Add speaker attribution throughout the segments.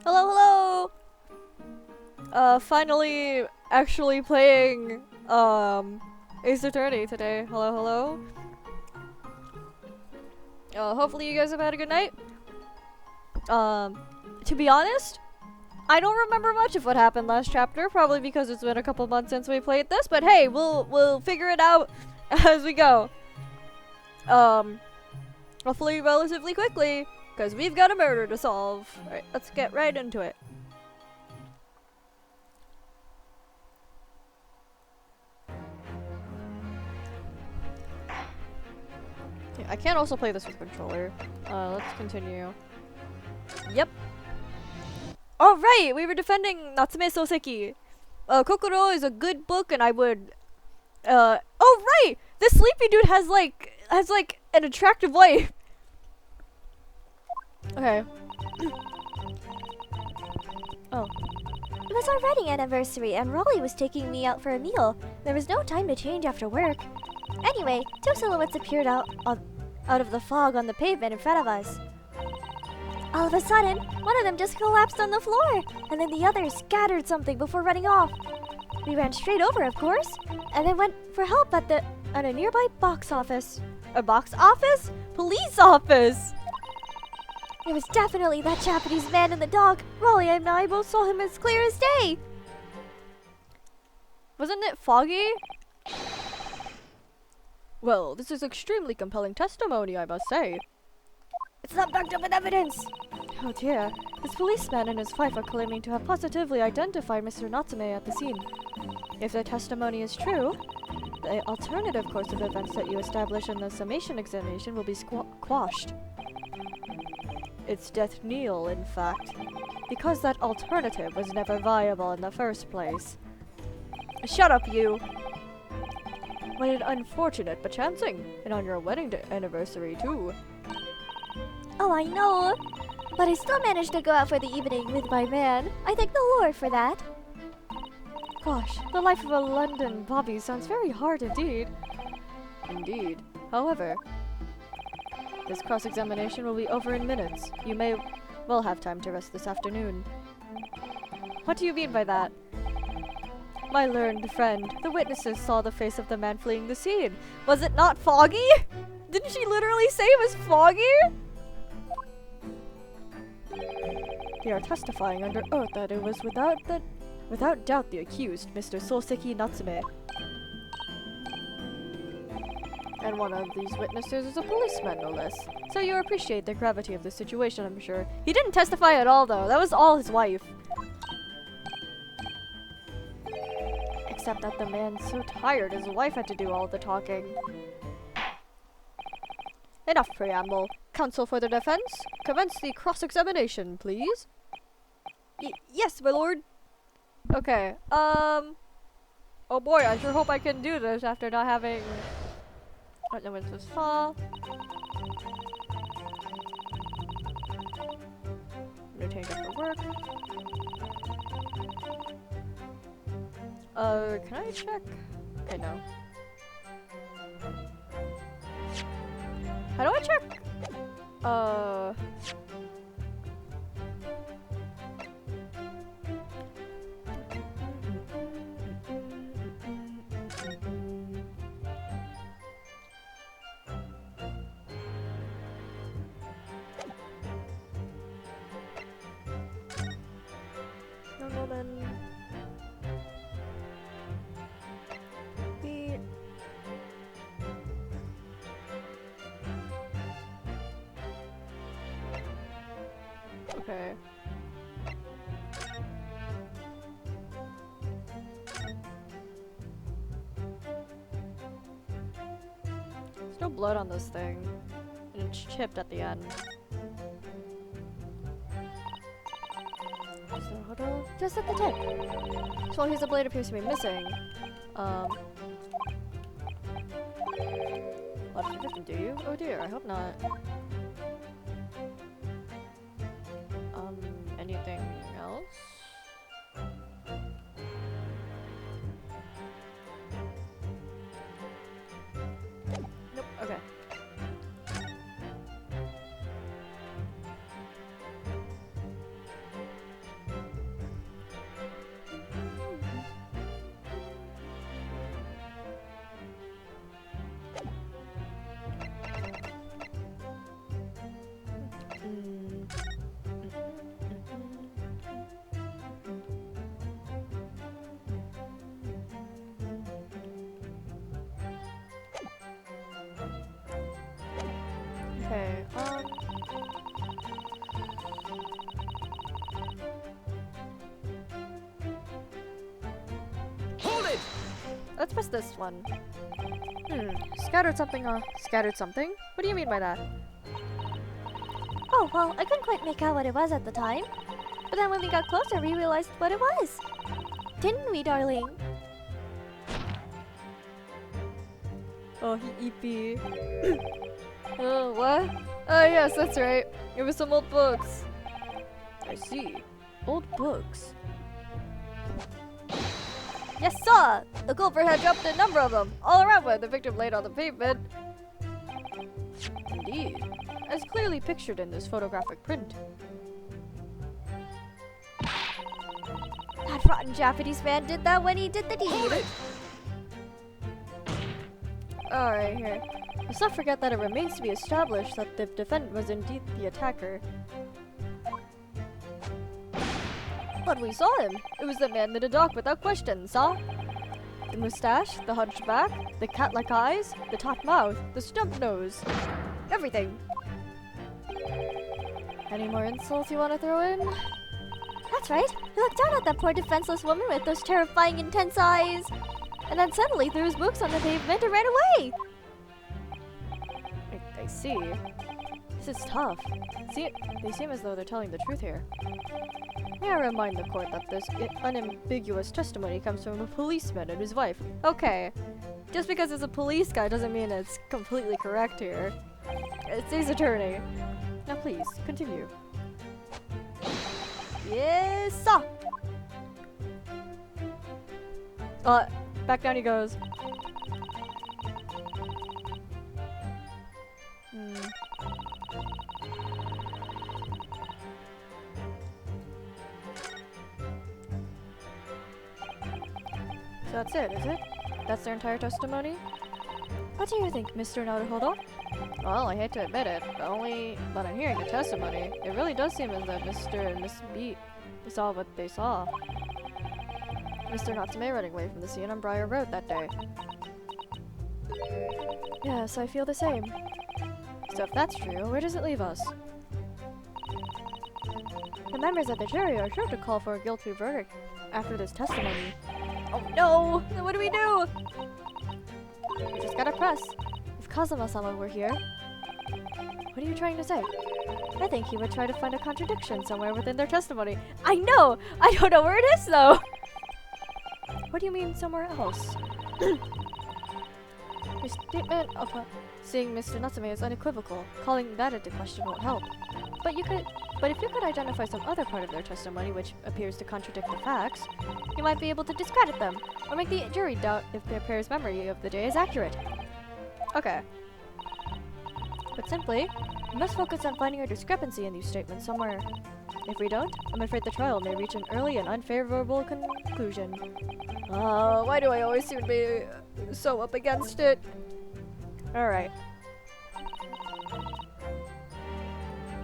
Speaker 1: Hello, hello! Finally actually playing, Ace Attorney today. Hello, hello. Hopefully you guys have had a good night. To be honest, I don't remember much of what happened last chapter, probably because it's been a couple months since we played this, but hey, we'll figure it out as we go. Hopefully relatively quickly, because we've got a murder to solve. Alright, let's get right into it. Yeah, I can't also play this with a controller. Let's continue. Yep. Oh right, we were defending Natsume Soseki. Kokoro is a good book, and I would. Oh right, this sleepy dude has like an attractive wife. Okay. Oh.
Speaker 2: It was our wedding anniversary, and Raleigh was taking me out for a meal. There was no time to change after work. Anyway, two silhouettes appeared out of the fog on the pavement in front of us. All of a sudden, one of them just collapsed on the floor, and then the other scattered something before running off. We ran straight over, of course, and then went for help at a nearby box office.
Speaker 1: A box office? Police office!
Speaker 2: It was definitely that Japanese man and the dog. Raleigh and I both saw him as clear as day.
Speaker 1: Wasn't it foggy? Well, this is extremely compelling testimony, I must say.
Speaker 2: It's not backed up with evidence.
Speaker 1: Oh dear. This policeman and his wife are claiming to have positively identified Mr. Natsume at the scene. If their testimony is true, the alternative course of events that you establish in the summation examination will be quashed. It's death knell, in fact, because that alternative was never viable in the first place. Shut up, you! What an unfortunate but chancing, and on your wedding anniversary, too.
Speaker 2: Oh, I know. But I still managed to go out for the evening with my man. I thank the Lord for that.
Speaker 1: Gosh, the life of a London bobby sounds very hard indeed. Indeed. However, this cross-examination will be over in minutes. You may well have time to rest this afternoon. What do you mean by that? My learned friend, the witnesses saw the face of the man fleeing the scene. Was it not foggy? Didn't she literally say it was foggy? They are testifying under oath that it was without doubt the accused, Mr. Soseki Natsume. And one of these witnesses is a policeman, no less. So you appreciate the gravity of the situation, I'm sure. He didn't testify at all, though. That was all his wife. Except that the man's so tired, his wife had to do all the talking. Enough preamble. Counsel for the defense, commence the cross-examination, please. Yes, my lord. Okay, oh boy, I sure hope I can do this after not having... I don't know what this saw. I'm gonna change it for work. Can I check? Okay, no. How do I check? No, then. Okay. There's no blood on this thing. And it's chipped at the end.
Speaker 2: Just at the tip.
Speaker 1: So his blade appears to be missing. Left the victim, do you? Oh dear, I hope not. Anything else? Nope, okay. let's press this one. Scattered something, scattered something? What do you mean by that?
Speaker 2: Oh, well, I couldn't quite make out what it was at the time. But then when we got closer, we realized what it was. Didn't we, darling?
Speaker 1: Oh, he EP. What? Oh, yes, that's right. It was some old books. I see. Old books. Yes, sir! The culprit had dropped a number of them, all around where the victim laid on the pavement. Indeed. As clearly pictured in this photographic print.
Speaker 2: That rotten Japanese man did that when he did the deed.
Speaker 1: Alright, here. Let's not forget that it remains to be established that the defendant was indeed the attacker. But we saw him. It was the man in the dock without question, saw? The mustache, the hunchback, the cat-like eyes, the taut mouth, the stump nose. Everything. Any more insults you want to throw in?
Speaker 2: That's right. He looked down at that poor defenseless woman with those terrifying intense eyes. And then suddenly threw his books on the pavement and ran away.
Speaker 1: I see. This is tough. See, they seem as though they're telling the truth here. May I remind the court that this unambiguous testimony comes from a policeman and his wife. Okay. Just because it's a police guy doesn't mean it's completely correct here. It's his attorney. Now please, continue. Yes, sir! Back down he goes. So that's it, is it? That's their entire testimony? What do you think, Mr. Naruhodo? Well, I hate to admit it, but on hearing the testimony, it really does seem as though Mr. and Miss Beat saw what they saw. Mr. Natsume running away from the scene on Briar Road that day. Yes, I feel the same. So if that's true, where does it leave us? The members of the jury are sure to call for a guilty verdict after this testimony. Oh no! Then what do we do? We just gotta press. If Kazuma-sama were here... What are you trying to say? I think he would try to find a contradiction somewhere within their testimony. I know! I don't know where it is though! What do you mean somewhere else? Your statement of seeing Mr. Natsume is unequivocal. Calling that into question won't help. But if you could identify some other part of their testimony which appears to contradict the facts, you might be able to discredit them, or make the jury doubt if their pair's memory of the day is accurate. Okay. But simply, we must focus on finding a discrepancy in these statements somewhere. If we don't, I'm afraid the trial may reach an early and unfavorable conclusion. Why do I always seem to be so up against it? Alright.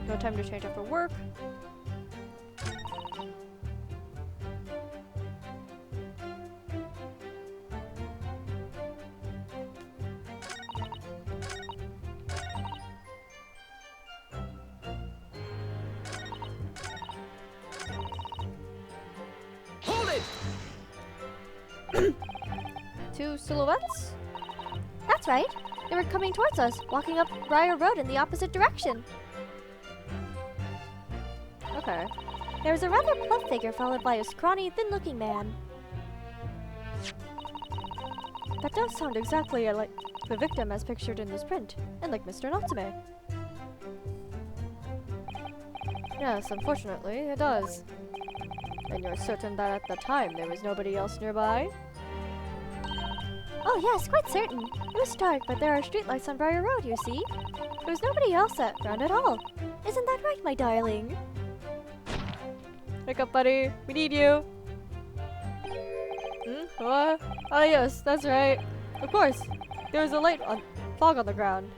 Speaker 1: No time to change after work.
Speaker 3: Hold it!
Speaker 1: Two silhouettes?
Speaker 2: That's right. They were coming towards us, walking up Briar Road in the opposite direction.
Speaker 1: Okay.
Speaker 2: There was a rather plump figure followed by a scrawny, thin-looking man.
Speaker 1: That does sound exactly like the victim as pictured in this print, and like Mr. Natsume. Yes, unfortunately, it does. And you're certain that at the time there was nobody else nearby?
Speaker 2: Oh yes, quite certain. It was dark, but there are streetlights on Briar Road, you see. There was nobody else around at all. Isn't that right, my darling?
Speaker 1: Wake up, buddy. We need you. What? Ah, yes, that's right. Of course. There was a fog on the ground.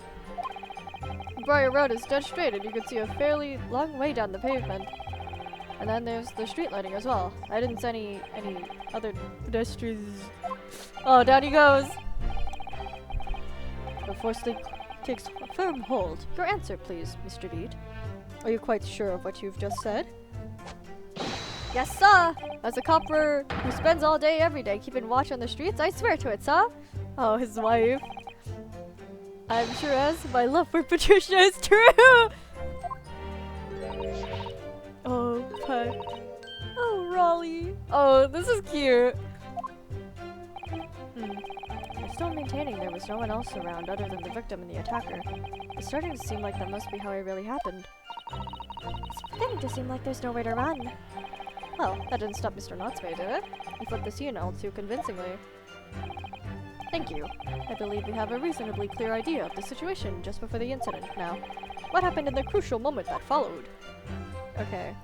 Speaker 1: Briar Road is dead straight, and you can see a fairly long way down the pavement. And then there's the street lighting as well. I didn't see any other pedestrians. Oh, down he goes. Before sleep takes a firm hold. Your answer, please, Mr. Beat. Are you quite sure of what you've just said? Yes, sir! As a copper who spends all day every day keeping watch on the streets, I swear to it, sir! Oh, his wife. I'm sure as my love for Patricia is true! Oh, pet. Oh, Raleigh. Oh, this is cute. I'm still maintaining there was no one else around other than the victim and the attacker. It's starting to seem like that must be how it really happened.
Speaker 2: It's beginning to seem like there's nowhere to run.
Speaker 1: Well, that didn't stop Mr. Natsume, did it? He flipped the scene all too convincingly. Thank you. I believe we have a reasonably clear idea of the situation just before the incident now. What happened in the crucial moment that followed? Okay,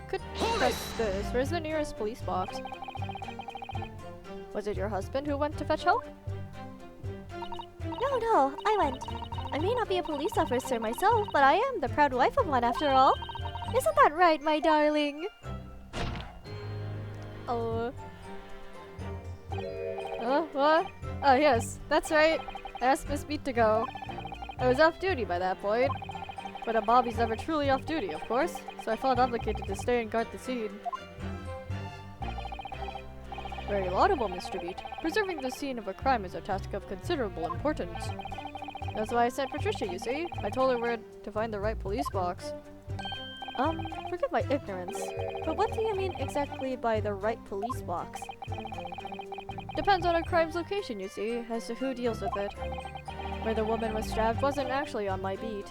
Speaker 1: could press this. Where's the nearest police box? Was it your husband who went to fetch help?
Speaker 2: No, I went. I may not be a police officer myself, but I am the proud wife of one after all. Isn't that right, my darling?
Speaker 1: Oh. What? Oh, yes, that's right. I asked Miss Beat to go. I was off duty by that point. But a Bobby's never truly off duty, of course, so I felt obligated to stay and guard the scene. Very laudable, Mr. Beat. Preserving the scene of a crime is a task of considerable importance. That's why I sent Patricia, you see. I told her where to find the right police box. Forgive my ignorance, but what do you mean exactly by the right police box? Depends on a crime's location, you see, as to who deals with it. Where the woman was stabbed wasn't actually on my beat.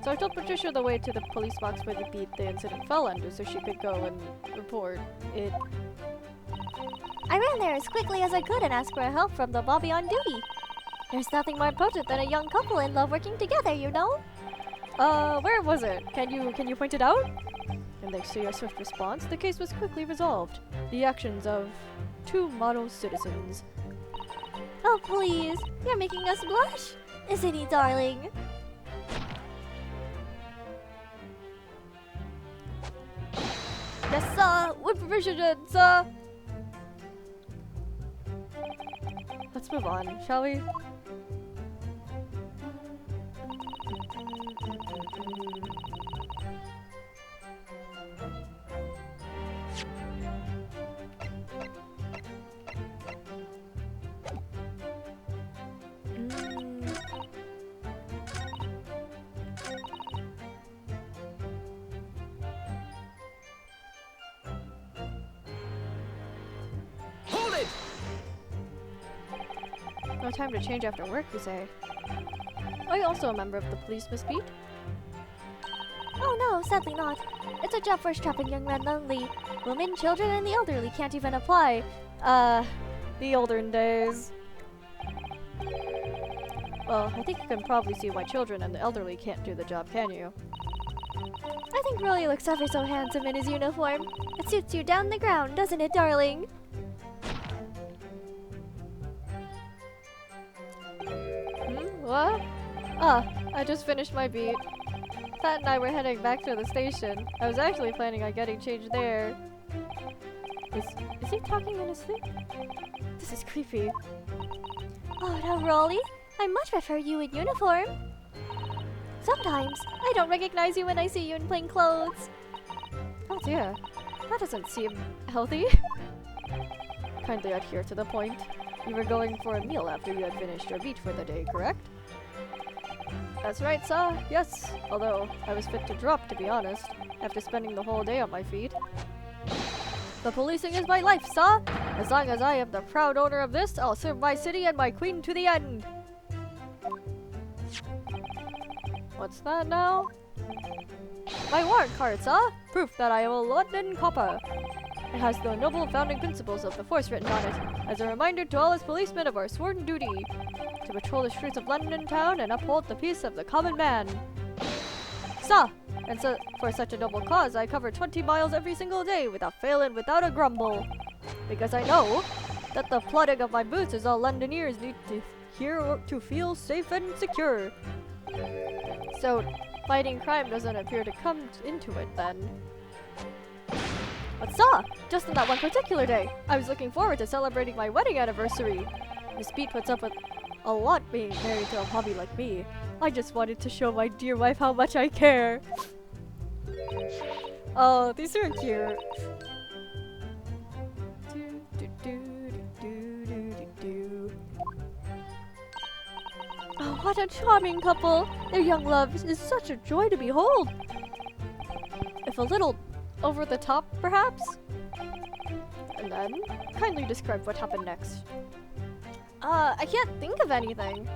Speaker 1: So I told Patricia the way to the police box where the beat the incident fell under so she could go and report it.
Speaker 2: I ran there as quickly as I could and asked for help from the Bobby on duty. There's nothing more potent than a young couple in love working together, you know?
Speaker 1: Where was it? Can you point it out? And thanks to your swift response, the case was quickly resolved. The actions of two model citizens.
Speaker 2: Oh, please. You're making us blush. Isn't he, darling?
Speaker 1: Yes, sir! With provision, sir! Let's move on, shall we? No time to change after work, you say? Are you also a member of the police, Miss Beat?
Speaker 2: Oh no, sadly not. It's a job for strapping young men only. Women, children, and the elderly can't even apply.
Speaker 1: The olden days. Well, I think you can probably see why children and the elderly can't do the job, can you?
Speaker 2: I think Rolly looks ever so handsome in his uniform. It suits you down the ground, doesn't it, darling?
Speaker 1: What? Ah, I just finished my beat. Pat and I were heading back to the station. I was actually planning on getting changed there. Is he talking in his sleep? This is creepy.
Speaker 2: Oh no, Rolly. I much prefer you in uniform. Sometimes, I don't recognize you when I see you in plain clothes.
Speaker 1: Oh dear, that doesn't seem healthy. Kindly adhere to the point. You were going for a meal after you had finished your beat for the day, correct? That's right, sir. Yes. Although, I was fit to drop, to be honest, after spending the whole day on my feet. The policing is my life, sir. As long as I am the proud owner of this, I'll serve my city and my queen to the end. What's that now? My warrant card, sir. Proof that I am a London copper. It has the noble founding principles of the force written on it, as a reminder to all us policemen of our sworn duty to patrol the streets of London town and uphold the peace of the common man. Sir, and so for such a noble cause, I cover 20 miles every single day without fail and without a grumble, because I know that the plodding of my boots is all Londoners need to hear to feel safe and secure. So, fighting crime doesn't appear to come into it then. But just on that one particular day, I was looking forward to celebrating my wedding anniversary. Miss Beat puts up with a lot being married to a hobby like me. I just wanted to show my dear wife how much I care. Oh, these are cute. Oh, what a charming couple! Their young love is such a joy to behold. If a little over the top, perhaps? And then, kindly describe what happened next. I can't think of anything.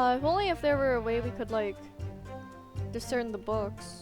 Speaker 1: If only if there were a way we could, like, discern the books.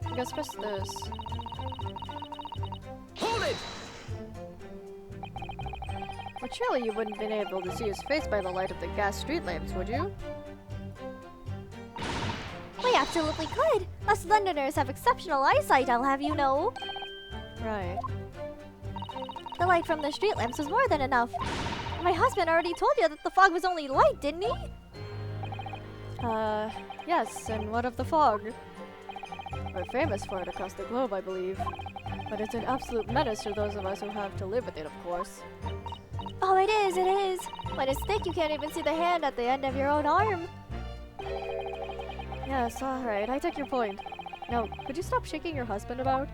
Speaker 1: I guess press this.
Speaker 3: Hold it!
Speaker 1: But surely you wouldn't have been able to see his face by the light of the gas street lamps, would you?
Speaker 2: We absolutely could. Us Londoners have exceptional eyesight, I'll have you know.
Speaker 1: Right.
Speaker 2: The light from the street lamps was more than enough. My husband already told you that the fog was only light, didn't he?
Speaker 1: Yes, and what of the fog? We're famous for it across the globe, I believe. But it's an absolute menace to those of us who have to live with it, of course.
Speaker 2: Oh, it is, it is. When it's thick, you can't even see the hand at the end of your own arm.
Speaker 1: Yes, alright, I take your point. Now, could you stop shaking your husband about?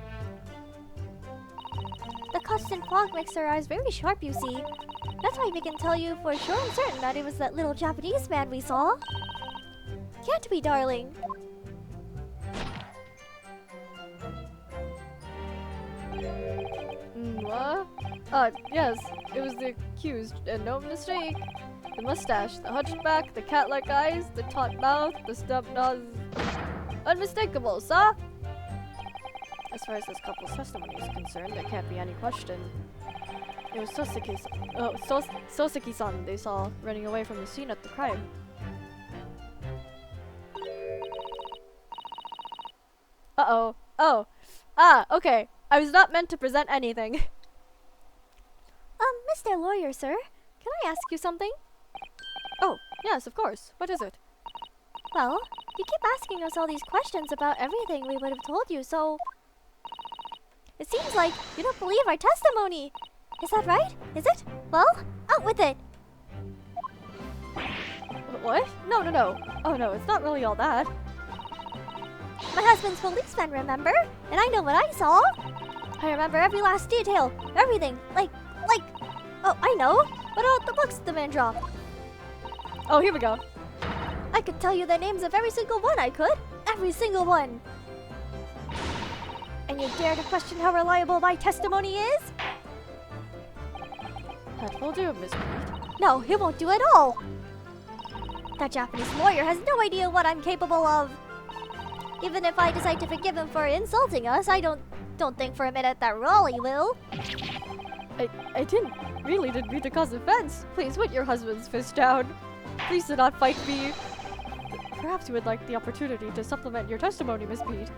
Speaker 2: The constant fog makes our eyes very sharp, you see. That's why we can tell you for sure and certain that it was that little Japanese man we saw. Can't we, darling?
Speaker 1: What? Yes, it was the accused, and no mistake. The mustache, the hunchback, the cat-like eyes, the taut mouth, the stub nose. Unmistakable, sir! As far as this couple's testimony is concerned, there can't be any question. It was Soseki-san they saw running away from the scene of the crime. Uh-oh. Oh. Ah, okay. I was not meant to present anything.
Speaker 2: Mr. Lawyer, sir, can I ask you something?
Speaker 1: Oh, yes, of course. What is it?
Speaker 2: Well, you keep asking us all these questions about everything we would have told you, so... It seems like you don't believe our testimony. Is that right? Is it? Well, out with it.
Speaker 1: What? No. Oh no, it's not really all that.
Speaker 2: My husband's policeman, remember? And I know what I saw. I remember every last detail. Everything. Oh, I know. What about the books the man dropped?
Speaker 1: Oh, here we go.
Speaker 2: I could tell you the names of every single one, I could. Every single one. And you dare to question how reliable my testimony is?
Speaker 1: That will do, Miss Beat.
Speaker 2: No, he won't do at all. That Japanese lawyer has no idea what I'm capable of. Even if I decide to forgive him for insulting us, I don't think for a minute that Raleigh will.
Speaker 1: I didn't mean to cause offense. Please put your husband's fist down. Please do not fight me. Perhaps you would like the opportunity to supplement your testimony, Miss Beat.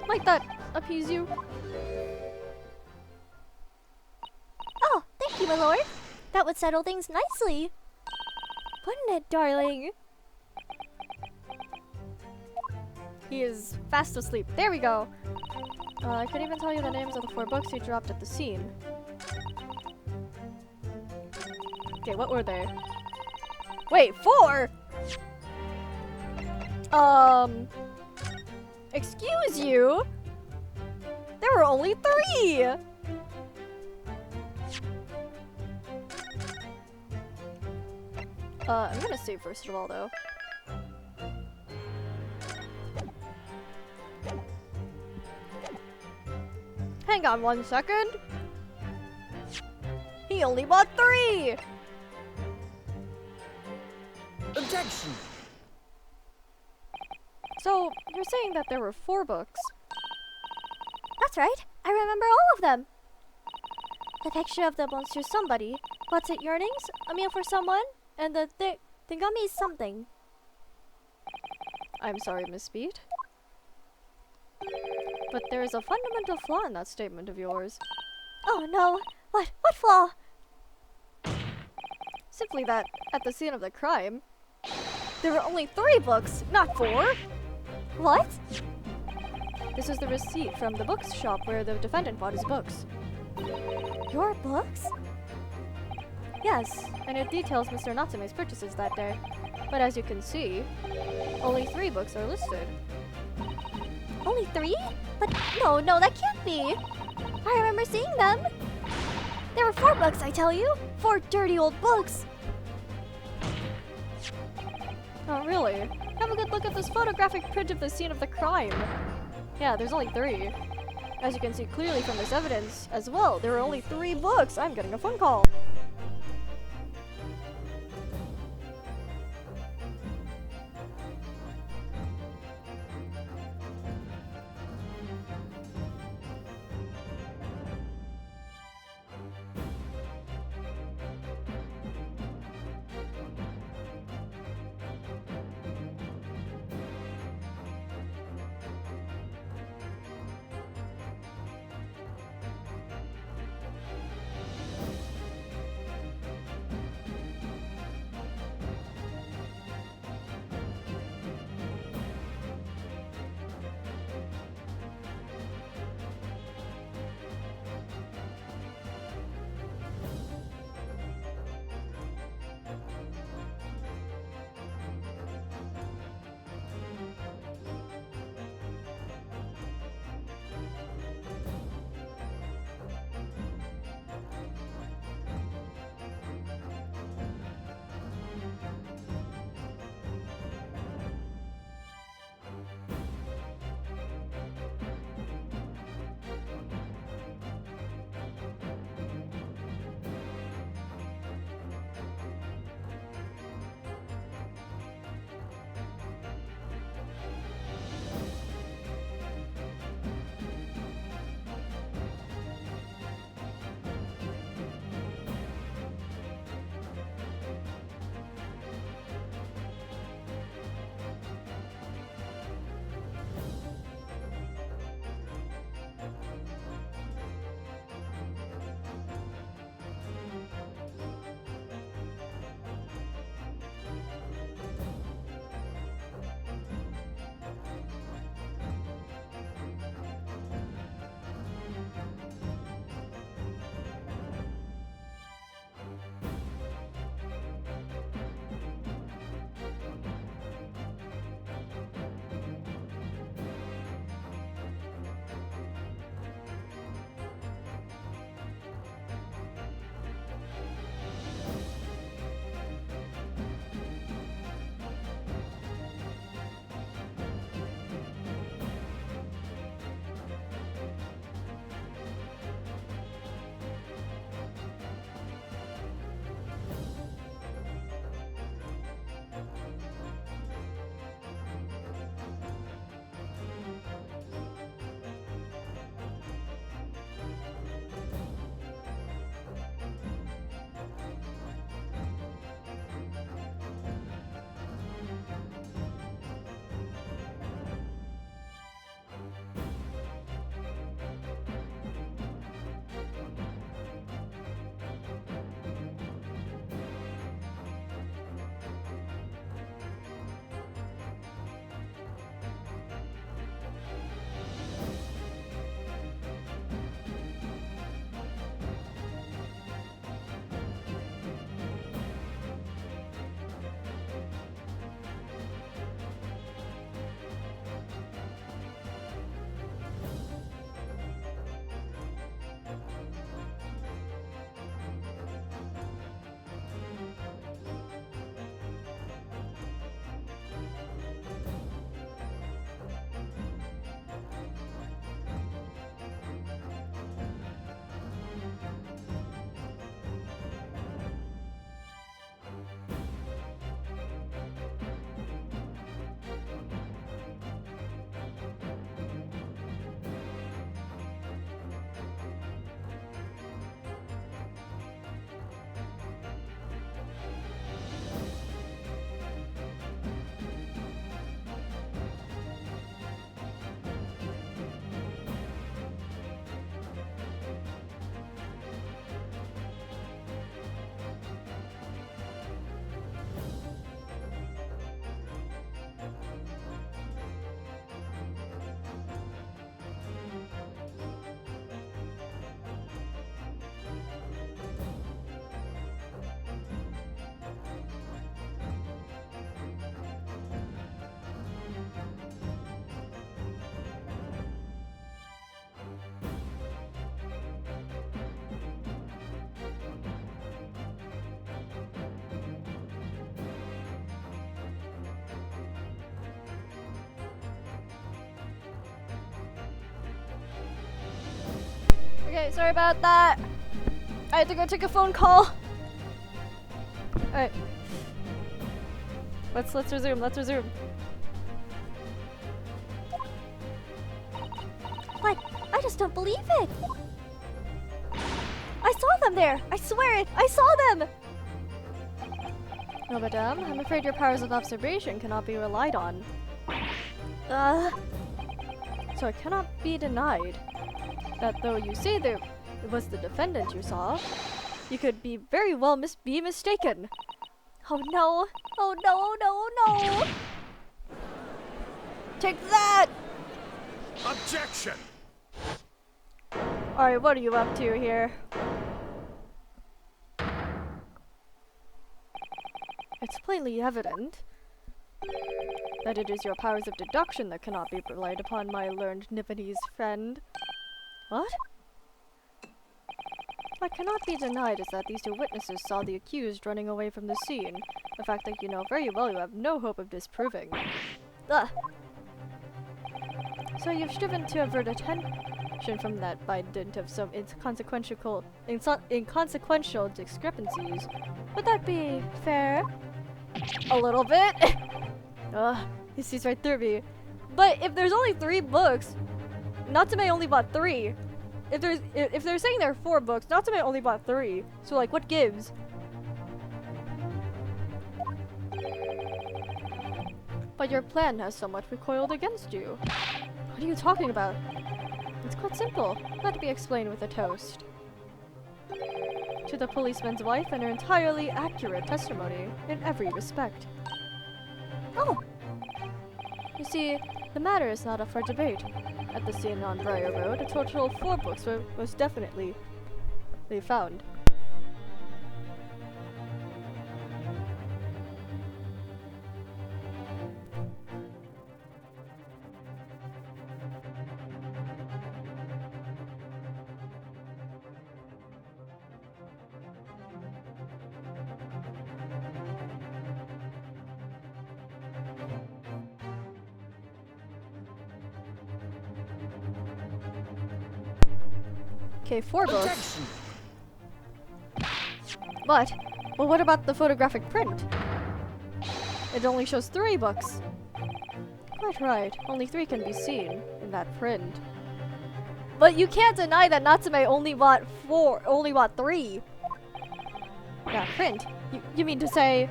Speaker 1: Might that appease you?
Speaker 2: Oh, thank you, my lord. That would settle things nicely. Wouldn't it, darling?
Speaker 1: He is fast asleep. There we go. I couldn't even tell you the names of the 4 books he dropped at the scene. Okay, what were they? Wait, 4?! Excuse you? There were only 3! I'm gonna save first of all, though. Hang on 1 second. He only bought 3!
Speaker 3: Objection!
Speaker 1: So, you're saying that there were 4 books?
Speaker 2: That's right. I remember all of them. The picture of the monster somebody. What's it, yearnings? A meal for someone? And the Thingami something.
Speaker 1: I'm sorry, Miss Beat. But there is a fundamental flaw in that statement of yours.
Speaker 2: Oh no. What flaw?
Speaker 1: Simply that, at the scene of the crime, there were only 3 books, not 4!
Speaker 2: What?
Speaker 1: This is the receipt from the books shop where the defendant bought his books.
Speaker 2: Your books?
Speaker 1: Yes, and it details Mr. Natsume's purchases that day. But as you can see, only 3 books are listed.
Speaker 2: Only 3? But no, that can't be. I remember seeing them. There were 4 books, I tell you. 4 dirty old books.
Speaker 1: Oh, really? Have a good look at this photographic print of the scene of the crime. Yeah, there's only 3. As you can see clearly from this evidence as well, there were only 3 books. I'm getting a phone call. Okay, sorry about that. I had to go take a phone call. Alright. Let's resume, let's resume.
Speaker 2: What? I just don't believe it. I saw them there. I swear it. I saw them.
Speaker 1: No, madame, I'm afraid your powers of observation cannot be relied on. So it cannot be denied that though you say that it was the defendant you saw, you could be very well be mistaken.
Speaker 2: Oh no. Oh no, oh no, oh no.
Speaker 1: Take that!
Speaker 3: Objection!
Speaker 1: Alright, what are you up to here? It's plainly evident that it is your powers of deduction that cannot be relied upon, my learned Nipponese friend. What? What cannot be denied is that these two witnesses saw the accused running away from the scene. A fact that you know very well you have no hope of disproving.
Speaker 2: Ugh.
Speaker 1: So you've striven to avert attention from that by dint of some inconsequential discrepancies. Would that be fair? A little bit. Ugh, he sees right through me. But if there's only 3 books, Natsume only bought 3. If they're saying there are 4 books, Natsume only bought 3. So like, what gives? But your plan has somewhat recoiled against you. What are you talking about? It's quite simple. Let it be explained with a toast. To the policeman's wife and her entirely accurate testimony in every respect.
Speaker 2: Oh.
Speaker 1: You see, the matter is not up for debate. At the scene on Briar Road, a total of 4 books were most definitely found. Okay, 4 books.
Speaker 3: Objection!
Speaker 1: What? Well, what about the photographic print? It only shows 3 books. Quite right. Only 3 can be seen in that print. But you can't deny that Natsume only bought 3. That print? You mean to say...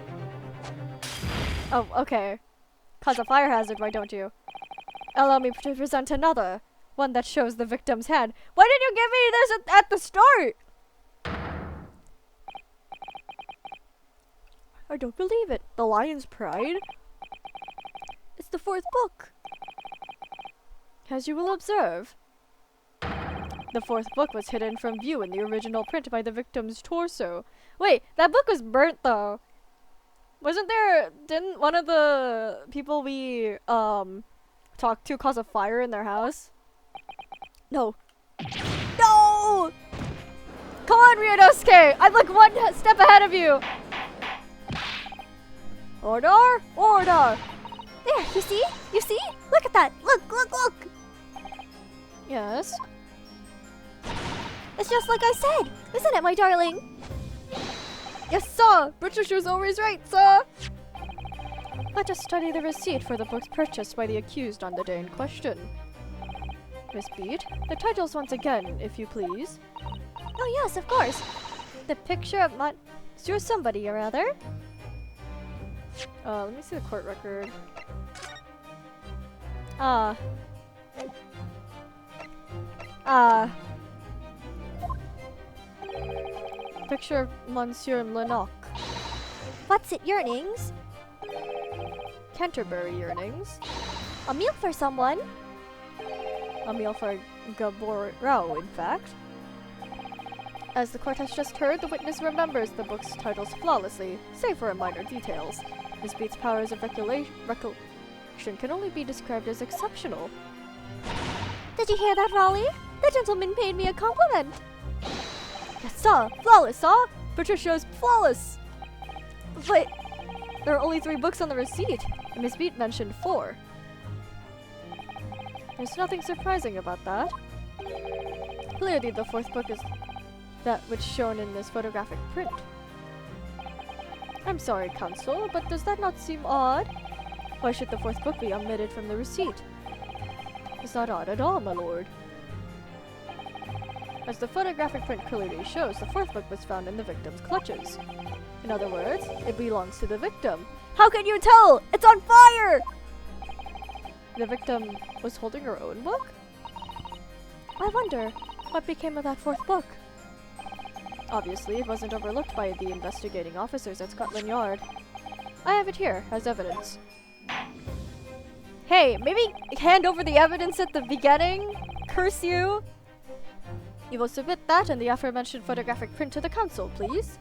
Speaker 1: Oh, okay. Cause a fire hazard, why don't you? Allow me to present another. One that shows the victim's hand. Why didn't you give me this at the start? I don't believe it. The Lion's Pride? It's the 4th book. As you will observe, the 4th book was hidden from view in the original print by the victim's torso. Wait, that book was burnt though. Didn't one of the people we talked to cause a fire in their house? No. No! Come on, Ryunosuke! I'm like 1 step ahead of you! Order! Order!
Speaker 2: There, you see? You see? Look at that! Look, look, look!
Speaker 1: Yes?
Speaker 2: It's just like I said! Isn't it, my darling?
Speaker 1: Yes, sir! Patricia's always right, sir! Let us study the receipt for the books purchased by the accused on the day in question. Miss Beat, the titles once again, if you please.
Speaker 2: Oh yes, of course.
Speaker 1: The picture of Monsieur somebody or other? Let me see the court record. Picture of Monsieur Lennox.
Speaker 2: What's it, yearnings?
Speaker 1: Canterbury yearnings.
Speaker 2: A meal for someone?
Speaker 1: A meal for Gabor Rao, in fact. As the court has just heard, the witness remembers the book's titles flawlessly, save for minor details. Miss Beat's powers of recollection can only be described as exceptional.
Speaker 2: Did you hear that, Raleigh? The gentleman paid me a compliment.
Speaker 1: Yes, sir! Flawless, sir! Patricia's flawless! But there are only 3 books on the receipt, and Miss Beat mentioned 4. There's nothing surprising about that. Clearly the fourth book is that which shown in this photographic print. I'm sorry, Counsel, but does that not seem odd? Why should the fourth book be omitted from the receipt? It's not odd at all, my lord. As the photographic print clearly shows, the fourth book was found in the victim's clutches. In other words, it belongs to the victim.
Speaker 2: How can you tell? It's on fire!
Speaker 1: The victim was holding her own book? I wonder, what became of that fourth book? Obviously, it wasn't overlooked by the investigating officers at Scotland Yard. I have it here, as evidence. Hey, maybe hand over the evidence at the beginning? Curse you! You will submit that and the aforementioned photographic print to the council, please.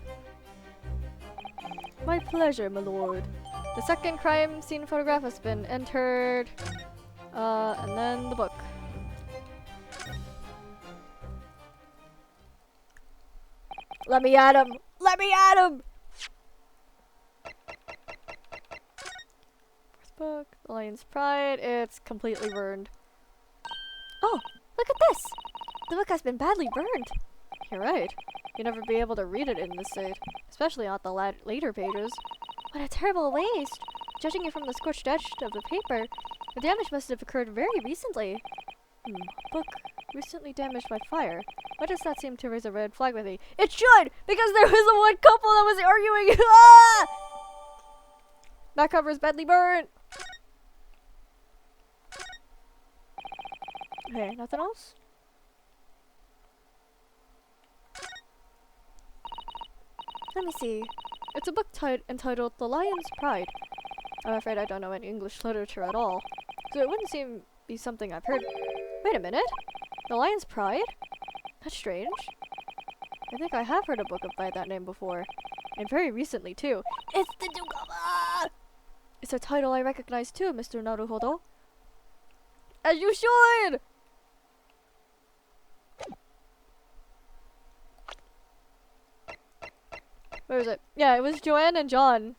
Speaker 1: My pleasure, my lord. The second crime scene photograph has been entered. And then the book. Let me at him! Let me at him! First book, The Lion's Pride. It's completely burned.
Speaker 2: Oh, look at this! The book has been badly burned.
Speaker 1: You're right. You'll never be able to read it in this state, especially on the later pages.
Speaker 2: What a terrible waste!
Speaker 1: Judging it from the scorched edge of the paper, the damage must have occurred very recently. Book recently damaged by fire. Why does that seem to raise a red flag with me? It should! Because there was a one couple that was arguing! Ah! That cover is badly burnt! Okay, nothing else?
Speaker 2: Let me see.
Speaker 1: It's a book entitled The Lion's Pride. I'm afraid I don't know any English literature at all, so it wouldn't seem be something I've heard. Wait a minute! The Lion's Pride? That's strange. I think I have heard a book by that name before, and very recently too.
Speaker 2: It's the Duke of... Ah!
Speaker 1: It's a title I recognize too, Mr. Naruhodo. As you should! Where is it? Yeah, it was Joanne and John.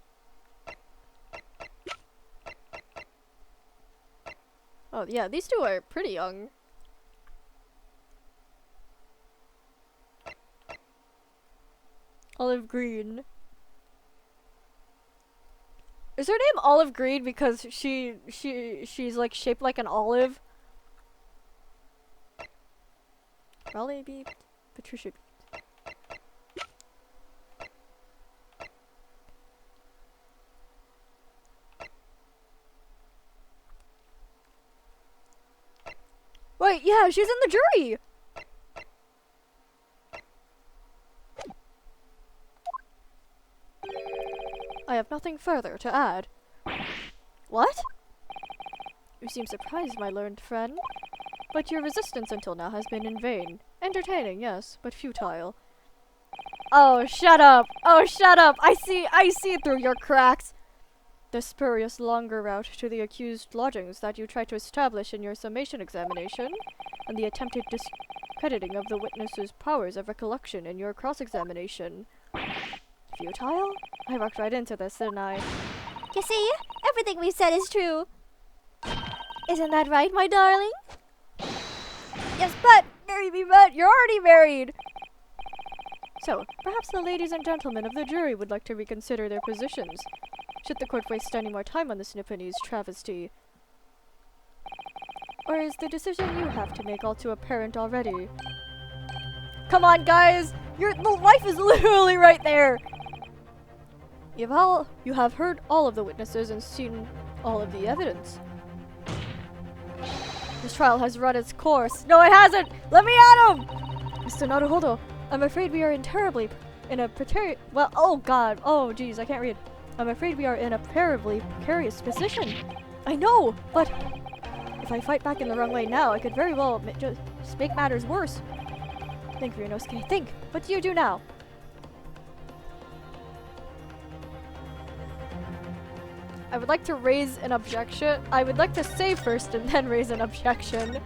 Speaker 1: Oh yeah, these two are pretty young. Olive Green. Is her name Olive Green because she's like shaped like an olive? Raleigh B. Patricia B. Wait, yeah, she's in the jury! I have nothing further to add. What? You seem surprised, my learned friend. But your resistance until now has been in vain. Entertaining, yes, but futile. Oh, shut up! Oh, shut up! I see through your cracks! The spurious longer route to the accused lodgings that you tried to establish in your summation examination, and the attempted discrediting of the witness's powers of recollection in your cross-examination. Futile? I walked right into this, didn't I?
Speaker 2: You see? Everything we've said is true. Isn't that right, my darling?
Speaker 1: Yes, but marry me, but you're already married! So, perhaps the ladies and gentlemen of the jury would like to reconsider their positions. Should the court waste any more time on this Nipponese travesty? Or is the decision you have to make all too apparent already? Come on, guys! The life is literally right there! You have heard all of the witnesses and seen all of the evidence. This trial has run its course. No, it hasn't! Let me at him! Mr. Naruhodo, I'm afraid we are oh god, oh jeez, I can't read. I'm afraid we are in a terribly precarious position. I know, but if I fight back in the wrong way now, I could very well just make matters worse. Think, Ryunosuke, think. What do you do now? I would like to raise an objection. I would like to say first and then raise an objection.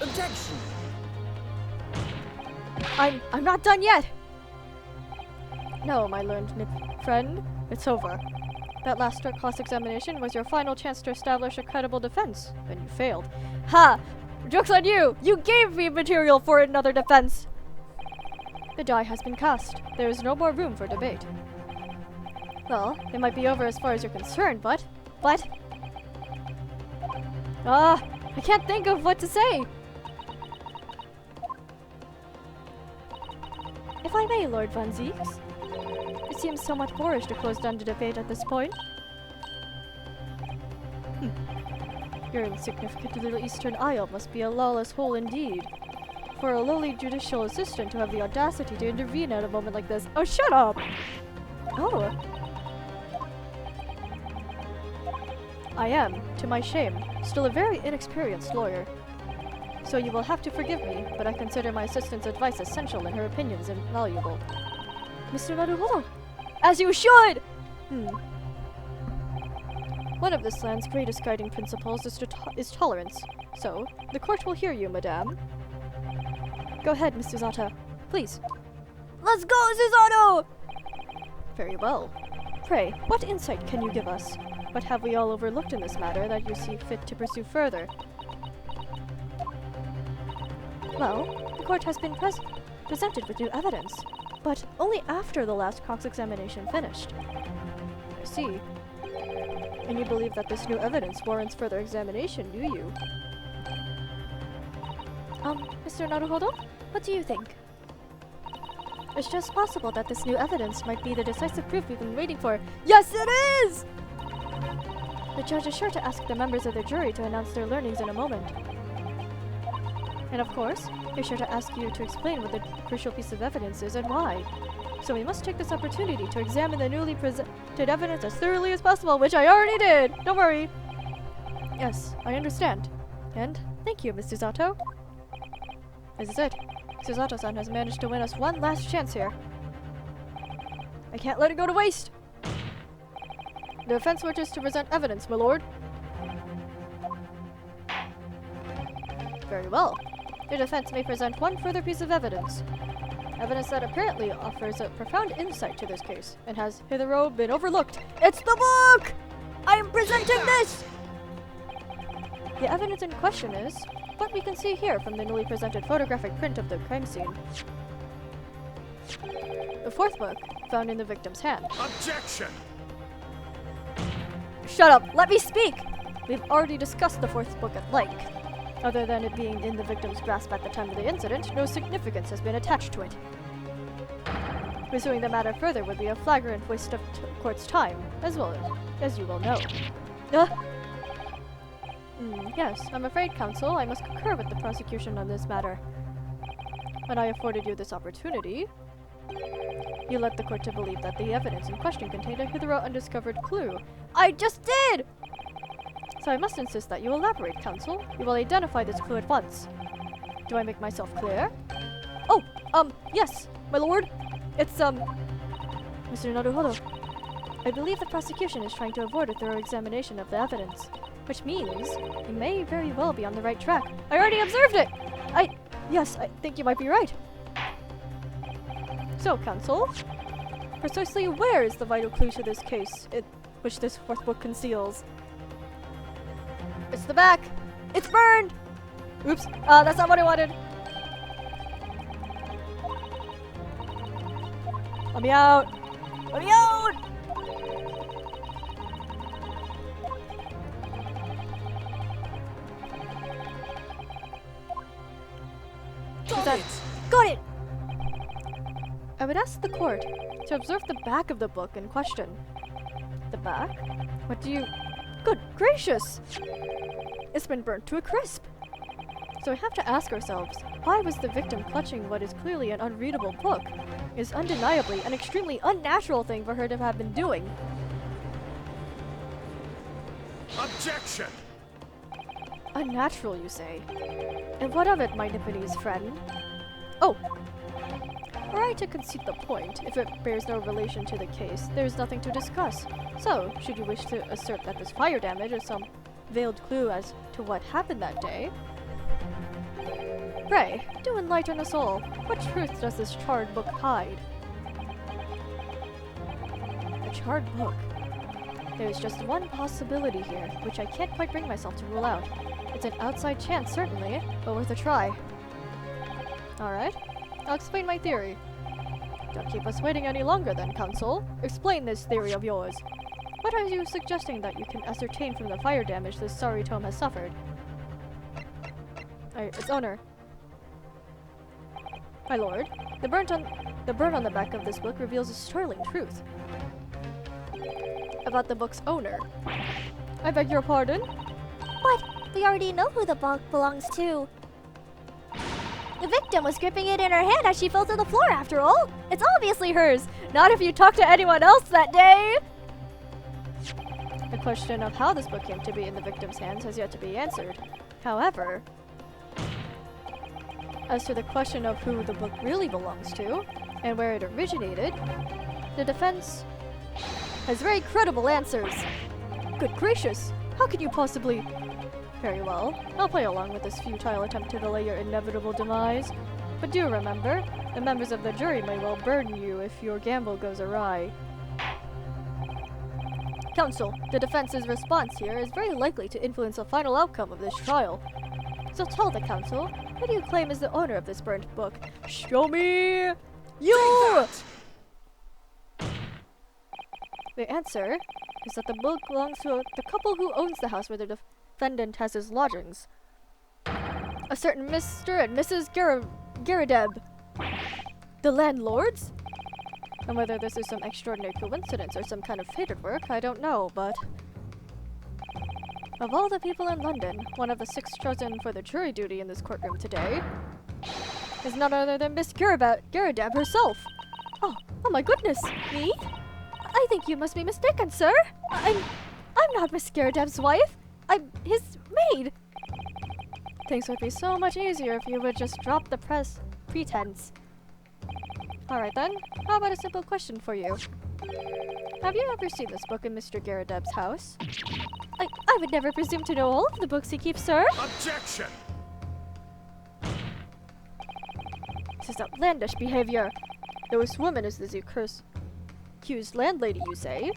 Speaker 3: Objection!
Speaker 1: I'm not done yet! No, my learned friend, it's over. That last cross-examination was your final chance to establish a credible defense, and you failed. Ha! Joke's on you! You gave me material for another defense! The die has been cast. There is no more room for debate. Well, it might be over as far as you're concerned, but... I can't think of what to say! If I may, Lord Van Zieks. It seems somewhat boorish to close down the debate at this point. Your insignificant little Eastern Isle must be a lawless hole indeed. For a lowly judicial assistant to have the audacity to intervene at a moment like this. Oh, shut up! Oh. I am, to my shame, still a very inexperienced lawyer. So you will have to forgive me, but I consider my assistant's advice essential and her opinions invaluable. Mr. Naruhodo! As you should! One of this land's greatest guiding principles is tolerance. So, the court will hear you, madame. Go ahead, Mr. Zata. Please.
Speaker 2: Let's go, Susanoo!
Speaker 1: Very well. Pray, what insight can you give us? What have we all overlooked in this matter that you see fit to pursue further? Well, the court has been presented with new evidence, but only after the last cross-examination finished. I see. And you believe that this new evidence warrants further examination, do you? Mr. Naruhodo, what do you think? It's just possible that this new evidence might be the decisive proof we've been waiting for. Yes, it is! The judge is sure to ask the members of the jury to announce their learnings in a moment. And of course, he's sure to ask you to explain what the crucial piece of evidence is and why. So we must take this opportunity to examine the newly presented evidence as thoroughly as possible, which I already did! Don't worry! Yes, I understand. And thank you, Mr. Zato. This is it. Mr. Zato-san has managed to win us one last chance here. I can't let it go to waste! The defense wishes to present evidence, my lord. Very well. Your defense may present one further piece of evidence. Evidence that apparently offers a profound insight to this case, and has hitherto been overlooked. It's the book! I am presenting this! The evidence in question is what we can see here from the newly presented photographic print of the crime scene. The fourth book, found in the victim's hand.
Speaker 3: Objection!
Speaker 1: Shut up! Let me speak! We've already discussed the fourth book at length. Other than it being in the victim's grasp at the time of the incident, no significance has been attached to it. Pursuing the matter further would be a flagrant waste of court's time, as you well know. Yes, I'm afraid, counsel, I must concur with the prosecution on this matter. When I afforded you this opportunity, you led the court to believe that the evidence in question contained a hitherto undiscovered clue. I just did! So I must insist that you elaborate, counsel. You will identify this clue at once. Do I make myself clear? Oh, yes, my lord. It's, Mr. Naruhodo. I believe the prosecution is trying to avoid a thorough examination of the evidence, which means you may very well be on the right track. I already observed it! Yes, I think you might be right. So, counsel, precisely where is the vital clue to this case, which this fourth book conceals? It's the back! It's burned! Oops, that's not what I wanted. Let me out! Let me out! Got it! I would ask the court to observe the back of the book in question. The back? What do you... Good gracious! It's been burnt to a crisp! So we have to ask ourselves, why was the victim clutching what is clearly an unreadable book? It is undeniably an extremely unnatural thing for her to have been doing.
Speaker 3: Objection!
Speaker 1: Unnatural, you say? And what of it, my Nipponese friend? Oh! Were I to concede the point, if it bears no relation to the case, there is nothing to discuss. So, should you wish to assert that this fire damage is some veiled clue as to what happened that day, pray, do enlighten us all. What truth does this charred book hide? A charred book? There's just one possibility here, which I can't quite bring myself to rule out. It's an outside chance, certainly, but worth a try. Alright, I'll explain my theory. Don't keep us waiting any longer then, Council. Explain this theory of yours. What are you suggesting that you can ascertain from the fire damage this sorry tome has suffered? Its owner. My lord, the burn on the back of this book reveals a startling truth about the book's owner. I beg your pardon?
Speaker 2: What? We already know who the book belongs to. The victim was gripping it in her hand as she fell to the floor after all. It's obviously hers.
Speaker 1: Not if you talked to anyone else that day! The question of how this book came to be in the victim's hands has yet to be answered. However, as to the question of who the book really belongs to, and where it originated, the defense has very credible answers. Good gracious, how could you possibly... Very well, I'll play along with this futile attempt to delay your inevitable demise. But do remember, the members of the jury may well burden you if your gamble goes awry. Counsel, the defense's response here is very likely to influence the final outcome of this trial. So tell the council, who do you claim is the owner of this burnt book? Show me... you! The answer is that the book belongs to the couple who owns the house where the defendant has his lodgings. A certain Mr. and Mrs. Garadeb. The landlords? And whether this is some extraordinary coincidence or some kind of fated work, I don't know, but... Of all the people in London, one of the 6 chosen for the jury duty in this courtroom today is none other than Miss Garadeb herself. Oh my goodness! Me? I think you must be mistaken, sir. I'm not Miss Garadeb's wife. I'm his maid. Things would be so much easier if you would just drop the pretense. Alright then, how about a simple question for you? Have you ever seen this book in Mr. Garadeb's house? I would never presume to know all of the books he keeps, sir.
Speaker 3: Objection!
Speaker 1: This is outlandish behavior. This woman is the accused landlady, you say?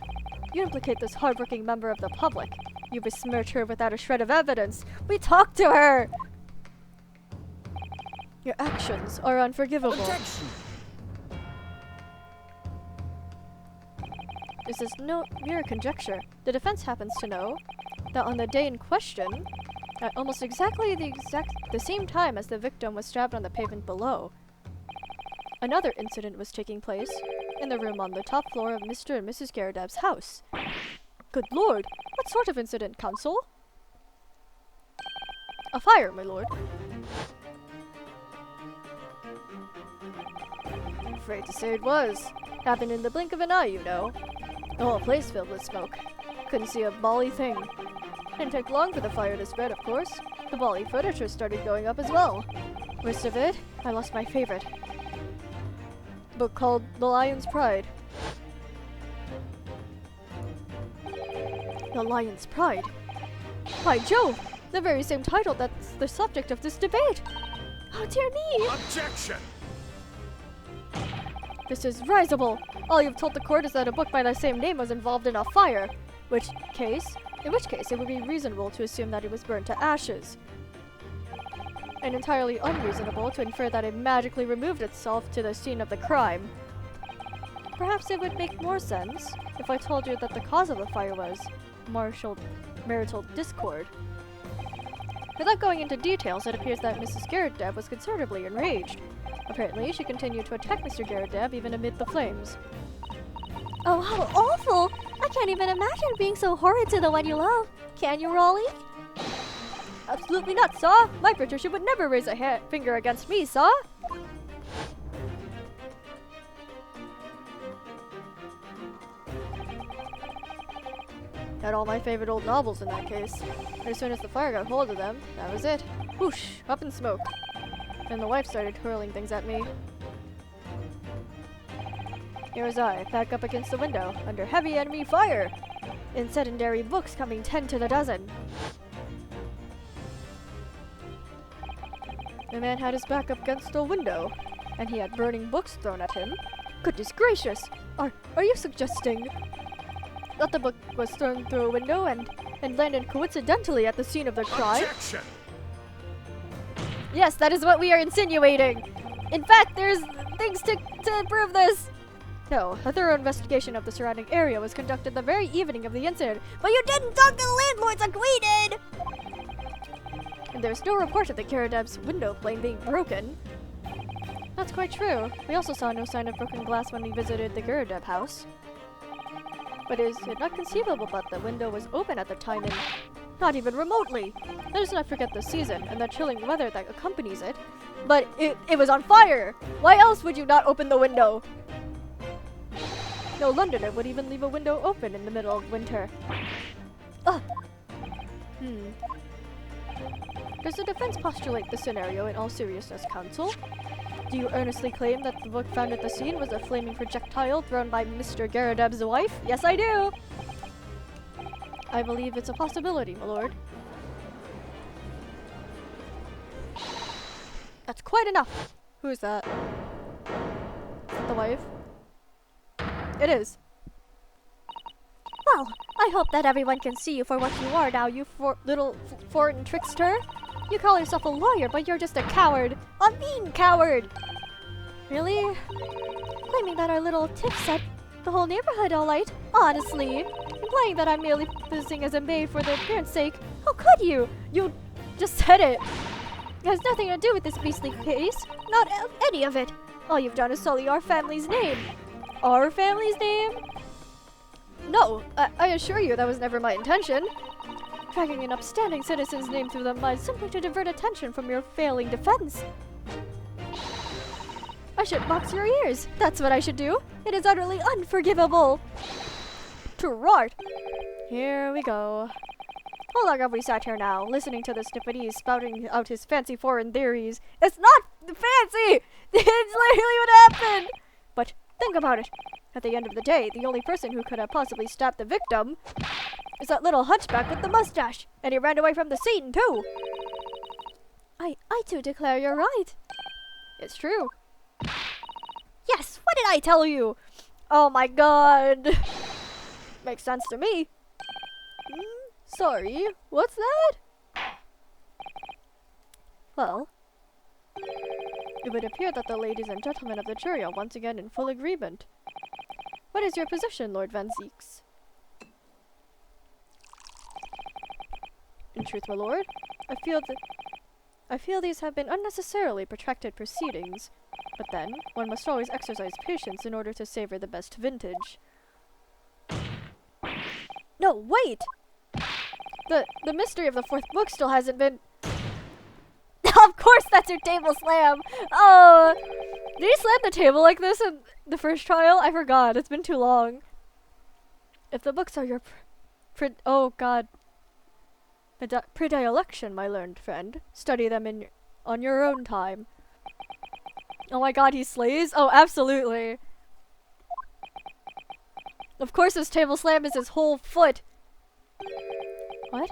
Speaker 1: You implicate this hardworking member of the public. You besmirch her without a shred of evidence. We talked to her! Your actions are unforgivable.
Speaker 3: Objection!
Speaker 1: This is no mere conjecture. The defense happens to know that on the day in question, at almost exactly the same time as the victim was stabbed on the pavement below, another incident was taking place in the room on the top floor of Mr. and Mrs. Garadeb's house. Good lord, what sort of incident, counsel? A fire, my lord. Afraid to say it was. Happened in the blink of an eye, you know. The whole place filled with smoke. Couldn't see a bally thing. Didn't take long for the fire to spread, of course. The bally furniture started going up as well. Worst of it, I lost my favorite. Book called The Lion's Pride. The Lion's Pride? By Jove! The very same title that's the subject of this debate! Oh dear me!
Speaker 3: Objection!
Speaker 1: This is risible! All you've told the court is that a book by the same name was involved in a fire. In which case it would be reasonable to assume that it was burnt to ashes. And entirely unreasonable to infer that it magically removed itself to the scene of the crime. Perhaps it would make more sense if I told you that the cause of the fire was marital discord. Without going into details, it appears that Mrs. Garadeb was considerably enraged. Apparently, she continued to attack Mr. Garadeb even amid the flames.
Speaker 2: Oh, how awful! I can't even imagine being so horrid to the one you love. Can you, Raleigh?
Speaker 1: Absolutely not, Saw! My Patricia would never raise a finger against me, Saw! Had all my favorite old novels in that case. And as soon as the fire got hold of them, that was it. Whoosh! Up in smoke. Then the wife started hurling things at me. Here was I, back up against the window, under heavy enemy fire! Incendiary books coming 10 to the dozen. The man had his back up against a window, and he had burning books thrown at him. Goodness gracious! Are you suggesting... that the book was thrown through a window and landed coincidentally at the scene of the crime.
Speaker 3: Objection!
Speaker 1: Yes, that is what we are insinuating. In fact, there's things to prove this. No, a thorough investigation of the surrounding area was conducted the very evening of the incident.
Speaker 2: But you didn't talk to the landlords like we did!
Speaker 1: And there's no report of the Karadeb's window plane being broken. That's quite true. We also saw no sign of broken glass when we visited the Karadeb house. But is it not conceivable that the window was open at the time and not even remotely? Let us not forget the season and the chilling weather that accompanies it. But it was on fire! Why else would you not open the window? No Londoner would even leave a window open in the middle of winter. Ugh. Does the defense postulate the scenario in all seriousness, counsel? Do you earnestly claim that the book found at the scene was a flaming projectile thrown by Mr. Garadeb's wife? Yes, I do! I believe it's a possibility, my lord. That's quite enough! Who is that? The wife? It is.
Speaker 2: Well, I hope that everyone can see you for what you are now, you little foreign trickster.
Speaker 1: You call yourself a lawyer, but you're just a coward. A mean coward! Really?
Speaker 2: Claiming that our little tip set the whole neighborhood all right.
Speaker 1: Honestly, implying that I'm merely posing as a maid for the appearance sake. How could you? You just said it. It has nothing to do with this beastly case. Not any of it. All you've done is sully our family's name. Our family's name? No, I assure you that was never my intention. Dragging an upstanding citizen's name through the mud simply to divert attention from your failing defense. I should box your ears. That's what I should do. It is utterly unforgivable. Trart. Here we go. How long have we sat here now, listening to this Nipponese spouting out his fancy foreign theories? It's not fancy! It's literally what happened! But think about it. At the end of the day, the only person who could have possibly stabbed the victim is that little hunchback with the mustache. And he ran away from the scene, too. I too declare you're right. It's true. Yes, what did I tell you? Oh my god. Makes sense to me. Sorry, what's that? Well, it would appear that the ladies and gentlemen of the jury are once again in full agreement. What is your position, Lord Van Zeeks? In truth, my lord, I feel these have been unnecessarily protracted proceedings. But then, one must always exercise patience in order to savor the best vintage. No, wait! The mystery of the fourth book still hasn't been... Of course that's your table slam! Oh! Did he slam the table like this in the first trial? I forgot. It's been too long. If the books are your oh god. Predilection, my learned friend. Study them on your own time. Oh my god, he slays? Oh, absolutely. Of course his table slam is his whole foot. What?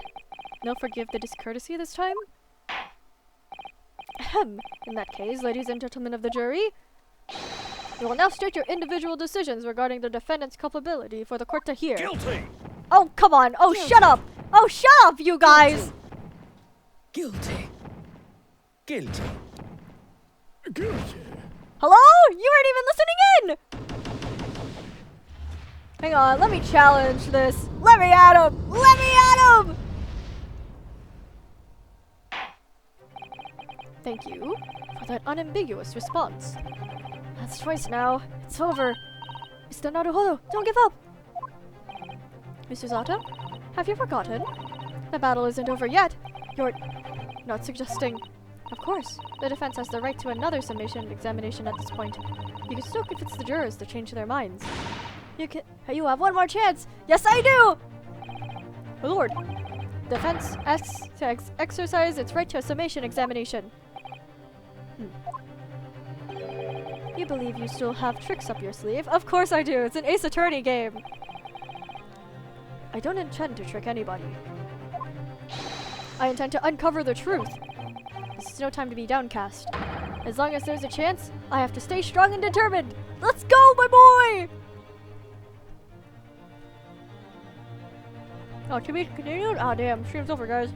Speaker 1: No forgive the discourtesy this time? Ahem. In that case, ladies and gentlemen of the jury, you will now state your individual decisions regarding the defendant's culpability for the court to hear.
Speaker 3: Guilty!
Speaker 1: Oh, come on. Oh,
Speaker 4: Guilty.
Speaker 1: shut up. Oh, shut up, you guys.
Speaker 4: Guilty. Guilty.
Speaker 3: Guilty!
Speaker 1: Hello? You weren't even listening in! Hang on, let me challenge this. Let me at him! Let me at him! Thank you for that unambiguous response. That's twice now. It's over. Mr. Naruhodo, don't give up! Mr. Zato, have you forgotten? The battle isn't over yet. You're not suggesting... Of course, the defense has the right to another summation examination at this point. You can still convince the jurors to change their minds. You have one more chance! Yes, I do! My lord, defense asks to exercise its right to a summation examination. You believe you still have tricks up your sleeve? Of course I do! It's an Ace Attorney game! I don't intend to trick anybody. I intend to uncover the truth. This is no time to be downcast. As long as there's a chance, I have to stay strong and determined. Let's go, my boy! Oh, to be continued? Ah, damn. Stream's over, guys.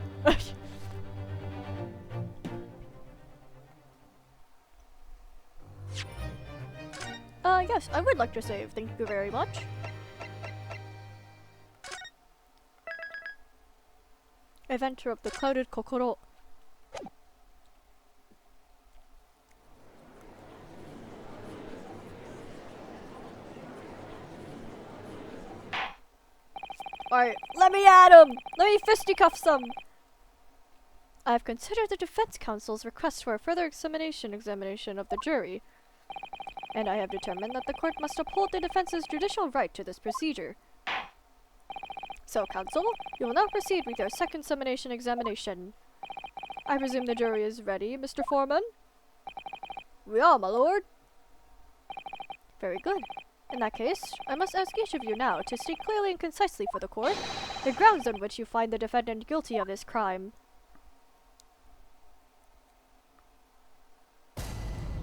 Speaker 1: Yes, I would like to save. Thank you very much. Adventure of the Clouded Kokoro. Alright, let me at him! Let me fisticuff some! I have considered the Defense Counsel's request for a further examination of the jury, and I have determined that the court must uphold the defense's judicial right to this procedure. So, Counsel, you will now proceed with your second summation examination. I presume the jury is ready, Mr. Foreman? We are, my lord. Very good. In that case, I must ask each of you now to state clearly and concisely for the court the grounds on which you find the defendant guilty of this crime.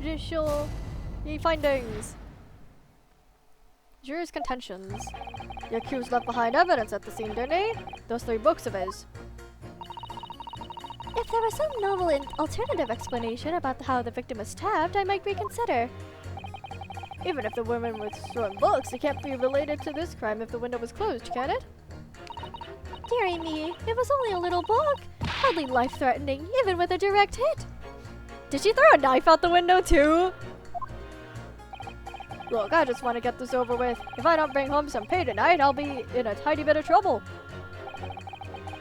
Speaker 1: Judicial findings. Juror's contentions. The accused left behind evidence at the scene, didn't he? Those 3 books of his.
Speaker 2: If there was some novel and alternative explanation about how the victim was stabbed, I might reconsider.
Speaker 1: Even if the woman was throwing books, it can't be related to this crime if the window was closed, can it?
Speaker 2: Dearie me, it was only a little book. Hardly life-threatening, even with a direct hit.
Speaker 1: Did she throw a knife out the window too? Look, I just want to get this over with. If I don't bring home some pay tonight, I'll be in a tiny bit of trouble.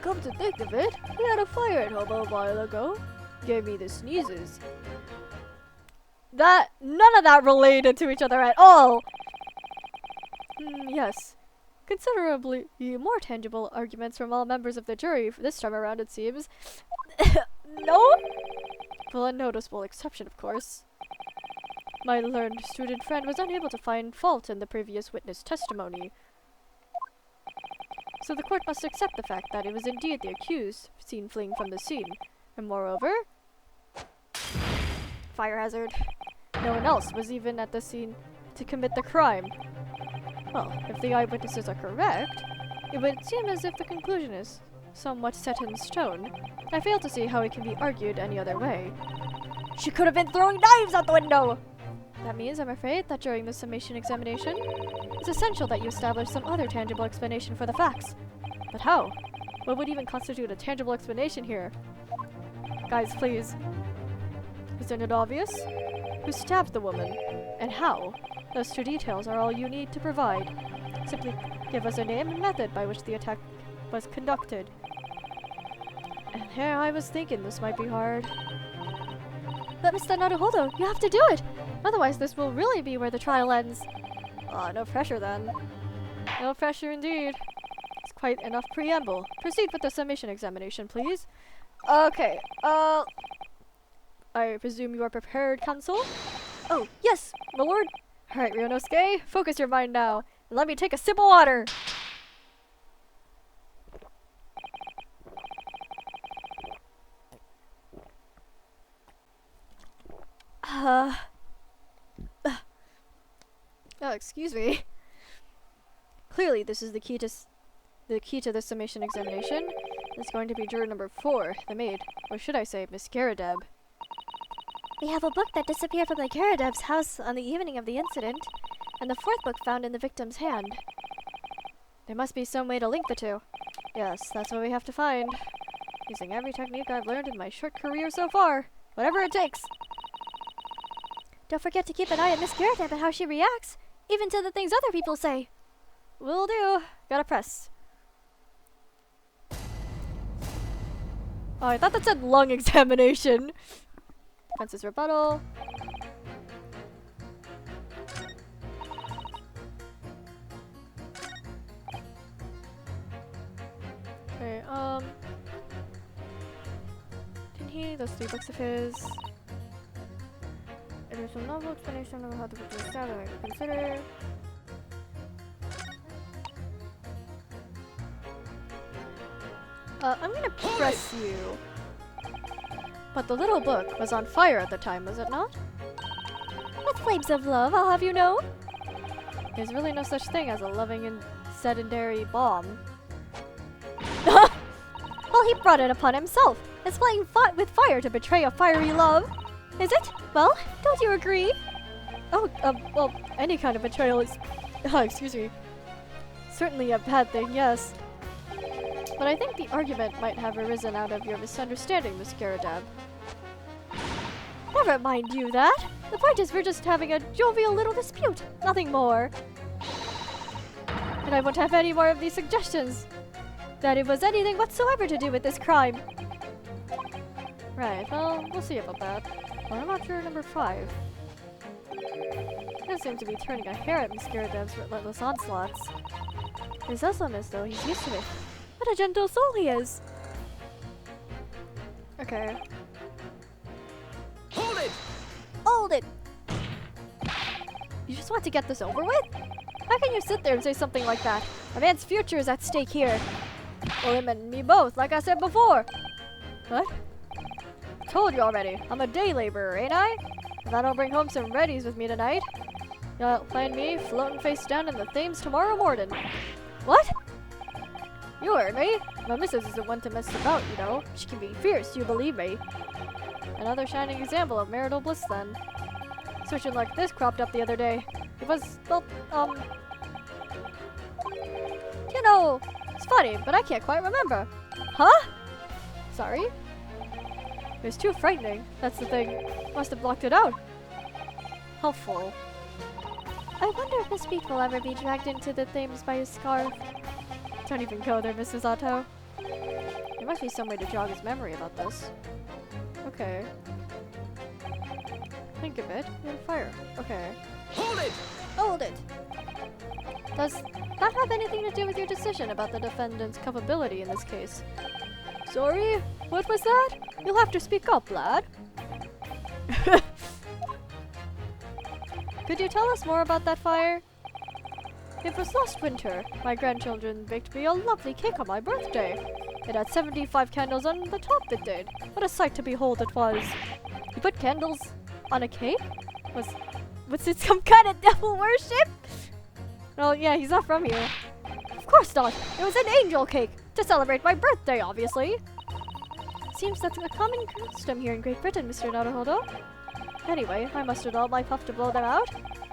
Speaker 1: Come to think of it, we had a fire at home a while ago. Gave me the sneezes. None of that related to each other at all! Yes. Considerably more tangible arguments from all members of the jury this time around, it seems. No? Well, a noticeable exception, of course. My learned student friend was unable to find fault in the previous witness testimony. So the court must accept the fact that it was indeed the accused seen fleeing from the scene. And moreover... Fire hazard. No one else was even at the scene to commit the crime. Well, if the eyewitnesses are correct, it would seem as if the conclusion is somewhat set in stone. I fail to see how it can be argued any other way. She could have been throwing knives out the window! That means, I'm afraid, that during the summation examination, it's essential that you establish some other tangible explanation for the facts. But how? What would even constitute a tangible explanation here? Guys, please. Isn't it obvious? Who stabbed the woman? And how? Those 2 details are all you need to provide. Simply give us a name and method by which the attack was conducted. And here I was thinking this might be hard.
Speaker 2: But Mr. Naruhodo, you have to do it!
Speaker 1: Otherwise this will really be where the trial ends. Ah, no pressure then. No pressure indeed. It's quite enough preamble. Proceed with the summation examination, please. Okay, I presume you are prepared, Counsel? Oh, yes, my lord. Alright, Ryunosuke, focus your mind now, and let me take a sip of water! Oh, excuse me. Clearly, this is the key to the summation examination. It's going to be juror number 4, the maid, or should I say, Miss Garadeb.
Speaker 2: We have a book that disappeared from the Garadeb's house on the evening of the incident, and the 4th book found in the victim's hand.
Speaker 1: There must be some way to link the 2. Yes, that's what we have to find. Using every technique I've learned in my short career so far. Whatever it takes.
Speaker 2: Don't forget to keep an eye on Miss Garadeb and how she reacts, even to the things other people say.
Speaker 1: Will do. Gotta press. Oh, I thought that said lung examination. Defense's rebuttal. Okay, didn't he? Those 3 books of his. It is a novel explanation of how the book was stabbed that I can consider. I'm gonna press you. But the little book was on fire at the time, was it not?
Speaker 2: With flames of love, I'll have you know.
Speaker 1: There's really no such thing as a loving and sedentary bomb. Well, he brought it upon himself. It's playing with fire to betray a fiery love. Is it? Well, don't you agree? Oh, well, any kind of betrayal is... excuse me. Certainly a bad thing, yes. But I think the argument might have arisen out of your misunderstanding, Miss Garadab. Never mind you that. The point is we're just having a jovial little dispute. Nothing more. And I won't have any more of these suggestions that it was anything whatsoever to do with this crime. Right, well, we'll see about that. What about juror number 5? He doesn't seem to be turning a hair at Miss Garadab's relentless onslaughts. It does sound as though he's used to it. What a gentle soul he is! Okay.
Speaker 4: Hold it!
Speaker 2: Hold it!
Speaker 1: You just want to get this over with? How can you sit there and say something like that? A man's future is at stake here. Well, him and me both, like I said before. What? Told you already. I'm a day laborer, ain't I? If I don't bring home some readies with me tonight, you'll find me floating face down in the Thames tomorrow morning. What? You heard me. My missus isn't one to mess about, you know. She can be fierce, you believe me. Another shining example of marital bliss, then. Situation like this cropped up the other day. It was, well, you know, it's funny, but I can't quite remember. Huh? Sorry? It was too frightening. That's the thing. Must have blocked it out. Helpful.
Speaker 2: I wonder if Miss Beat will ever be dragged into the Thames by his scarf.
Speaker 1: Don't even go there, Mrs. Otto. There must be some way to jog his memory about this. Okay. Think of it. And fire. Okay.
Speaker 4: Hold it!
Speaker 2: Hold it!
Speaker 1: Does that have anything to do with your decision about the defendant's culpability in this case? Sorry? What was that? You'll have to speak up, lad. Could you tell us more about that fire? It was last winter. My grandchildren baked me a lovely cake on my birthday. It had 75 candles on the top, it did. What a sight to behold it was. You put candles on a cake? Was it some kind of devil worship? Well, yeah, he's not from here. Of course not. It was an angel cake. To celebrate my birthday, obviously. Seems that's a common custom here in Great Britain, Mr. Naruhodo. Anyway, I mustered all my puff to blow them out.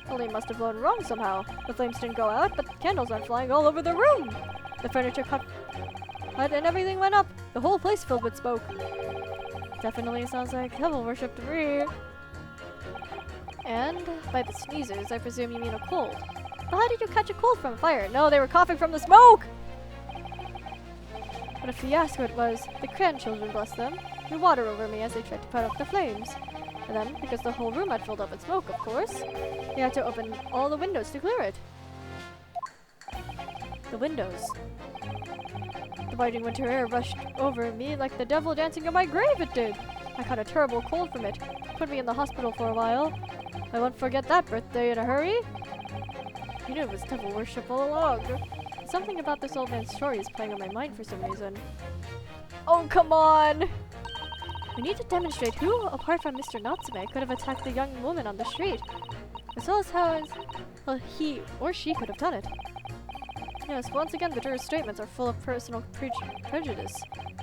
Speaker 1: Only must have blown wrong somehow. The flames didn't go out, but the candles went flying all over the room. The furniture caught and everything went up. The whole place filled with smoke. Definitely sounds like devil worship to me. And by the sneezers, I presume you mean a cold. Well, how did you catch a cold from a fire? No, they were coughing from the smoke! What a fiasco it was. The grandchildren, bless them, threw water over me as they tried to put out the flames. And then, because the whole room had filled up with smoke, of course, they had to open all the windows to clear it. The windows. The biting winter air rushed over me like the devil dancing in my grave, it did. I caught a terrible cold from it. Put me in the hospital for a while. I won't forget that birthday in a hurry. I knew it was devil worship all along. Something about this old man's story is playing on my mind for some reason. Oh, come on! We need to demonstrate who, apart from Mr. Natsume, could have attacked the young woman on the street. As well as how well, he or she could have done it. Yes, once again, the jurors' statements are full of personal prejudice.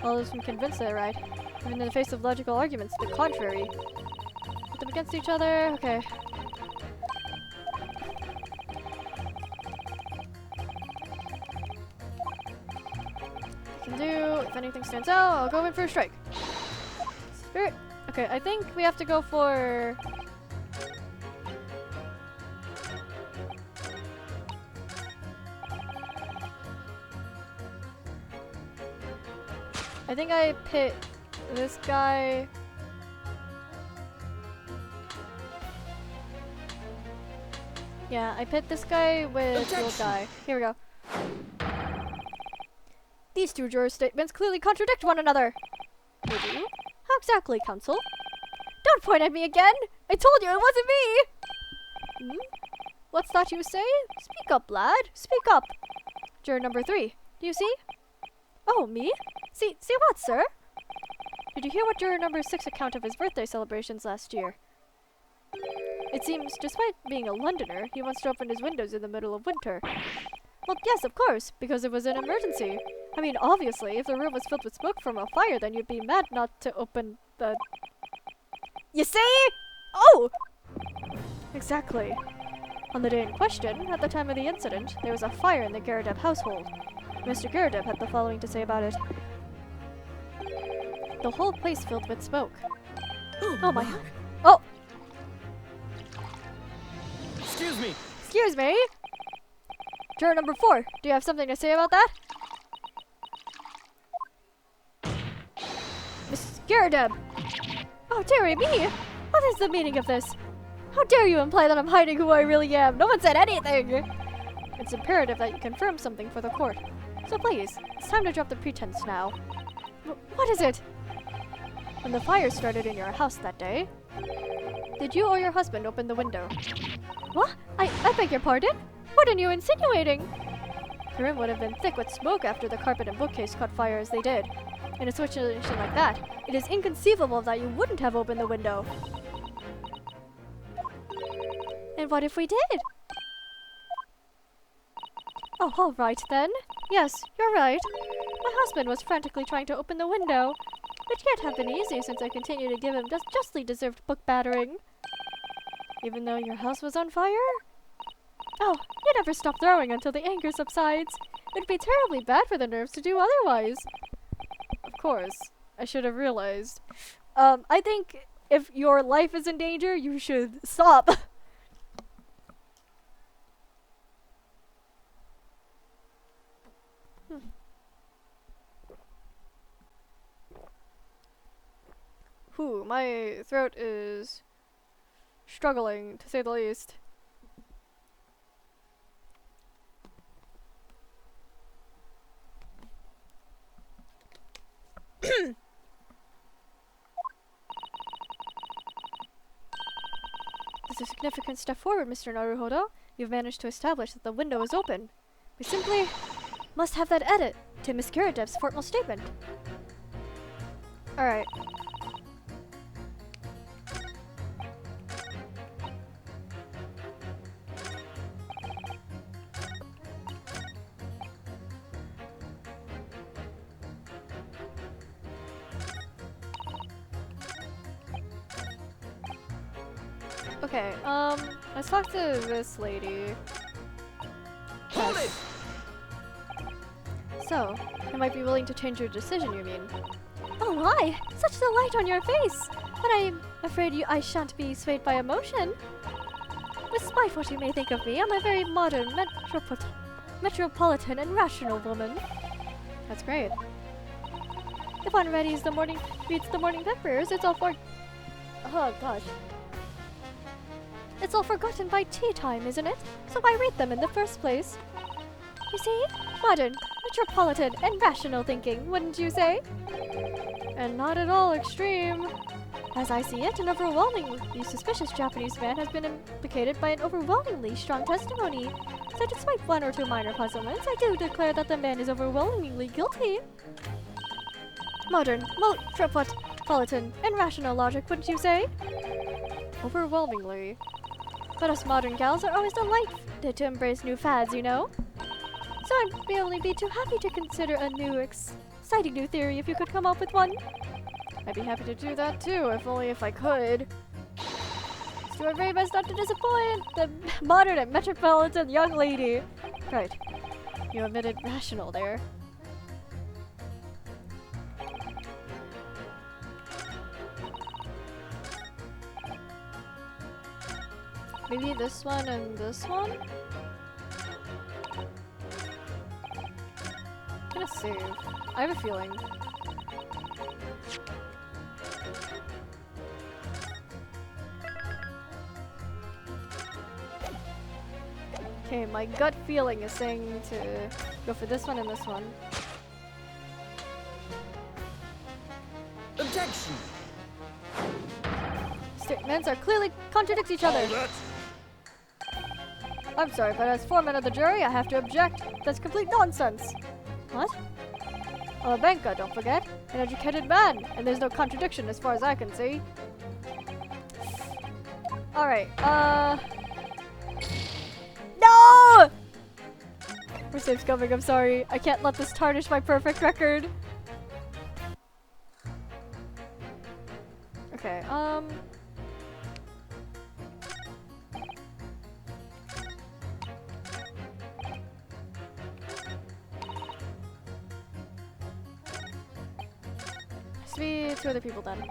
Speaker 1: All of us can convince they're right, even in the face of logical arguments to the contrary. Put them against each other. Okay. Can do. If anything stands out, I'll go in for a strike. Spirit. Okay, I think we have to go for. I think I pit this guy. Yeah, I pit this guy with the old guy. Here we go. These two jurors' statements clearly contradict one another. They do? How exactly, counsel? Don't point at me again! I told you it wasn't me! What's that you say? Speak up, lad. Speak up. Juror number 3. Do you see? Oh, me? See what, sir? Did you hear what juror number 6 account of his birthday celebrations last year? It seems, despite being a Londoner, he wants to open his windows in the middle of winter. Well, yes, of course, because it was an emergency. I mean, obviously, if the room was filled with smoke from a fire, then you'd be mad not to open the... You see? Oh! Exactly. On the day in question, at the time of the incident, there was a fire in the Garadeb household. Mr. Garadeb had the following to say about it. The whole place filled with smoke. Oh my... Oh!
Speaker 4: Excuse me.
Speaker 1: Excuse me? Juror number 4, do you have something to say about that? Miss Garadeb! Oh, dearie me! What is the meaning of this? How dare you imply that I'm hiding who I really am? No one said anything! It's imperative that you confirm something for the court. So please, it's time to drop the pretense now. What is it? When the fire started in your house that day, did you or your husband open the window? What? I beg your pardon? What are you insinuating? The room would have been thick with smoke after the carpet and bookcase caught fire as they did. In a situation like that, it is inconceivable that you wouldn't have opened the window. And what if we did? Oh, all right then. Yes, you're right. My husband was frantically trying to open the window. It can't have been easy since I continue to give him justly deserved book battering. Even though your house was on fire? Oh, you never stop throwing until the anger subsides. It'd be terribly bad for the nerves to do otherwise. Of course, I should have realized. I think if your life is in danger, you should stop. Whew, my throat is struggling, to say the least. This is a significant step forward, Mr. Naruhodo. You've managed to establish that the window is open. We simply must have that edit to Miss Garadeb's formal statement. Alright. Okay, let's talk to this lady.
Speaker 4: Hold it!
Speaker 1: So, you might be willing to change your decision, you mean?
Speaker 2: Oh my! Such delight on your face! But I'm afraid I shan't be swayed by emotion. Despite what you may think of me, I'm a very modern, metropolitan and rational woman.
Speaker 1: That's great.
Speaker 2: If one reads the morning papers, it's all for... Oh gosh. It's all forgotten by tea time, isn't it? So why read them in the first place? You see? Modern, metropolitan, and rational thinking, wouldn't you say?
Speaker 1: And not at all extreme.
Speaker 2: As I see it, an overwhelmingly suspicious Japanese man has been implicated by an overwhelmingly strong testimony. So despite one or two minor puzzlements, I do declare that the man is overwhelmingly guilty. Modern, metropolitan, and rational logic, wouldn't you say?
Speaker 1: Overwhelmingly.
Speaker 2: But us modern gals are always delighted to embrace new fads, you know? So I'd only be too happy to consider a new, exciting new theory if you could come up with one.
Speaker 1: I'd be happy to do that too, if I could.
Speaker 2: Let's do our very best not to disappoint the modern and metropolitan young lady.
Speaker 1: Right. You omitted rational there. Maybe this one and this one? I'm gonna save. I have a feeling. Okay, my gut feeling is saying to go for this one and this one.
Speaker 4: Objection!
Speaker 1: Statements are clearly contradict each other. I'm sorry, but as foreman of the jury, I have to object. That's complete nonsense. What? I'm a banker, don't forget. An educated man, and there's no contradiction as far as I can see. Alright, No! We're safe going, I'm sorry. I can't let this tarnish my perfect record. Okay, Must be 2 other people then.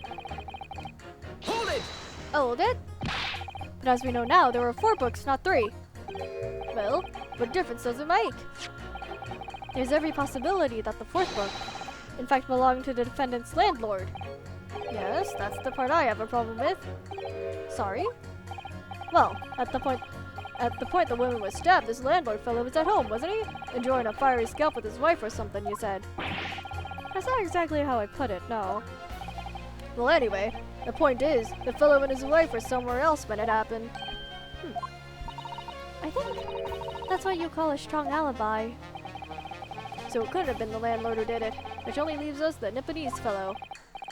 Speaker 4: Hold it!
Speaker 1: Hold it! But as we know now, there were 4 books, not 3. Well, what difference does it make? There's every possibility that the 4th book, in fact, belonged to the defendant's landlord. Yes, that's the part I have a problem with. Sorry? Well, at the point the woman was stabbed, this landlord fellow was at home, wasn't he? Enjoying a fiery scalp with his wife or something, you said. That's not exactly how I put it, no. Well, anyway, the point is, the fellow and his wife were somewhere else when it happened.
Speaker 2: I think that's what you call a strong alibi.
Speaker 1: So it couldn't have been the landlord who did it, which only leaves us the Nipponese fellow.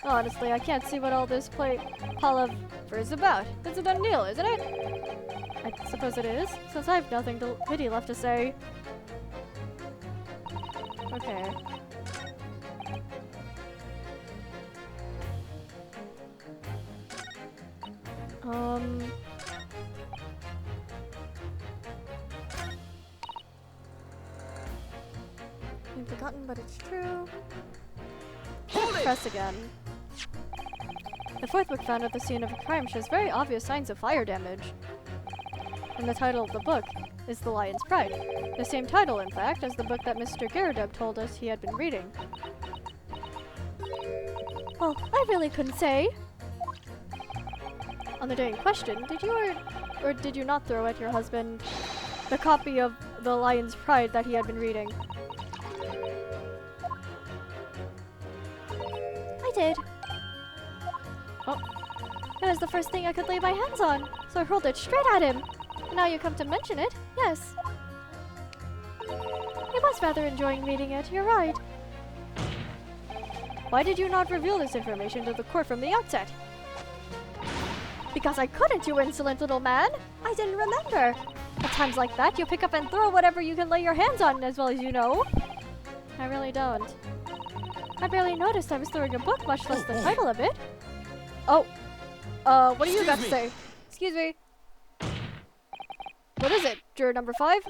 Speaker 1: Honestly, I can't see what all this palaver is about. It's a done deal, isn't it? I suppose it is, since I have nothing to pity left to say. Okay. I've forgotten, but it's true. Press again. The 4th book found at the scene of a crime shows very obvious signs of fire damage. And the title of the book is The Lion's Pride. The same title, in fact, as the book that Mr. Garrideb told us he had been reading.
Speaker 2: Well, I really couldn't say.
Speaker 1: On the day in question, did you or did you not throw at your husband the copy of The Lion's Pride that he had been reading?
Speaker 2: I did.
Speaker 1: Oh.
Speaker 2: It was the first thing I could lay my hands on, so I hurled it straight at him. Now you come to mention it, yes. He was rather enjoying reading it, you're right.
Speaker 1: Why did you not reveal this information to the court from the outset?
Speaker 2: Because I couldn't, you insolent little man. I didn't remember. At times like that, you pick up and throw whatever you can lay your hands on, as well as you know.
Speaker 1: I really don't.
Speaker 2: I barely noticed I was throwing a book, much less the title of it.
Speaker 1: Oh. What do you got to say? Excuse me. What is it, juror number 5?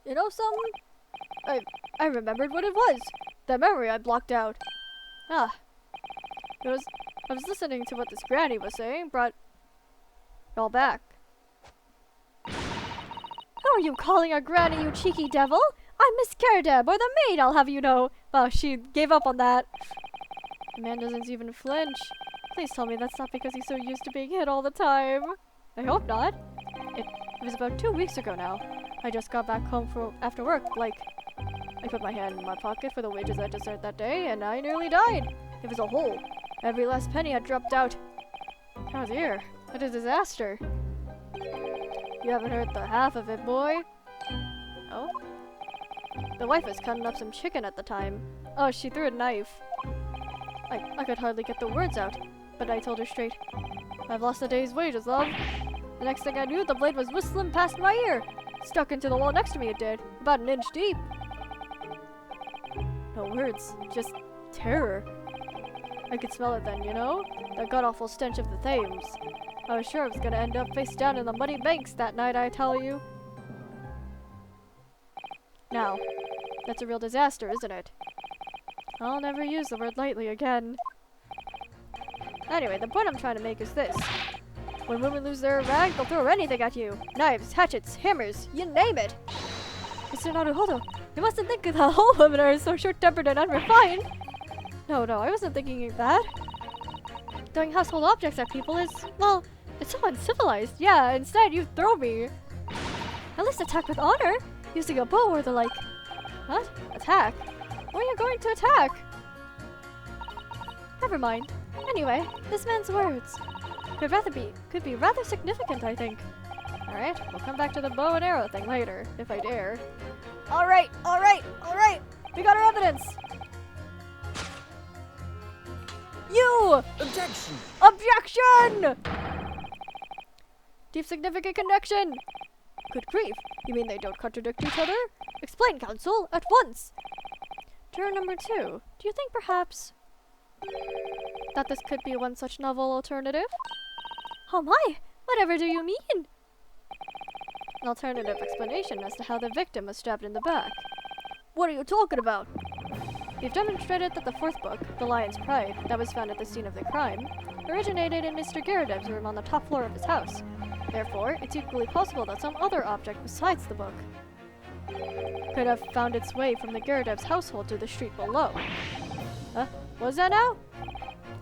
Speaker 1: You know something? I remembered what it was. That memory I blocked out. I was listening to what this granny was saying, brought it all back.
Speaker 2: Who are you calling a granny, you cheeky devil? I'm Miss Garrideb, or the maid, I'll have you know.
Speaker 1: Well, she gave up on that. The man doesn't even flinch. Please tell me that's not because he's so used to being hit all the time. I hope not. It was about 2 weeks ago now. I just got back home after work, I put my hand in my pocket for the wages I deserved that day, and I nearly died. It was a hole. Every last penny had dropped out. Oh dear, what a disaster. You haven't heard the half of it, boy. Oh? The wife was cutting up some chicken at the time. Oh, she threw a knife. I could hardly get the words out, but I told her straight. I've lost a day's wages, love. The next thing I knew, the blade was whistling past my ear. Stuck into the wall next to me, it did. About an inch deep. No words, just terror. I could smell it then, you know? That god-awful stench of the Thames. I was sure I was gonna end up face down in the muddy banks that night, I tell you. Now, that's a real disaster, isn't it? I'll never use the word lightly again. Anyway, the point I'm trying to make is this. When women lose their rag, they'll throw anything at you. Knives, hatchets, hammers, you name it. Mr. Naruhodo, you mustn't think that all women are so short-tempered and unrefined. No, I wasn't thinking of that. Throwing household objects at people is, well, it's so uncivilized. Yeah, instead you throw me.
Speaker 2: At least attack with honor, using a bow or the like.
Speaker 1: What? Attack? Where are you going to attack?
Speaker 2: Never mind. Anyway, this man's words could be rather significant, I think.
Speaker 1: Alright, we'll come back to the bow and arrow thing later, if I dare.
Speaker 2: Alright!
Speaker 1: We got our evidence! You!
Speaker 4: Objection!
Speaker 1: Objection! Deep significant connection! Good grief, You mean they don't contradict each other? Explain, counsel, at once! Juror number 2, do you think perhaps that this could be one such novel alternative?
Speaker 2: Oh my! Whatever do you mean?
Speaker 1: An alternative explanation as to how the victim was stabbed in the back. What are you talking about? We've demonstrated that the fourth book, The Lion's Pride, that was found at the scene of the crime, originated in Mr. Garadev's room on the top floor of his house. Therefore, it's equally possible that some other object besides the book could have found its way from the Garadev's household to the street below. What's that now?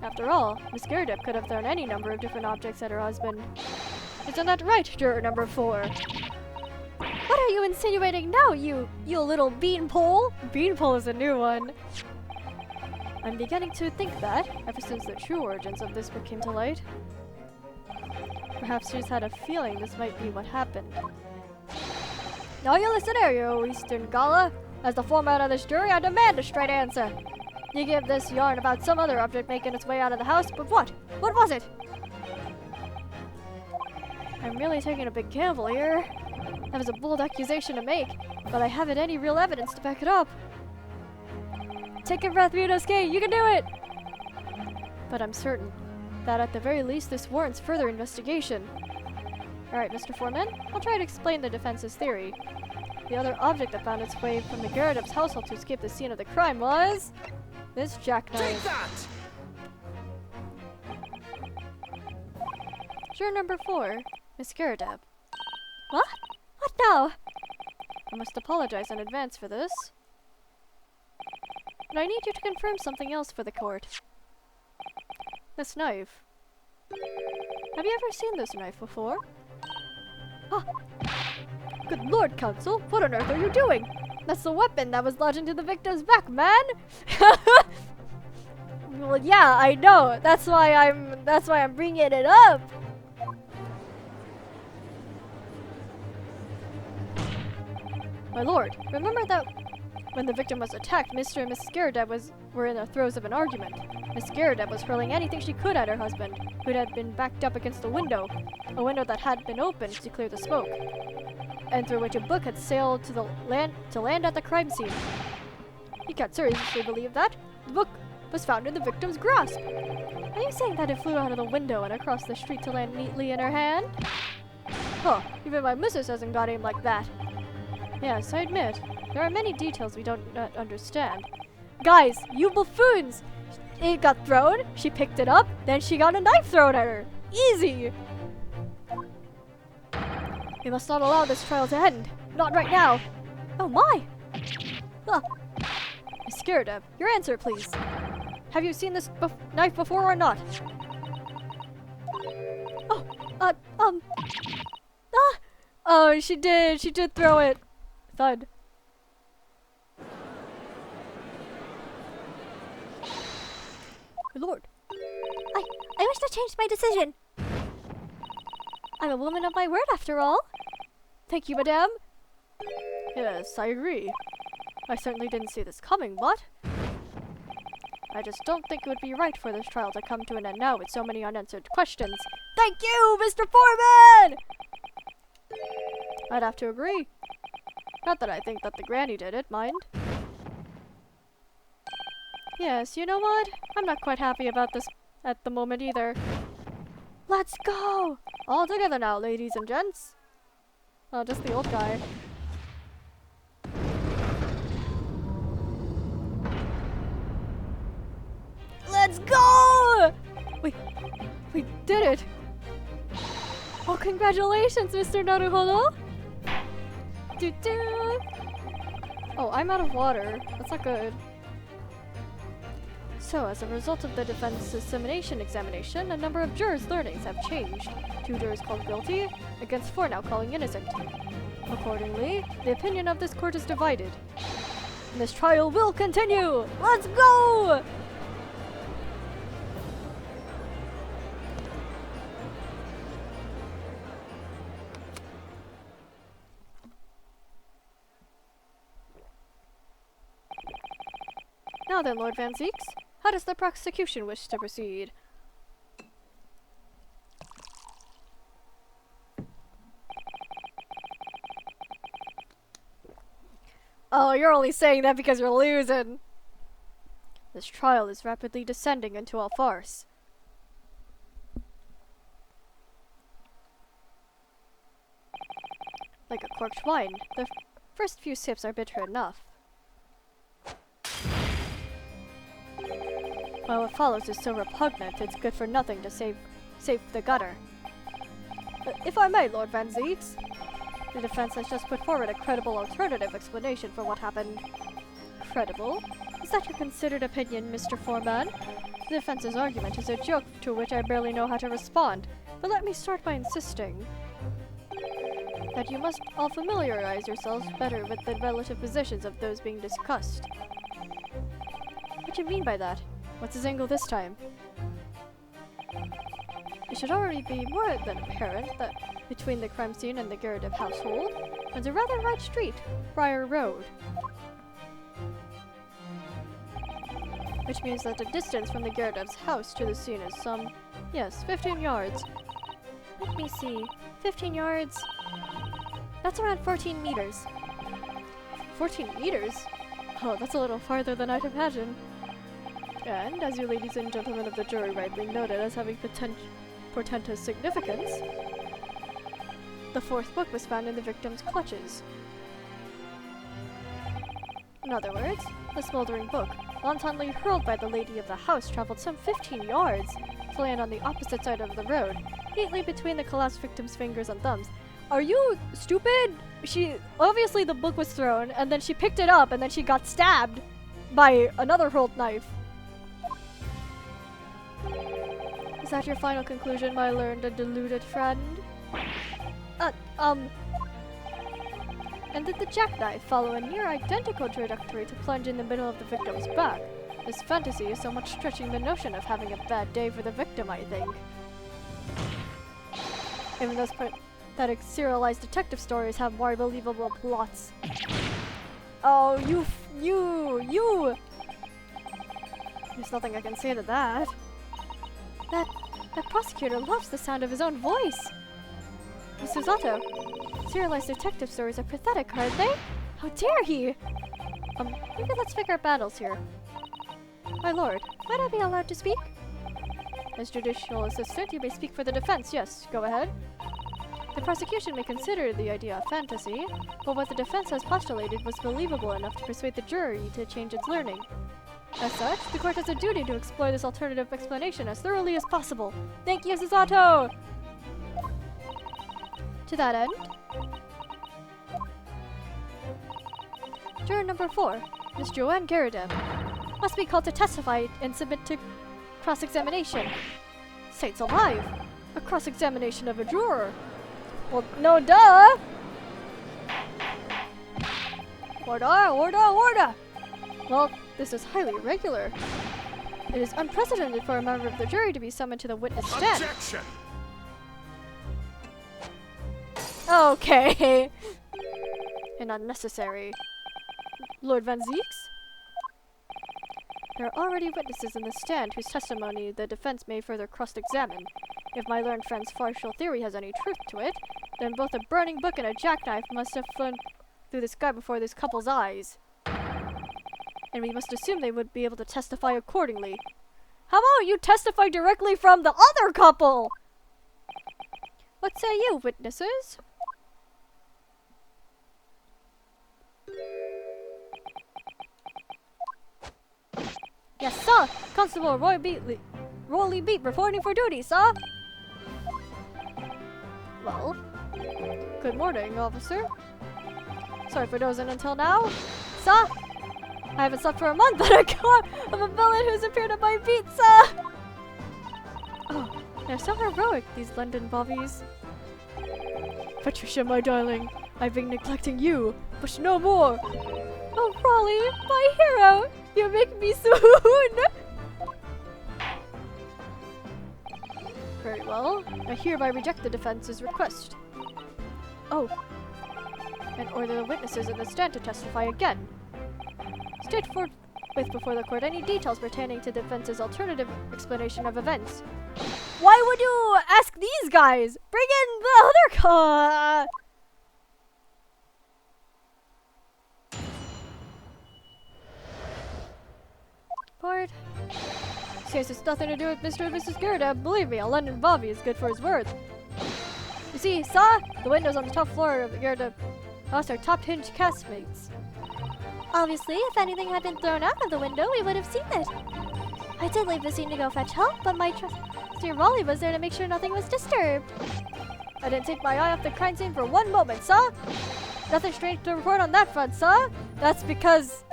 Speaker 1: After all, Miss Garadev could have thrown any number of different objects at her husband. Isn't that right, juror number 4?
Speaker 2: What are you insinuating now, you little beanpole?
Speaker 1: Beanpole is a new one. I'm beginning to think that, ever since the true origins of this book came to light, perhaps she's had a feeling this might be what happened. Now you listen here, you Eastern Gala. As the foreman of this jury, I demand a straight answer. You give this yarn about some other object making its way out of the house, but what? What was it? I'm really taking a big gamble here. That was a bold accusation to make, but I haven't any real evidence to back it up. Take a breath, Ryunosuke, you can do it! But I'm certain that at the very least this warrants further investigation. Alright, Mr. Foreman, I'll try to explain the defense's theory. The other object that found its way from the Garadev's household to escape the scene of the crime was this jackknife.
Speaker 4: Take that!
Speaker 1: Juror number 4, Miss Garadev.
Speaker 2: What? What now?
Speaker 1: I must apologize in advance for this, but I need you to confirm something else for the court. This knife. Have you ever seen this knife before? Ah! Good lord, counsel! What on earth are you doing? That's the weapon that was lodged into the victim's back, man! Well, yeah, I know. That's why I'm bringing it up. My lord, remember that when the victim was attacked, Mr. and Mrs. Garadev were in the throes of an argument. Miss Garadev was hurling anything she could at her husband, who had been backed up against a window that had been opened to clear the smoke, and through which a book had sailed to land at the crime scene. You can't seriously believe that. The book was found in the victim's grasp. Are you saying that it flew out of the window and across the street to land neatly in her hand? Huh, even my missus hasn't got aim like that. Yes, I admit, there are many details we don't understand. Guys, you buffoons! It got thrown, she picked it up, then she got a knife thrown at her. Easy! We must not allow this trial to end. Not right now. Oh my! Ah. Miss Garadev, your answer, please. Have you seen this knife before or not? Oh, she did. She did throw it. Thud. Good lord.
Speaker 2: I wish to change my decision.
Speaker 1: I'm a woman of my word, after all. Thank you, madame. Yes, I agree. I certainly didn't see this coming, but I just don't think it would be right for this trial to come to an end now with so many unanswered questions. Thank you, Mr. Foreman! I'd have to agree. Not that I think that the granny did it, mind. Yes, you know what? I'm not quite happy about this at the moment either. Let's go! All together now, ladies and gents. Oh, just the old guy. Let's go! We did it! Oh, congratulations, Mr. Naruhodo! Doo-doo! Oh, I'm out of water. That's not good. So, as a result of the defense's dissemination examination, a number of jurors' learnings have changed. 2 jurors called guilty, against 4 now calling innocent. Accordingly, the opinion of this court is divided. And this trial will continue! Let's go! Now then, Lord Van Zeeks, how does the prosecution wish to proceed? Oh, you're only saying that because you're losing. This trial is rapidly descending into a farce. Like a corked wine, the first few sips are bitter enough. While what follows is so repugnant, it's good for nothing to save the gutter. If I may, Lord Van Zieks, the defense has just put forward a credible alternative explanation for what happened. Credible? Is that your considered opinion, Mr. Foreman? The defense's argument is a joke to which I barely know how to respond, but let me start by insisting that you must all familiarize yourselves better with the relative positions of those being discussed. What do you mean by that? What's his angle this time? It should already be more than apparent that between the crime scene and the Garradev household runs a rather wide street, Briar Road. Which means that the distance from the Garradev's house to the scene is some, yes, 15 yards. Let me see, 15 yards? That's around 14 meters. 14 meters? Oh, that's a little farther than I'd imagined. And, as you ladies and gentlemen of the jury rightly noted as having portentous significance, the fourth book was found in the victim's clutches. In other words, the smoldering book, wantonly hurled by the lady of the house, traveled some 15 yards to land on the opposite side of the road, neatly between the collapsed victim's fingers and thumbs. Are you stupid? Obviously the book was thrown, and then she picked it up, and then she got stabbed by another hurled knife. Is that your final conclusion, my learned and deluded friend? And did the jackknife follow a near identical trajectory to plunge in the middle of the victim's back? This fantasy is somewhat stretching the notion of having a bad day for the victim, I think. Even those pathetic serialized detective stories have more believable plots. Oh, you! There's nothing I can say to that. That prosecutor loves the sound of his own voice. Mr. Zato, serialized detective stories are pathetic, aren't they? How dare he? Maybe let's pick our battles here. My lord, might I be allowed to speak? As judicial assistant, you may speak for the defense. Yes, go ahead. The prosecution may consider the idea a fantasy, but what the defense has postulated was believable enough to persuade the jury to change its learning. As such, the court has a duty to explore this alternative explanation as thoroughly as possible. Thank you, Susato! To that end, juror number 4, Miss Joanne Garradev, must be called to testify and submit to cross-examination. Saints alive! A cross-examination of a juror? Well, no duh! Order! Well, this is highly irregular. It is unprecedented for a member of the jury to be summoned to the witness stand.
Speaker 3: Objection!
Speaker 1: Okay. And unnecessary. Lord Van Zieks? There are already witnesses in the stand whose testimony the defense may further cross-examine. If my learned friend's partial theory has any truth to it, then both a burning book and a jackknife must have flown through the sky before this couple's eyes. And we must assume they would be able to testify accordingly. How about you testify directly from the other couple? What say you, witnesses? Yes, sir! Constable Roy Beat reporting for duty, sir! Well, good morning, officer. Sorry for dozing until now. Sir! I haven't slept for a month and I got of a villain who's appeared at my beat, sir! Oh, they're so heroic, these London bobbies. Patricia, my darling, I've been neglecting you, but no more. Oh, Raleigh, my hero! You make me swoon! Very well. I hereby reject the defense's request. Oh. And order the witnesses in the stand to testify again. State forthwith before the court any details pertaining to the defense's alternative explanation of events. Why would you ask these guys? Bring in the other report? This case has nothing to do with Mr. and Mrs. Gerda. Believe me, a London Bobby is good for his word. You see, saw? The windows on the top floor of the Gerda house are top-hinged castmates.
Speaker 2: Obviously, if anything had been thrown out of the window, we would have seen it. I did leave the scene to go fetch help, but my trusty Raleigh was there to make sure nothing was disturbed.
Speaker 1: I didn't take my eye off the crime scene for one moment, saw? Nothing strange to report on that front, saw? That's because...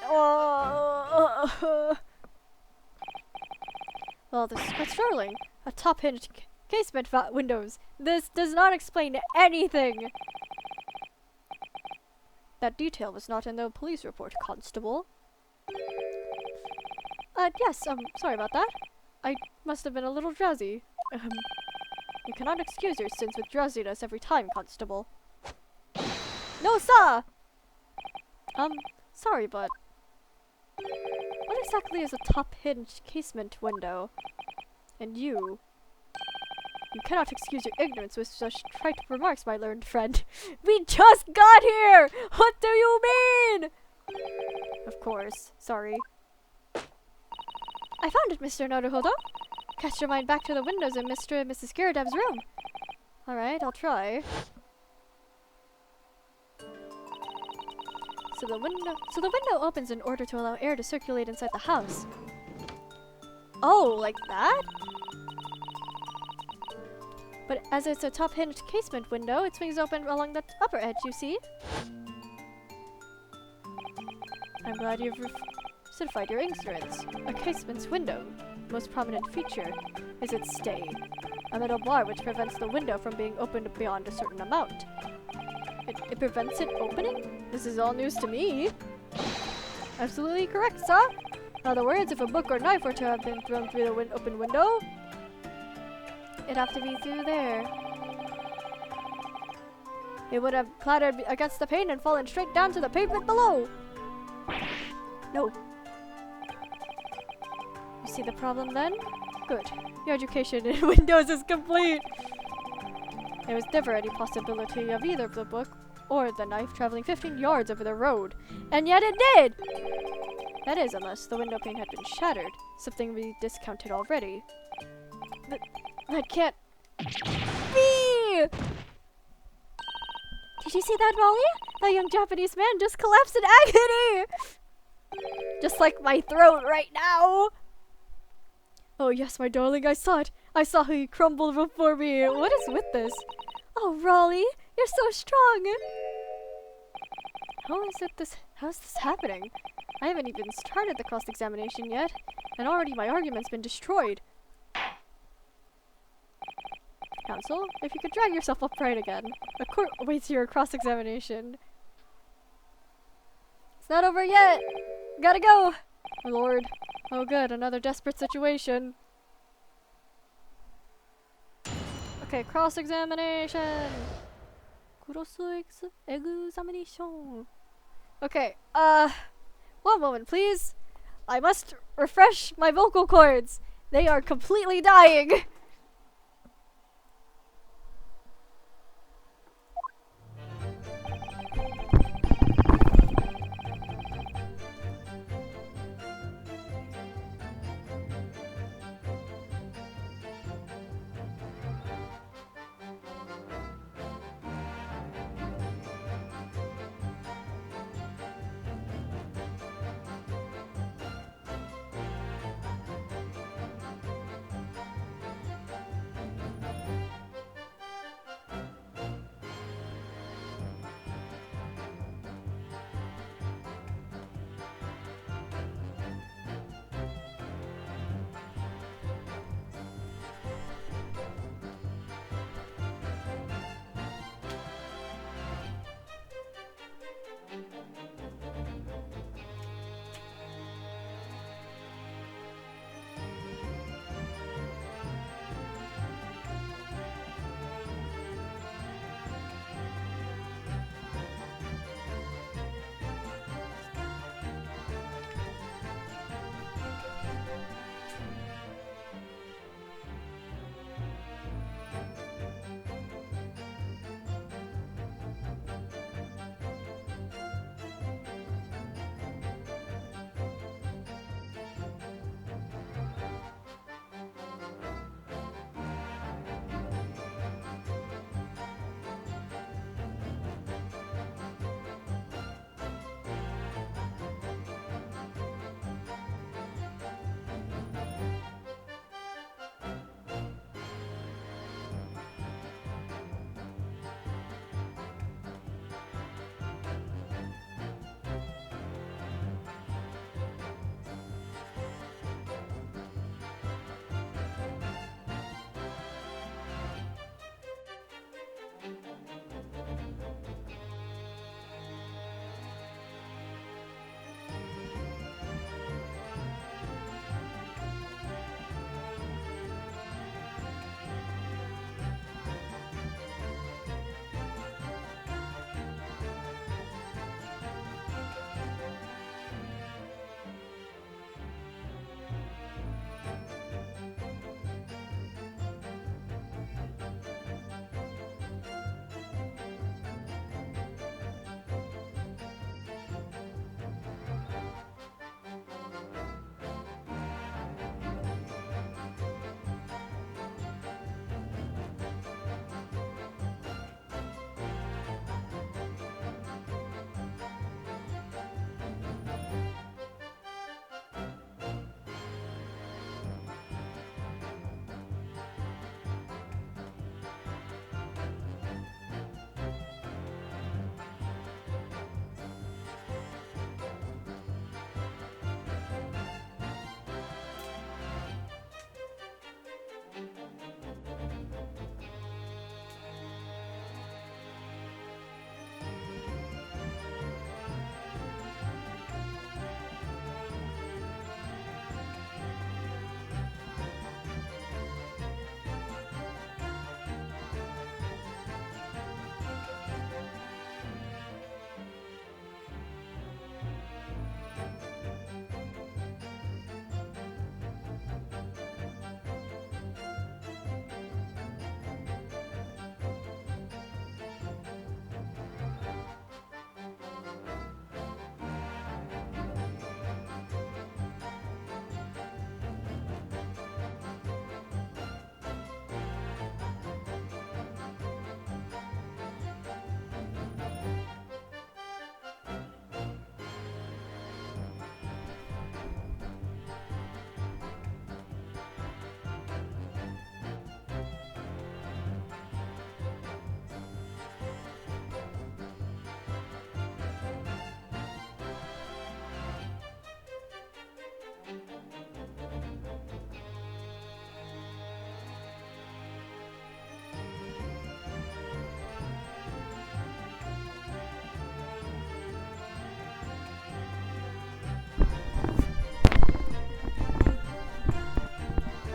Speaker 1: well, this is quite startling. A top-hinged casement windows. This does not explain anything. That detail was not in the police report, Constable. Yes, sorry about that. I must have been a little drowsy. You cannot excuse your sins with drowsiness every time, Constable. No, sir! Sorry, but... what exactly is a top-hinged casement window? And you... you cannot excuse your ignorance with such trite remarks, my learned friend. We just got here! What do you mean? Of course, sorry. I found it, Mr. Naruhodo. Cast your mind back to the windows in Mr. and Mrs. Kiradev's room. Alright, I'll try. So the window opens in order to allow air to circulate inside the house. Oh, like that? But as it's a top-hinged casement window, it swings open along the upper edge, you see? I'm glad you've certified your ignorance. A casement's window, most prominent feature, is its stay. A metal bar which prevents the window from being opened beyond a certain amount. It prevents it opening? This is all news to me. Absolutely correct, sir. In other words, if a book or knife were to have been thrown through the open window, it'd have to be through there. It would have clattered against the pane and fallen straight down to the pavement below. No. You see the problem then? Good. Your education in Windows is complete. There was never any possibility of either the book or the knife traveling 15 yards over the road. And yet it did! That is, unless the window pane had been shattered. Something we discounted already. That can't be!
Speaker 2: Did you see that, Raleigh?
Speaker 1: The young Japanese man just collapsed in agony! Just like my throat right now! Oh yes, my darling, I saw it. I saw how you crumbled before me. What is with this?
Speaker 2: Oh, Raleigh, you're so strong!
Speaker 1: How's this happening? I haven't even started the cross-examination yet, and already my argument's been destroyed. Counsel, if you could drag yourself upright again. The court awaits your cross-examination. It's not over yet! Gotta go! My lord. Oh good, another desperate situation. Okay, cross-examination! Cross-examination. Okay, one moment please. I must refresh my vocal cords. They are completely dying.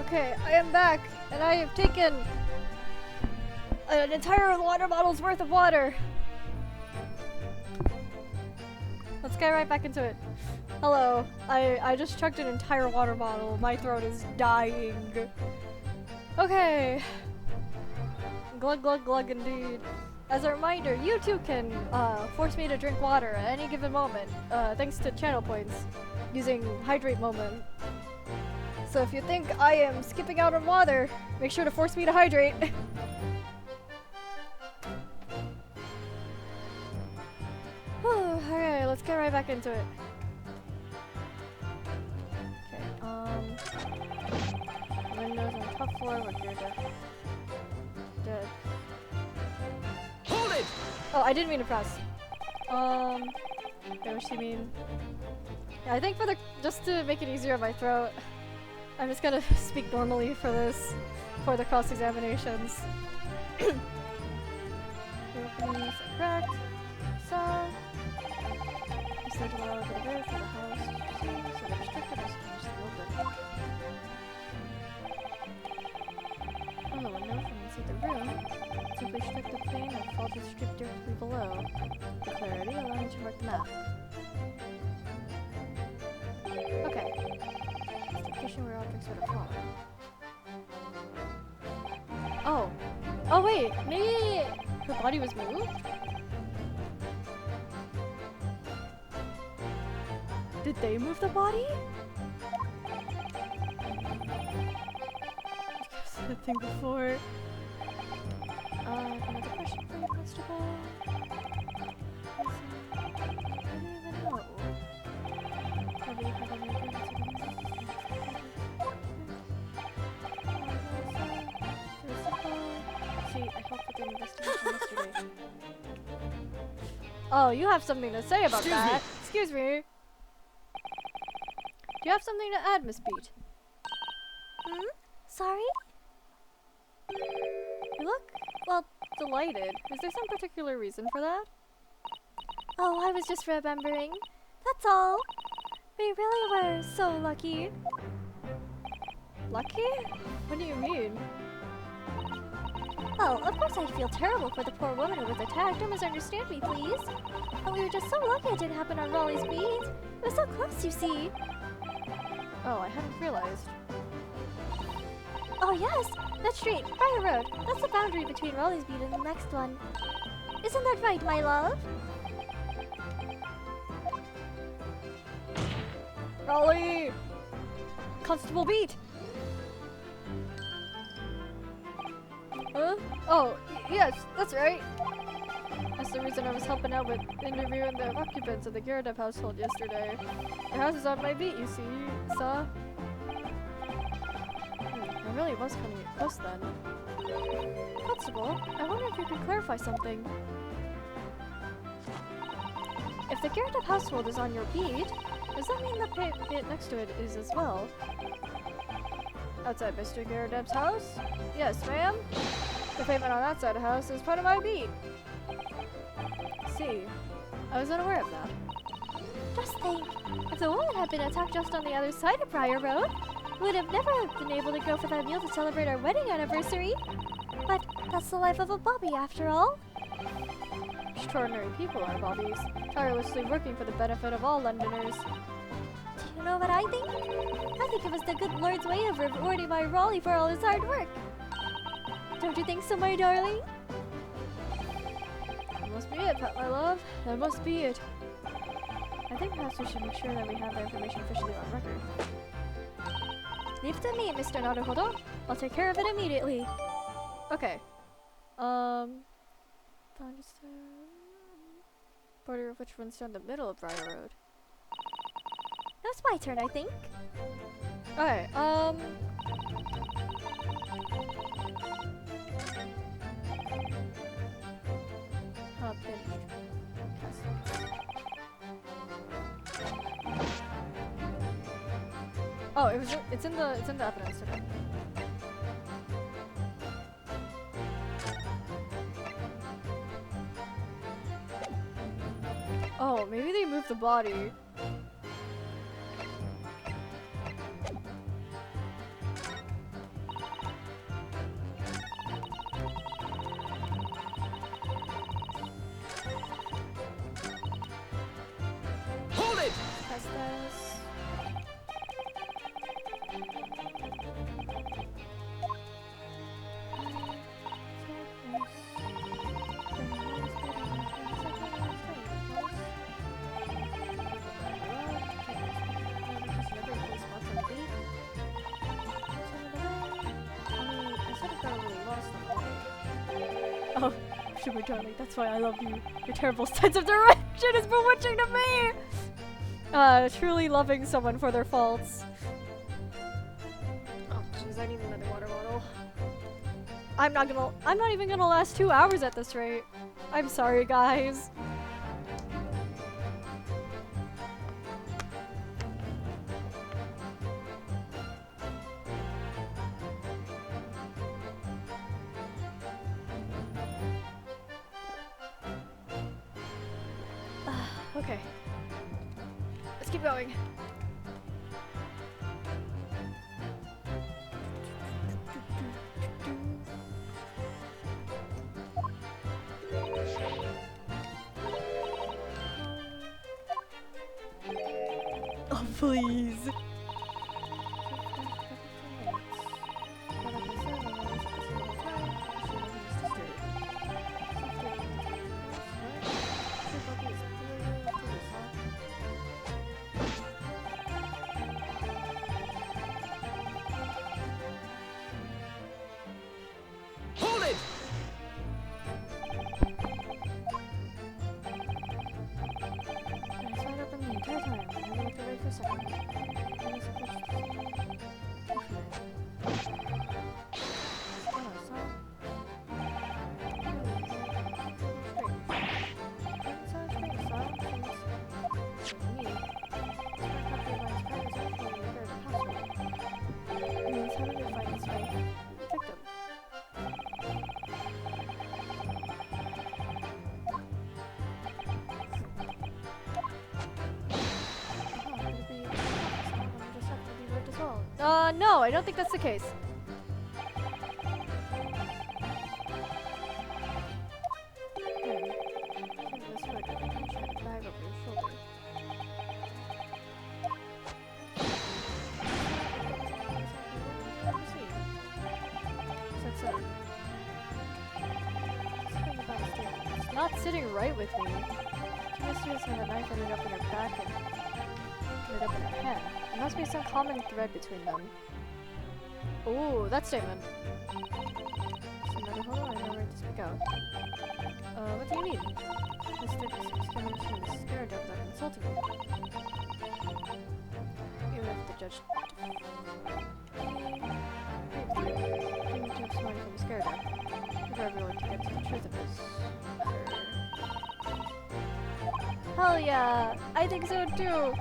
Speaker 1: Okay, I am back, and I have taken an entire water bottle's worth of water. Let's get right back into it. Hello, I just chugged an entire water bottle. My throat is dying. Okay. Glug glug glug indeed. As a reminder, you too can force me to drink water at any given moment, thanks to channel points, using hydrate moment. So if you think I am skipping out on water, make sure to force me to hydrate. Alright, let's get right back into it. Okay, windows on the top floor, we're geared up. Dead.
Speaker 4: Hold it!
Speaker 1: Oh, I didn't mean to press. Okay, what do you mean? Yeah, I think just to make it easier on my throat, I'm just gonna speak normally for this, for the cross-examinations. Openings are correct. So, research allow a bit of air for the house. So the restricted is mostly open. On the window from inside the room, simply strip the plane and fall to the strip directly below. For clarity, allow me to mark the map. Okay. It's the location where objects would have fallen. Oh. Oh wait, maybe her body was moved? Did they move the body? I've said that thing before. Another question for you, Constable. I don't even know. Probably have any agreements with See, I helped with the investigation yesterday. Oh, you have something to say about that. Excuse me. Do you have something to add, Miss Beat?
Speaker 2: Sorry?
Speaker 1: You look, well, delighted. Is there some particular reason for that?
Speaker 2: Oh, I was just remembering. That's all. We really were so lucky.
Speaker 1: Lucky? What do you mean?
Speaker 2: Well, of course I'd feel terrible for the poor woman who was attacked. Don't misunderstand me, please. But we were just so lucky it didn't happen on Raleigh's beat. It was so close, you see.
Speaker 1: Oh, I hadn't realized.
Speaker 2: Oh yes, that street, Briar Road. That's the boundary between Raleigh's beat and the next one. Isn't that right, my love?
Speaker 1: Raleigh! Constable Beat! Huh? Oh, yes, that's right. That's the reason I was helping out with interviewing the occupants of the Gyaradev household yesterday. Their house is on my beat, you see, saw? I really was cutting it close then. Constable, I wonder if you could clarify something. If the Gyaradev household is on your beat, does that mean the pit next to it is as well? Outside Mr. Gyardev's house? Yes, ma'am. The pavement on that side of the house is part of my beat. See, I was unaware of that.
Speaker 2: Just think, if the woman had been attacked just on the other side of Briar Road, we would have never been able to go for that meal to celebrate our wedding anniversary. But that's the life of a Bobby, after all.
Speaker 1: Extraordinary people are Bobbies, tirelessly working for the benefit of all Londoners.
Speaker 2: Do you know what I think? I think it was the good Lord's way of rewarding my Raleigh for all his hard work. Don't you think so, my darling?
Speaker 1: That must be it, Pet, my love. That must be it. I think perhaps we should make sure that we have the information officially on record.
Speaker 2: Leave it to me, Mr. Naruhodo. I'll take care of it immediately.
Speaker 1: Okay. Border of which runs down the middle of Briar Road.
Speaker 2: Now it's my turn, I think.
Speaker 1: Okay, oh, it's in the evidence, okay. Oh, maybe they moved the body. Oh, Shimmer darling, that's why I love you. Your terrible sense of direction is bewitching to me! Truly loving someone for their faults. Oh, jeez, I need another water bottle. I'm not even gonna last 2 hours at this rate. I'm sorry, guys. Okay. Let's keep going. Oh, please.
Speaker 4: Hold it!
Speaker 1: It's right up in the entire time. I never looked away for a second. I was supposed to no, I don't think that's the case. It's not sitting right with me. She mysterious when the knife ended up in her back and ended up in her hand. There must be some common thread between them. Ooh, that statement. Hold on, I know where to speak out. What do you mean? Mr. is scared of that insulting me. Even if the judge didn't have somebody from scared of. If everyone to get to the truth of this matter. Hell yeah! I think so too!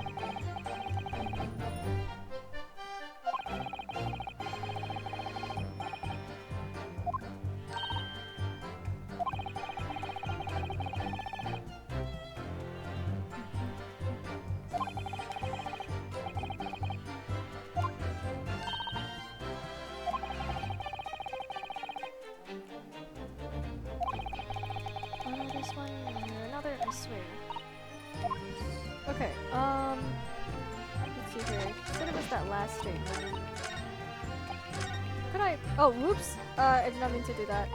Speaker 1: This one or another, I swear. Okay, let's see here. You said it was that last statement. Could I? Oh, whoops! I did not mean to do that.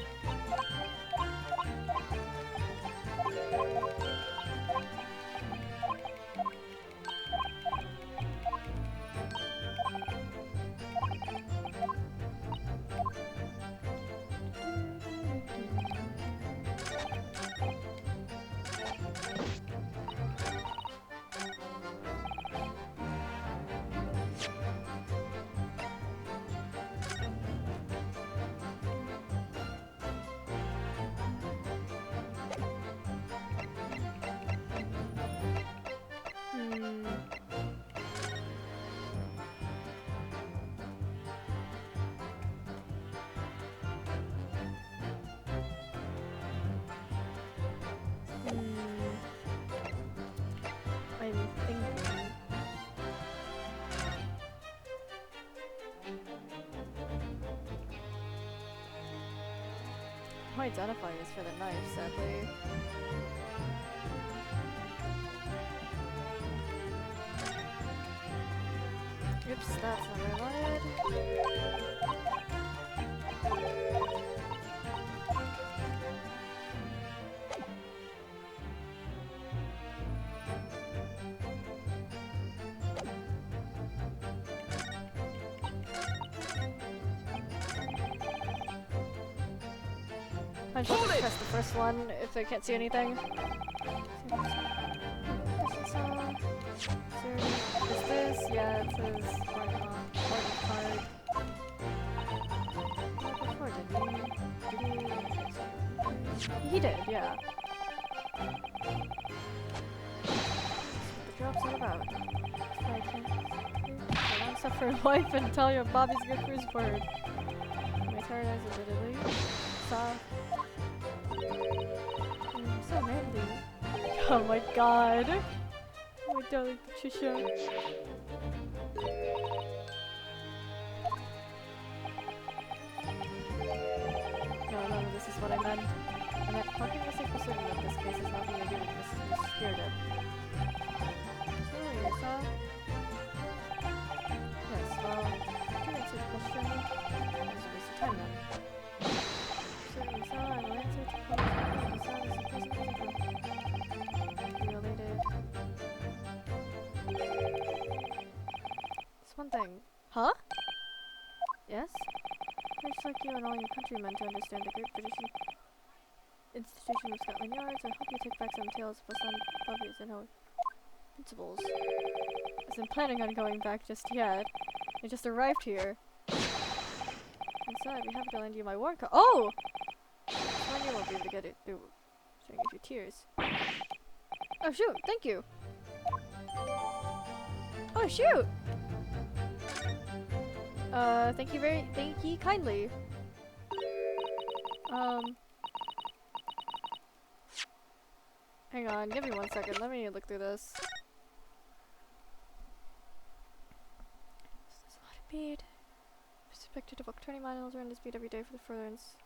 Speaker 1: I'm thinking. My identifier is for the knife, sadly. Oops, that's not what I wanted. Might as well just press the first one if I can't see anything. Is this? Yeah, it says Martin card. Before, did he? He did, yeah. The drop's all about. I can't stuff for his wife and tell you Bobby's good for his word. My tired eyes admittedly. Soft. So manly. Oh my god. Oh my darling Patricia. No, this is what I meant. I meant fucking missing for certain that this case has nothing to do with Mrs. Spirited. So, you saw? Yes, well, to answer the question, there's a waste of time then. Certainly so, I will answer to the question. This is related. It's one thing. Huh? Yes? I just like you and all your countrymen to understand the great British institution of Scotland Yard, so I hope you take back some tales of us on Bobby's and our principles. I wasn't planning on going back just yet. I just arrived here. And so I'd be happy to lend you my warrant card. Oh! One you won't be able to get it through showing a few tears. Oh shoot, thank you! Oh shoot! Thank you kindly. Hang on, give me 1 second, let me look through this. This is a lot of bead. Expected to walk 20 miles around this bead every day for the furtherance.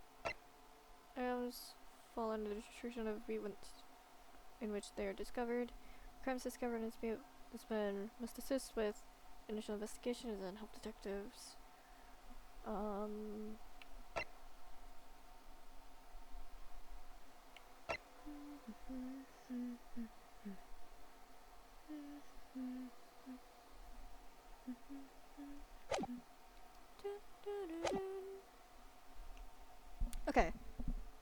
Speaker 1: Items fall under the restriction of events in which they are discovered. Crimes discovered in this man must assist with initial investigations and help detectives. Okay.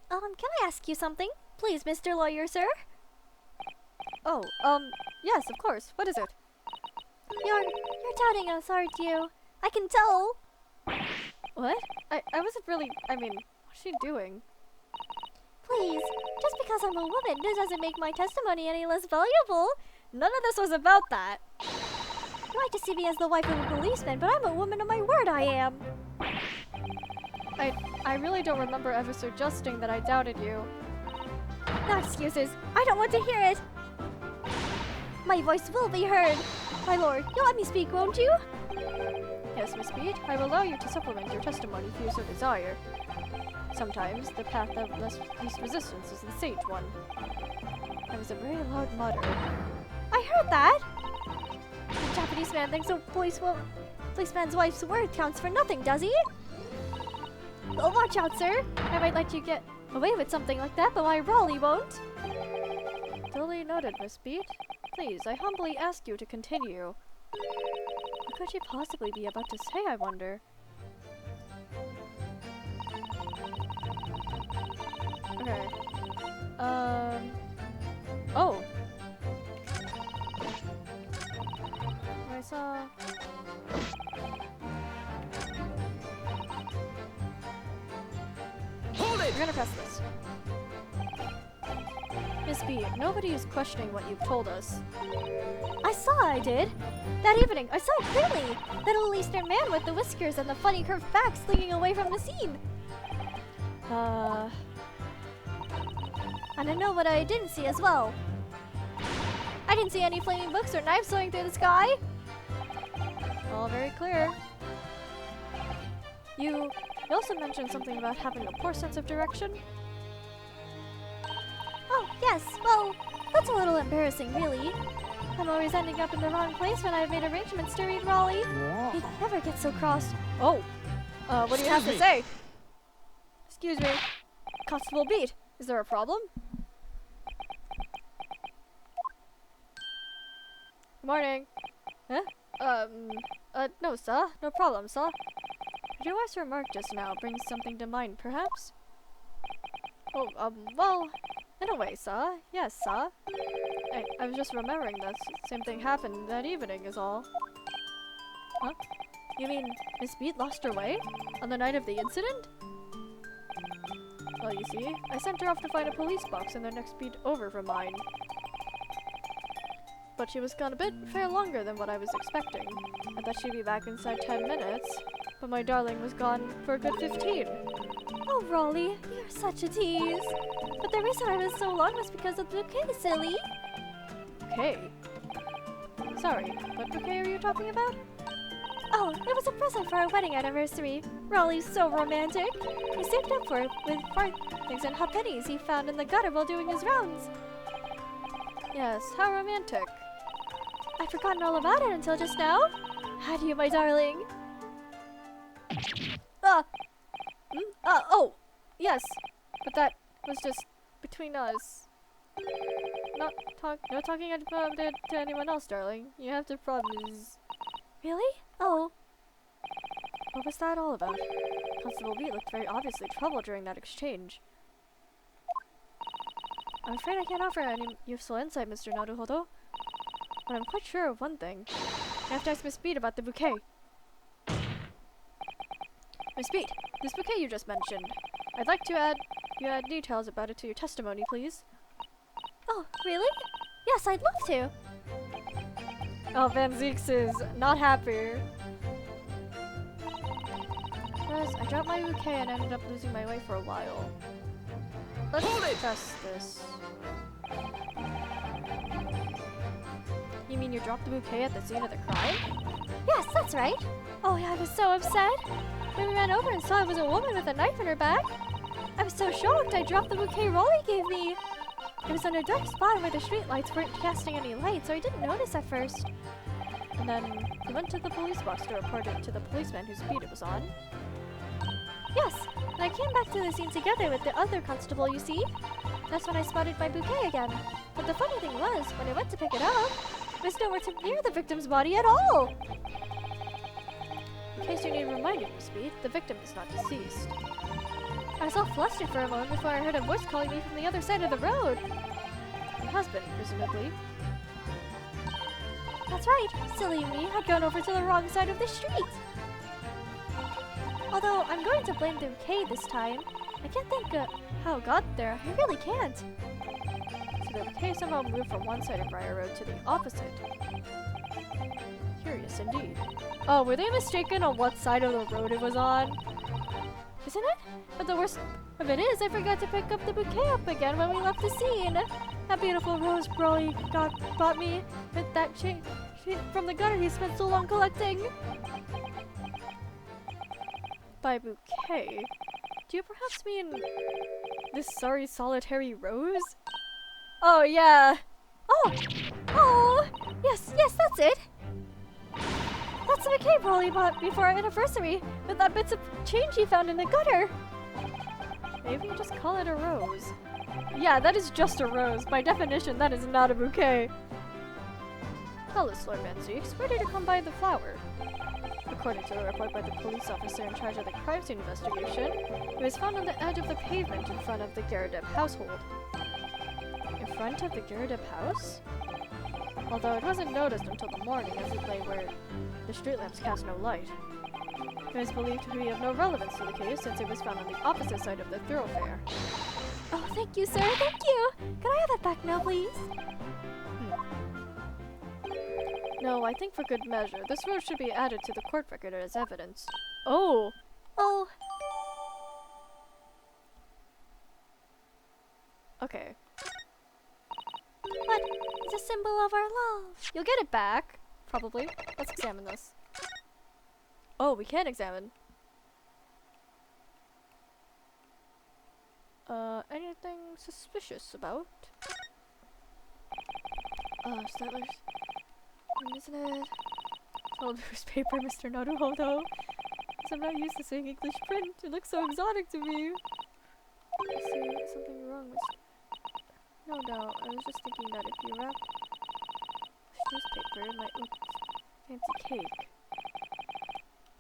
Speaker 2: Can I ask you something? Please, Mr. Lawyer, sir?
Speaker 1: Oh, yes, of course. What is it?
Speaker 2: You're doubting us, aren't you? I can tell.
Speaker 1: What? I wasn't really, I mean, what's she doing?
Speaker 2: Please, just because I'm a woman, this doesn't make my testimony any less valuable.
Speaker 1: None of this was about that.
Speaker 2: You like to see me as the wife of a policeman, but I'm a woman of my word, I am.
Speaker 1: I really don't remember ever suggesting that I doubted you.
Speaker 2: No excuses. I don't want to hear it. My voice will be heard. My lord, you'll let me speak, won't you?
Speaker 1: Yes, Miss Bede, I will allow you to supplement your testimony if you so desire. Sometimes the path of least resistance is the sage one. That was a very loud mutter.
Speaker 2: I heard that. The Japanese man thinks a policeman's wife's word counts for nothing, does he? Oh, watch out, sir. I might let you get away with something like that, but my Raleigh won't.
Speaker 1: Duly noted, Miss Bede. Please, I humbly ask you to continue. What could you possibly be about to say, I wonder? Okay. Oh! I saw...
Speaker 4: Hold it!
Speaker 1: We're gonna press this. Miss B, nobody is questioning what you've told us.
Speaker 2: I saw I did. That evening, I saw clearly. That little Eastern man with the whiskers and the funny curved back slinking away from the scene. And I know what I didn't see as well. I didn't see any flaming books or knives soaring through the sky.
Speaker 1: All very clear. You also mentioned something about having a poor sense of direction.
Speaker 2: Oh, yes. Well, that's a little embarrassing, really. I'm always ending up in the wrong place when I've made arrangements to read Raleigh. He never gets so cross.
Speaker 1: Oh, what do you have to
Speaker 4: Excuse me.
Speaker 1: say? Excuse me. Constable Beat, is there a problem? Good morning. Huh? No, sir. No problem, sir. Your wife's remark just now brings something to mind, perhaps? Oh, well, in a way, sir. Yes, sir. I was just remembering that same thing happened that evening is all. Huh? You mean Miss Beat lost her way? On the night of the incident? Well, you see, I sent her off to find a police box in the next beat over from mine. But she was gone a bit fair longer than what I was expecting. I thought she'd be back inside 10 minutes, but my darling was gone for a good 15.
Speaker 2: Oh, Rolly, you're such a tease. But the reason I was so long was because of the bouquet, silly.
Speaker 1: Bouquet? Sorry, what bouquet are you talking about?
Speaker 2: Oh, it was a present for our wedding anniversary. Raleigh's so romantic. He saved up for it with farthings and halfpennies he found in the gutter while doing his rounds.
Speaker 1: Yes, how romantic.
Speaker 2: I'd forgotten all about it until just now. Had you, my darling?
Speaker 1: Oh, yes, but that was just between us. No talking about it to anyone else, darling. You have to promise.
Speaker 2: Really? Oh.
Speaker 1: What was that all about? Constable B looked very obviously troubled during that exchange. I'm afraid I can't offer any useful insight, Mr. Naruhodo. But I'm quite sure of one thing. I have to ask Miss Beat about the bouquet. Miss Beat, this bouquet you just mentioned. I'd like to add details about it to your testimony, please.
Speaker 2: Oh, really? Yes, I'd love to.
Speaker 1: Oh, Van Zeeks is not happy. First, I dropped my bouquet and ended up losing my way for a while. Let's test this. You mean you dropped the bouquet at the scene of the crime?
Speaker 2: Yes, that's right. Oh, I was so upset. When we ran over and saw it was a woman with a knife in her back, I was so shocked I dropped the bouquet Rolly gave me. It was in a dark spot where the streetlights weren't casting any light, so I didn't notice at first.
Speaker 1: And then you went to the police box to report it to the policeman whose beat it was on?
Speaker 2: Yes, and I came back to the scene together with the other constable, you see. That's when I spotted my bouquet again. But the funny thing was, when I went to pick it up, it was nowhere near the victim's body at all.
Speaker 1: In case you need reminding, Miss Beat, the victim is not deceased.
Speaker 2: I was all flustered for a moment before I heard a voice calling me from the other side of the road.
Speaker 1: Your husband, presumably.
Speaker 2: That's right. Silly me had gone over to the wrong side of the street. Although I'm going to blame the bouquet this time. I can't think how it got there. I really can't.
Speaker 1: So the bouquet somehow moved from one side of Briar Road to the opposite. Curious indeed. Oh, were they mistaken on what side of the road it was on?
Speaker 2: Isn't it? But the worst of it is I forgot to pick up the bouquet up again when we left the scene. That beautiful rose Broly bought me with that chain from the gutter he spent so long collecting.
Speaker 1: By bouquet, do you perhaps mean this sorry solitary rose?
Speaker 2: Oh, yeah. Oh, yes, that's it. That's the bouquet Broly bought me for our anniversary with that bits of change he found in the gutter.
Speaker 1: Maybe you just call it a rose. Yeah, that is just a rose. By definition, that is not a bouquet. Tell us, Lord Van Zeeks, where did you come by the flower? According to the report by the police officer in charge of the crime scene investigation, it was found on the edge of the pavement in front of the Garadeb household. In front of the Garadeb house? Although it wasn't noticed until the morning as it lay where the street lamps cast no light. It was believed to be of no relevance to the case since it was found on the opposite side of the thoroughfare.
Speaker 2: Oh, thank you, sir, thank you. Can I have it back now, please?
Speaker 1: No, I think for good measure, this rose should be added to the court record as evidence. Oh! Okay.
Speaker 2: But it's a symbol of our love.
Speaker 1: You'll get it back, probably. Let's examine this. Oh, we can examine. Anything suspicious about? Settlers. Isn't it? It's old newspaper, Mr. Naruhodo. I'm not used to seeing English print. It looks so exotic to me. I see something wrong with... No, I was just thinking that if you wrap this newspaper, it might look fancy cake.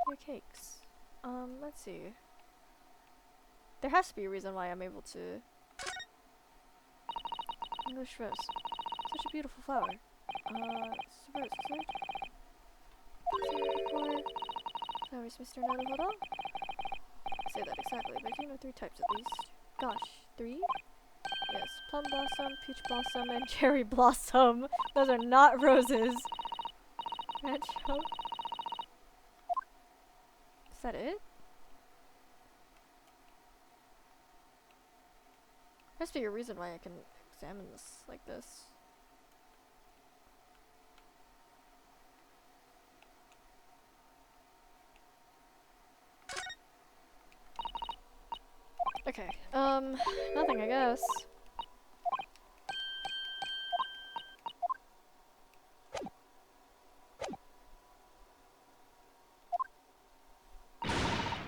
Speaker 1: Your cakes. Let's see. There has to be a reason why I'm able to English rose. Such a beautiful flower. It's a rose, is it? Flowers, Mr. Naruhodo? Say that exactly, but you know 3 types at least. Gosh, 3? Yes, plum blossom, peach blossom, and cherry blossom. Those are not roses. Rancho. Is that it? Must be a reason why I can examine this like this. Okay, nothing, I guess.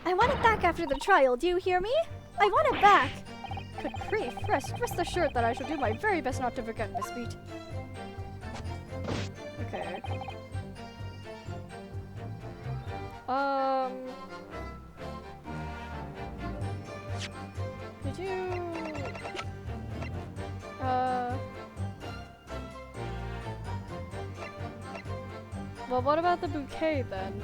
Speaker 2: I want it back after the trial, do you hear me? I want it back!
Speaker 1: Good grief, rest assured that I shall do my very best not to forget, Miss Beat. Okay. Did you... Well, what about the bouquet, then?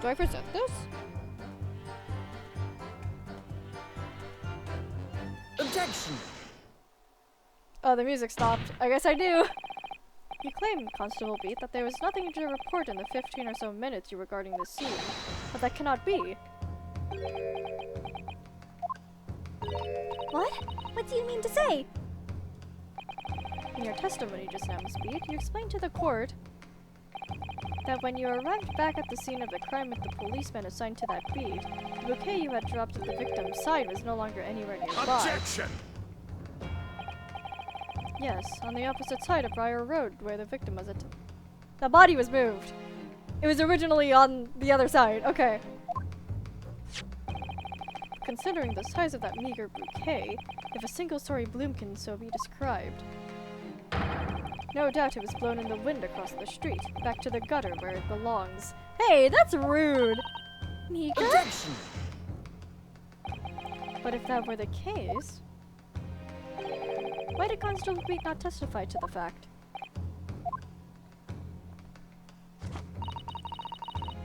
Speaker 1: Do I present this?
Speaker 4: Objection!
Speaker 1: Oh, the music stopped. I guess I do. You claim, Constable Beat, that there was nothing to report in the 15 or so minutes you were guarding the scene. But that cannot be.
Speaker 2: What? What do you mean to say?
Speaker 1: In your testimony just now, Miss Beat, you explained to the court that when you arrived back at the scene of the crime with the policeman assigned to that beat, the bouquet you had dropped at the victim's side was no longer anywhere nearby.
Speaker 3: Objection!
Speaker 1: Yes, on the opposite side of Briar Road, where the victim was the body was moved. It was originally on the other side. Okay. Considering the size of that meager bouquet, if a single-story bloom can so be described, no doubt it was blown in the wind across the street, back to the gutter where it belongs. Hey, that's rude!
Speaker 2: Meager?
Speaker 4: Objection!
Speaker 1: But if that were the case, why did Constable Beat not testify to the fact?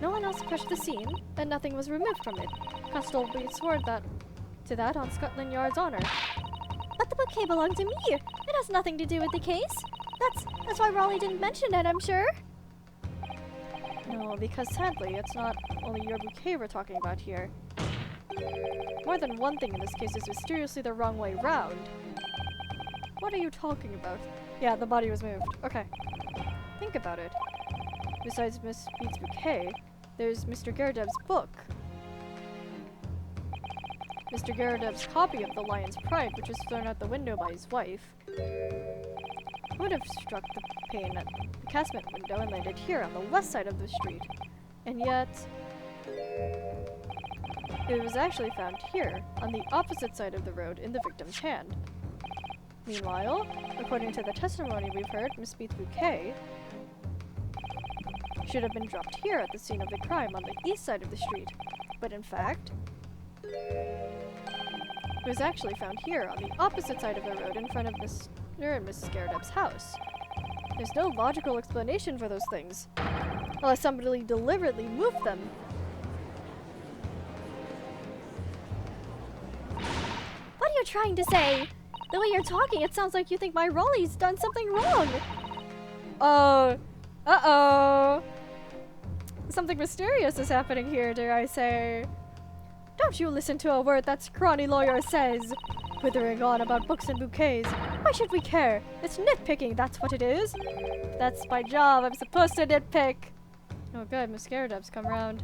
Speaker 1: No one else pushed the scene, and nothing was removed from it. Constable Beat swore to that on Scotland Yard's honor.
Speaker 2: But the bouquet belonged to me. It has nothing to do with the case. That's why Raleigh didn't mention it, I'm sure.
Speaker 1: No, because sadly, it's not only your bouquet we're talking about here. More than one thing in this case is mysteriously the wrong way round. What are you talking about? Yeah, the body was moved. Okay. Think about it. Besides Miss Beat's bouquet, there's Mr. Garadeb's book. Mr. Garadeb's copy of The Lion's Pride, which was thrown out the window by his wife. Would have struck the pane at the casement window and landed here on the west side of the street. And yet, it was actually found here, on the opposite side of the road in the victim's hand. Meanwhile, according to the testimony we've heard, Miss Beat's bouquet should have been dropped here at the scene of the crime on the east side of the street. But in fact, it was actually found here on the opposite side of the road in front of Mr. and Mrs. Garadeb's house. There's no logical explanation for those things, unless somebody deliberately moved them.
Speaker 2: What are you trying to say? The way you're talking, it sounds like you think my Raleigh's done something wrong.
Speaker 1: Uh-oh. Something mysterious is happening here, dare I say. Don't you listen to a word that scrawny lawyer says. Withering on about books and bouquets. Why should we care? It's nitpicking, that's what it is. That's my job, I'm supposed to nitpick. Oh good, Miss Garadeb's come round.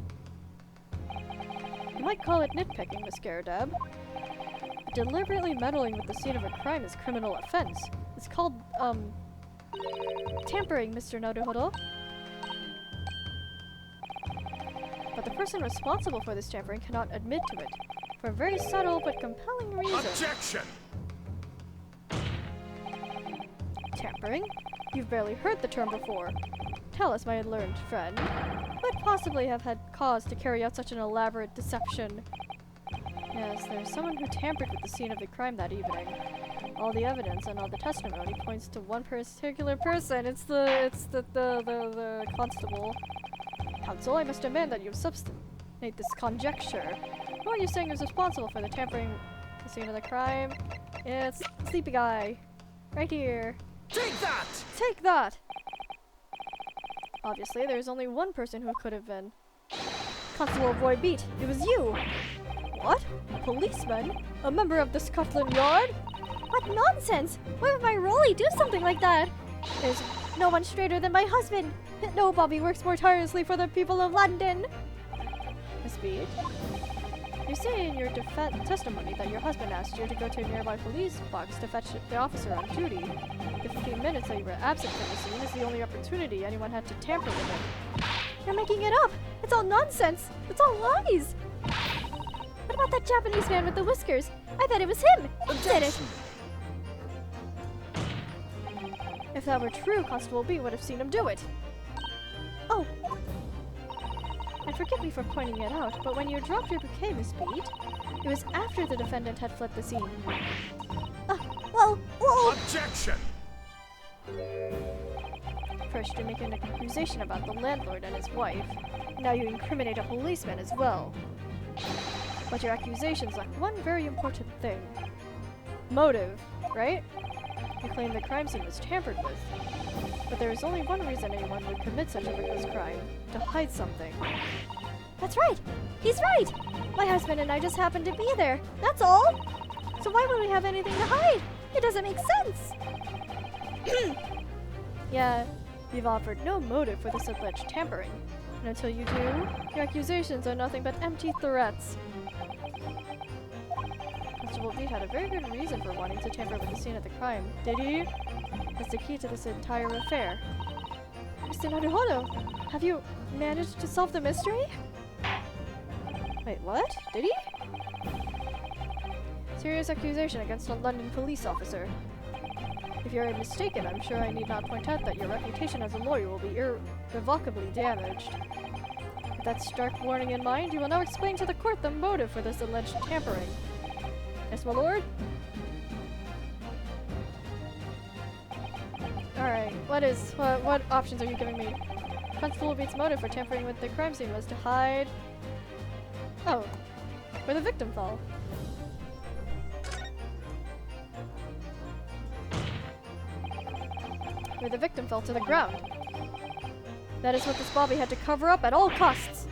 Speaker 1: You might call it nitpicking, Miss Garadeb. But deliberately meddling with the scene of a crime is criminal offense. It's called, tampering, Mr. Naruhodo. But the person responsible for this tampering cannot admit to it, for a very subtle but compelling reason.
Speaker 3: Objection!
Speaker 1: Tampering? You've barely heard the term before. Tell us, my learned friend, who would possibly have had cause to carry out such an elaborate deception? Yes, there's someone who tampered with the scene of the crime that evening. All the evidence and all the testimony points to one particular person. It's the constable. Counsel, I must demand that you substantiate this conjecture. Who are you saying is responsible for the tampering with the scene of the crime? It's Sleepy Guy. Right here.
Speaker 4: Take that!
Speaker 1: Take that! Obviously, there's only one person who could have been. Constable Roy Beat, it was you! What? A policeman? A member of the Scotland Yard?
Speaker 2: What nonsense! Why would my Rolly do something like that?
Speaker 1: There's no one straighter than my husband! No Bobby works more tirelessly for the people of London! Miss Beat, you say in your testimony that your husband asked you to go to a nearby police box to fetch the officer on duty. The 15 minutes that you were absent from the scene is the only opportunity anyone had to tamper with it.
Speaker 2: You're making it up! It's all nonsense! It's all lies! What about that Japanese man with the whiskers? I bet it was him! Who did it?
Speaker 1: If that were true, Constable B would have seen him do it.
Speaker 2: Oh,
Speaker 1: And forgive me for pointing it out, but when you dropped your bouquet, Miss Beat, it was after the defendant had fled the scene.
Speaker 2: well...
Speaker 4: Objection!
Speaker 1: First, you make an accusation about the landlord and his wife. Now you incriminate a policeman as well. But your accusations lack one very important thing. Motive, right? You claim the crime scene was tampered with. But there is only one reason anyone would commit such a reckless crime. To hide something.
Speaker 2: That's right! He's right! My husband and I just happened to be there, that's all! So why would we have anything to hide? It doesn't make sense!
Speaker 1: Yeah, you've offered no motive for this alleged tampering. And until you do, your accusations are nothing but empty threats. Constable Beat had a very good reason for wanting to tamper with the scene of the crime, did he? That's the key to this entire affair. Mr. Naruhodo, have you managed to solve the mystery? Wait, what? Did he? Serious accusation against a London police officer. If you're mistaken, I'm sure I need not point out that your reputation as a lawyer will be irrevocably damaged. With that stark warning in mind, you will now explain to the court the motive for this alleged tampering. Yes, my lord? Alright, what options are you giving me? Constable Beat's motive for tampering with the crime scene was to hide... Oh, where the victim fell. Where the victim fell to the ground. That is what this Bobby had to cover up at all costs.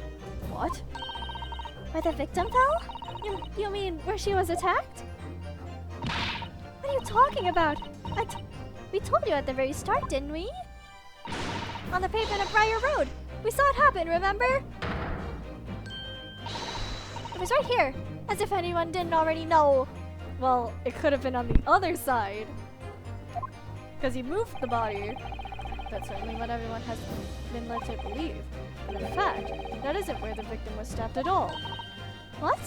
Speaker 1: What?
Speaker 2: Where the victim fell? You mean where she was attacked? What are you talking about? We told you at the very start, didn't we? On the pavement of Briar Road. We saw it happen, remember? It was right here. As if anyone didn't already know.
Speaker 1: Well, it could have been on the other side. Because he moved the body. That's certainly what everyone has been led to believe. But in fact, that isn't where the victim was stabbed at all.
Speaker 2: What?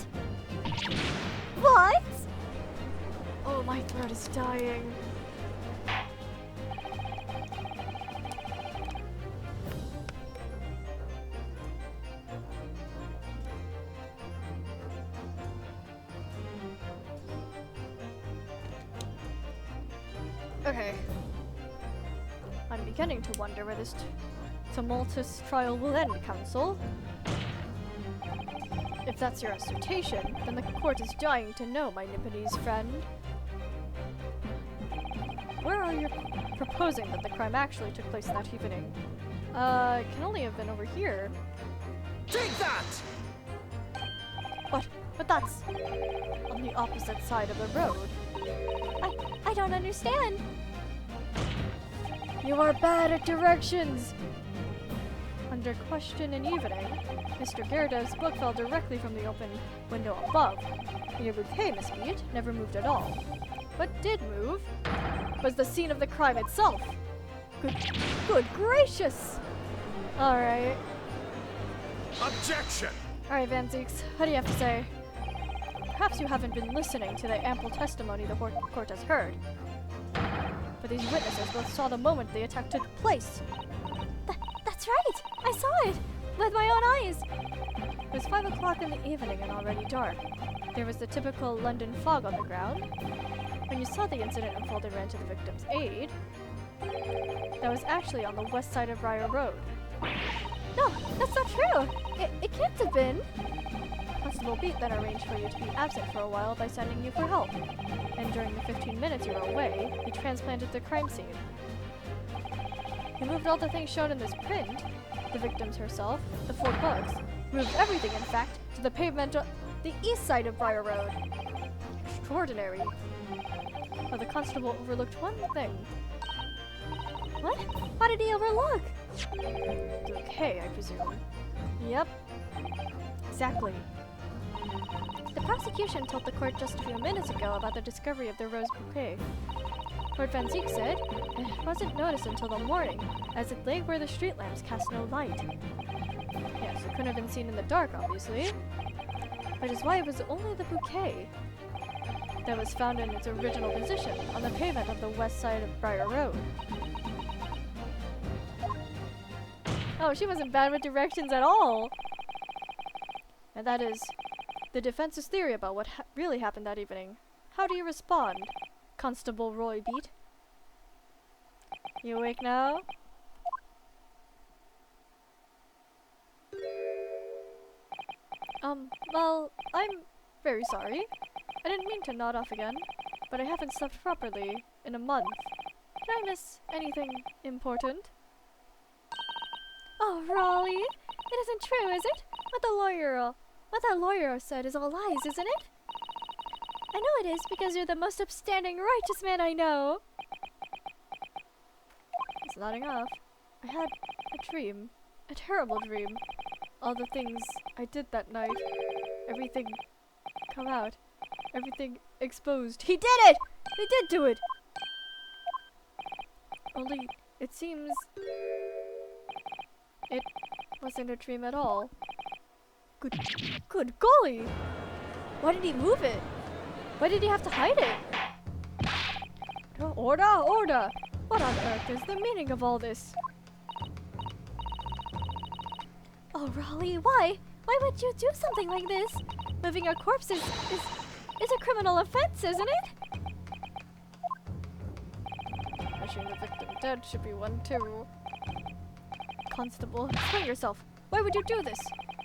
Speaker 2: What?
Speaker 1: Oh, my throat is dying. Okay. I'm beginning to wonder where this tumultuous trial will end, Counsel. If that's your assertion, then the court is dying to know, my Nipponese friend. Where are you proposing that the crime actually took place that evening? It can only have been over here.
Speaker 4: Take that!
Speaker 1: But that's on the opposite side of the road.
Speaker 2: I don't understand.
Speaker 1: You are bad at directions! Under question in evening, Mr. Gerardov's book fell directly from the open window above. Your bouquet, Miss Beat, never moved at all. What did move was the scene of the crime itself. Good gracious! Alright.
Speaker 4: Objection!
Speaker 1: Alright, Van Zeeks, what do you have to say? Perhaps you haven't been listening to the ample testimony the court has heard. But these witnesses both saw the moment the attack took place.
Speaker 2: That's right. I saw it with my own eyes.
Speaker 1: It was 5 o'clock in the evening and already dark. There was the typical London fog on the ground. When you saw the incident unfold and ran to the victim's aid, that was actually on the west side of Briar Road.
Speaker 2: No, that's not true. It can't have been.
Speaker 1: Constable Beat then arranged for you to be absent for a while by sending you for help. And during the 15 minutes you were away, he transplanted the crime scene. He moved all the things shown in this print, the victims herself, the 4 books, moved everything, in fact, to the pavement on the east side of Briar Road. Extraordinary. But the constable overlooked one thing.
Speaker 2: What? What did he overlook?
Speaker 1: The bouquet, I presume. Yep. Exactly. The prosecution told the court just a few minutes ago about the discovery of the rose bouquet. Lord Van Zeek said it wasn't noticed until the morning, as it lay where the street lamps cast no light. Yes, it couldn't have been seen in the dark, obviously. Which is why it was only the bouquet that was found in its original position on the pavement of the west side of Briar Road. Oh, she wasn't bad with directions at all! And that is the defense's theory about what really happened that evening. How do you respond, Constable Roy Beat? You awake now? Well, I'm very sorry. I didn't mean to nod off again, but I haven't slept properly in a month. Did I miss anything important?
Speaker 2: Oh, Raleigh, it isn't true, is it? What that lawyer said is all lies, isn't it? I know it is because you're the most upstanding, righteous man I know.
Speaker 1: He's nodding off. I had a dream. A terrible dream. All the things I did that night. Everything come out. Everything exposed. He did it! He did do it! Only, it seems... it wasn't a dream at all. Good golly! Why did he move it? Why did he have to hide it? Order! Order! What on earth is the meaning of all this?
Speaker 2: Oh, Raleigh, why? Why would you do something like this? Moving a corpse is a criminal offense, isn't it?
Speaker 1: Wishing the victim dead should be one too. Constable, explain yourself. Why would you do this?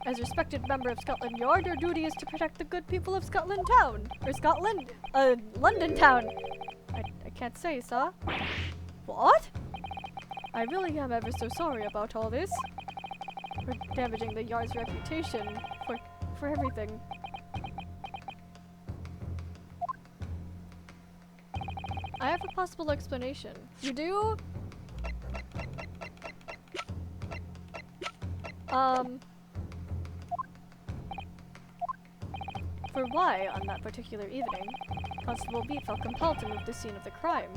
Speaker 1: As respected member of Scotland Yard, your duty is to protect the good people of Scotland Town. Or Scotland? London Town. I can't say, sir. What? I really am ever so sorry about all this. We're damaging the Yard's reputation for everything. I have a possible explanation. You do? For why, on that particular evening, Constable Beat felt compelled to move the scene of the crime.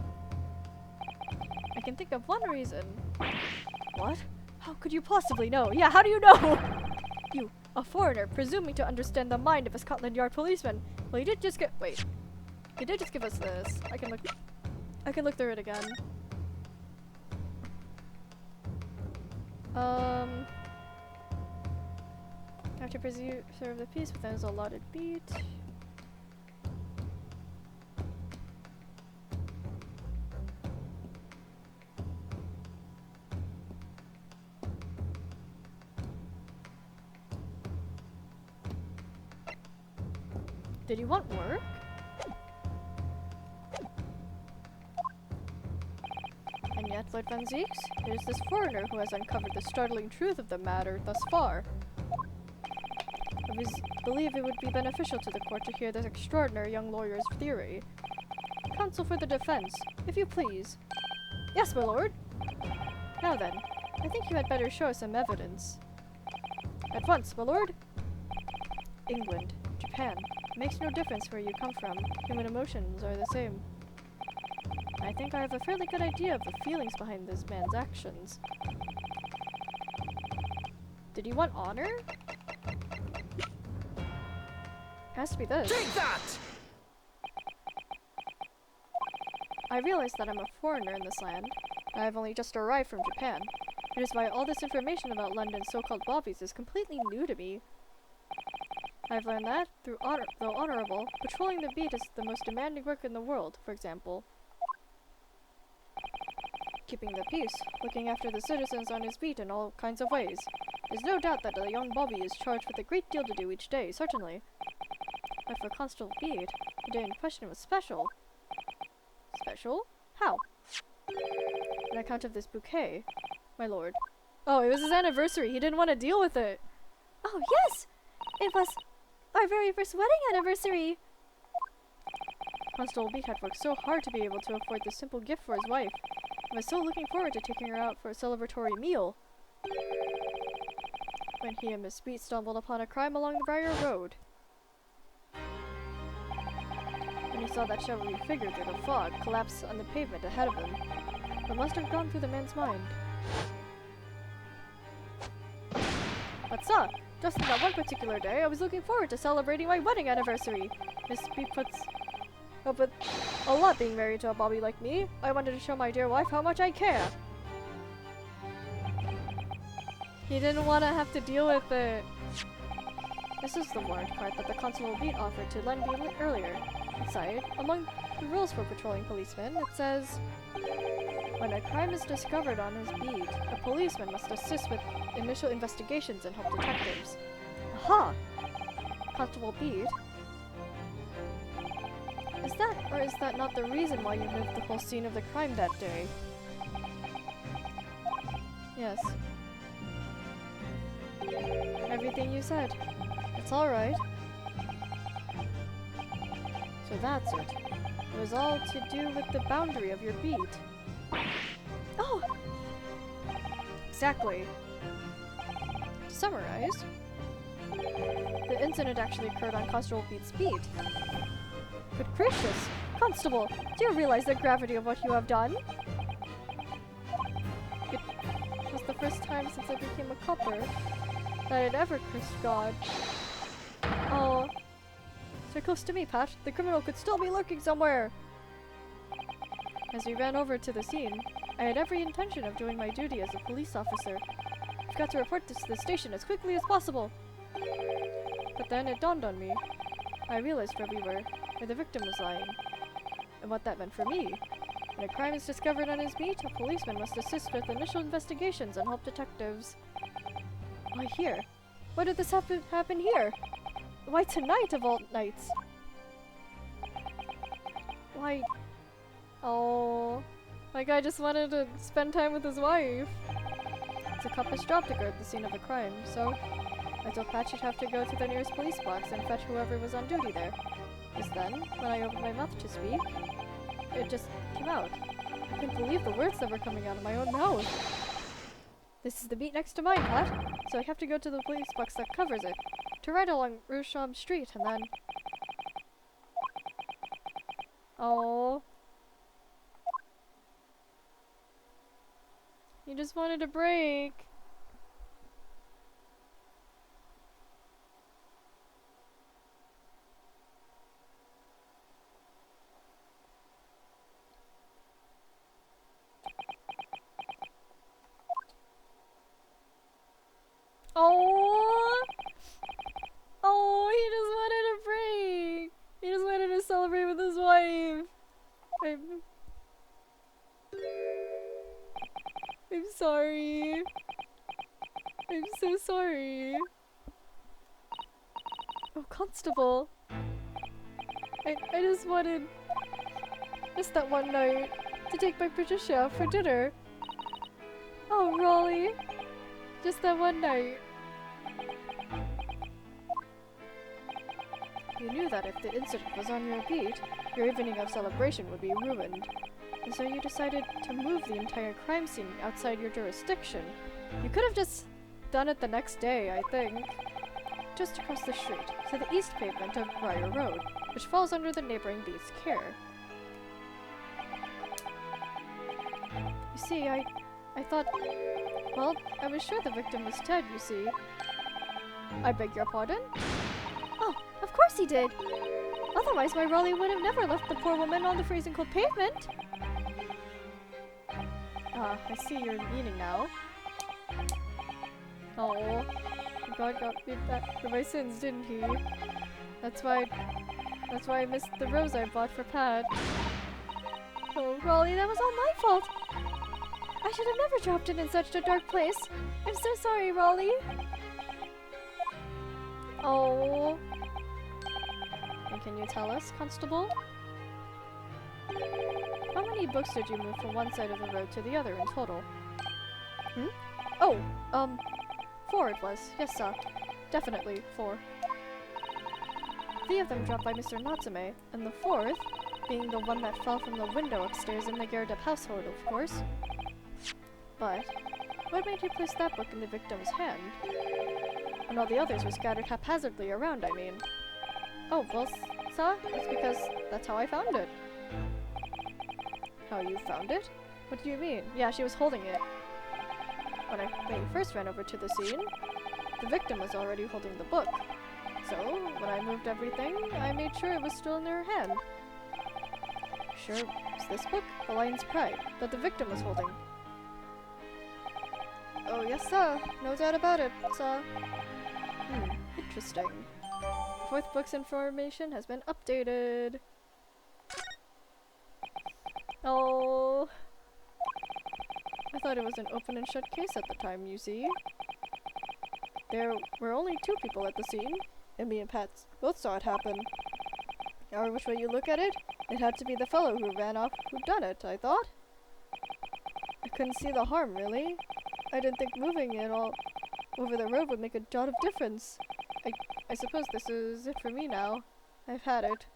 Speaker 1: I can think of one reason. What? How could you possibly know? Yeah, how do you know? You, a foreigner, presuming to understand the mind of a Scotland Yard policeman. Well, you did just get— wait. You did just give us this. I can look through it again. Have to preserve the peace within his allotted beat. Did you want work? And yet, Lord Van Zeeks, it is this foreigner who has uncovered the startling truth of the matter thus far. I believe it would be beneficial to the court to hear this extraordinary young lawyer's theory. Counsel for the defense, if you please. Yes, my lord. Now then, I think you had better show some evidence. At once, my lord. England, Japan. It makes no difference where you come from. Human emotions are the same. I think I have a fairly good idea of the feelings behind this man's actions. Did you want honor? Has to be this.
Speaker 4: Take that!
Speaker 1: I realize that I'm a foreigner in this land. I have only just arrived from Japan. It is why all this information about London's so-called bobbies is completely new to me. I've learned that, though honorable, patrolling the beat is the most demanding work in the world, for example. Keeping the peace, looking after the citizens on his beat in all kinds of ways. There's no doubt that the young Bobby is charged with a great deal to do each day, certainly. But for Constable Bede, the day in question was special. Special? How? On account of this bouquet, my lord. Oh, it was his anniversary. He didn't want to deal with it.
Speaker 2: Oh, yes! It was our very first wedding anniversary!
Speaker 1: Constable Bede had worked so hard to be able to afford this simple gift for his wife. He was so looking forward to taking her out for a celebratory meal. When he and Miss Beat stumbled upon a crime along the Briar Road. When he saw that shadowy figure through the fog collapse on the pavement ahead of him, what must have gone through the man's mind? But sir, just on that one particular day, I was looking forward to celebrating my wedding anniversary. Miss Beat puts up with a lot being married to a Bobby like me. I wanted to show my dear wife how much I care. He didn't want to have to deal with it. This is the warrant card that the Constable Beat offered to lend me earlier. Inside, among the rules for patrolling policemen, it says, when a crime is discovered on his beat, a policeman must assist with initial investigations and help detectives. Aha! Constable Beat? Is that not the reason why you moved the whole scene of the crime that day? Yes. Everything you said. It's alright. So that's it. It was all to do with the boundary of your beat.
Speaker 2: Oh!
Speaker 1: Exactly. To summarize, the incident actually occurred on Constable Beat's beat. Good gracious! Constable, do you realize the gravity of what you have done? It was the first time since I became a copper that I'd ever cursed God. Oh. So close to me, Pat. The criminal could still be lurking somewhere! As we ran over to the scene, I had every intention of doing my duty as a police officer. I've got to report this to the station as quickly as possible. But then it dawned on me. I realized where the victim was lying, and what that meant for me. When a crime is discovered on his beat, a policeman must assist with initial investigations and help detectives. Why here? Why did this happen here? Why tonight of all nights? Why? Oh, my guy just wanted to spend time with his wife. It's a cop's job to guard the scene of a crime, so I told Pat she'd have to go to the nearest police box and fetch whoever was on duty there. Just then, when I opened my mouth to speak, it just came out. I couldn't believe the words that were coming out of my own mouth. This is the beat next to mine, Pat, so I have to go to the police box that covers it, to ride along Rusham Street, and then... Oh. You just wanted a break. Oh! Oh, he just wanted a break. He just wanted to celebrate with his wife. I'm sorry. I'm so sorry. Oh, Constable. I just wanted just that one night to take my Patricia out for dinner. Oh, Raleigh. Just that one night. You knew that if the incident was on your beat, your evening of celebration would be ruined. And so you decided to move the entire crime scene outside your jurisdiction. You could have just done it the next day, I think. Just across the street, to the east pavement of Briar Road, which falls under the neighboring beat's care. You see, I thought... Well, I was sure the victim was dead, you see. I beg your pardon?
Speaker 2: Oh, of course he did!
Speaker 1: Otherwise, my Raleigh would have never left the poor woman on the freezing cold pavement. Ah, I see your meaning now. Oh, God got me back for my sins, didn't he? That's why I missed the rose I bought for Pat. Oh, Raleigh, that was all my fault. I should have never dropped in such a dark place. I'm so sorry, Raleigh. Oh. And can you tell us, Constable? How many books did you move from one side of the road to the other in total? Oh, 4 it was. Yes, sir. Definitely 4. 3 of them dropped by Mr. Natsume, and the 4th being the one that fell from the window upstairs in the Gardeep household, of course. But what made you place that book in the victim's hand? And all the others were scattered haphazardly around, I mean. Oh, well, sir, it's because that's how I found it. How you found it? What do you mean? Yeah, she was holding it. When I first ran over to the scene, the victim was already holding the book. So, when I moved everything, I made sure it was still in her hand. Sure, it's this book, The Lion's Pride, that the victim was holding. Oh, yes, sir. No doubt about it, sir. Interesting. 4th book's information has been updated. Oh. I thought it was an open and shut case at the time, you see. There were only 2 people at the scene, and me and Pat both saw it happen. However which way you look at it, it had to be the fellow who ran off who done it, I thought. I couldn't see the harm, really. I didn't think moving it all over the road would make a jot of difference. I suppose this is it for me now. I've had it.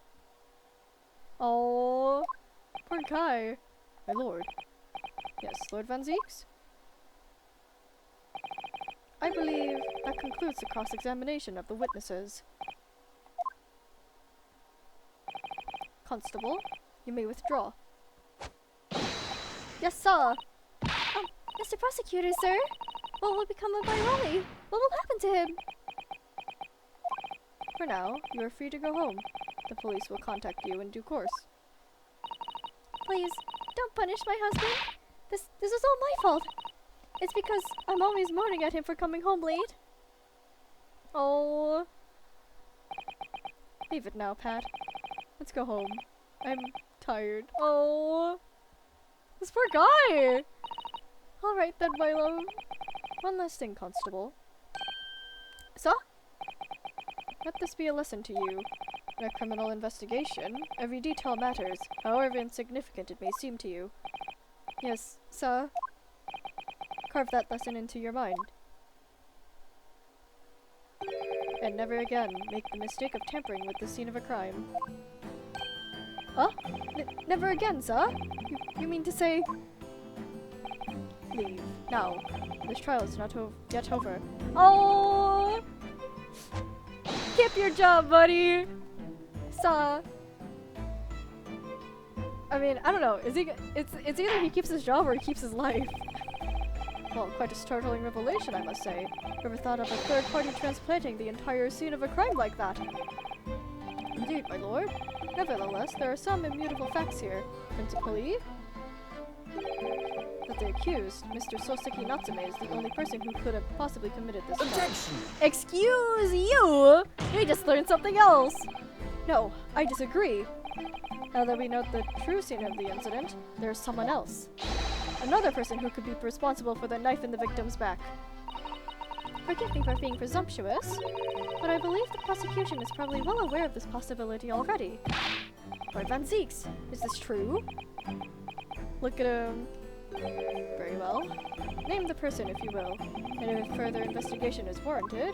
Speaker 1: Oh, poor guy. My lord. Yes, Lord Van Zeeks? I believe that concludes the cross-examination of the witnesses. Constable, you may withdraw. Yes, sir!
Speaker 2: Mr. Prosecutor, sir? What will become of my Raleigh? What will happen to him?
Speaker 1: For now, you are free to go home. The police will contact you in due course.
Speaker 2: Please, don't punish my husband. This is all my fault. It's because I'm always moaning at him for coming home late.
Speaker 1: Oh. Leave it now, Pat. Let's go home. I'm tired. Oh. This poor guy! Alright then, my love. One last thing, Constable. So? Let this be a lesson to you. In a criminal investigation, every detail matters, however insignificant it may seem to you. Yes, sir. Carve that lesson into your mind. And never again make the mistake of tampering with the scene of a crime. Huh? Never again, sir? You mean to say... Leave. Now. This trial is not yet over. Oh! Keep your job, buddy! Sir. I mean, I don't know. It's either he keeps his job or he keeps his life. Well, quite a startling revelation, I must say. Never thought of a third party transplanting the entire scene of a crime like that. Indeed, my lord. Nevertheless, there are some immutable facts here. Principally, that the accused, Mr. Soseki Natsume, is the only person who could have possibly committed this crime.
Speaker 4: Objection!
Speaker 1: Excuse you! We just learned something else! No, I disagree. Now that we know the true scene of the incident, there's someone else. Another person who could be responsible for the knife in the victim's back. Forgive me for being presumptuous, but I believe the prosecution is probably well aware of this possibility already. Lord Van Zeeks, is this true? Look at him. Very well. Name the person if you will, and if further investigation is warranted.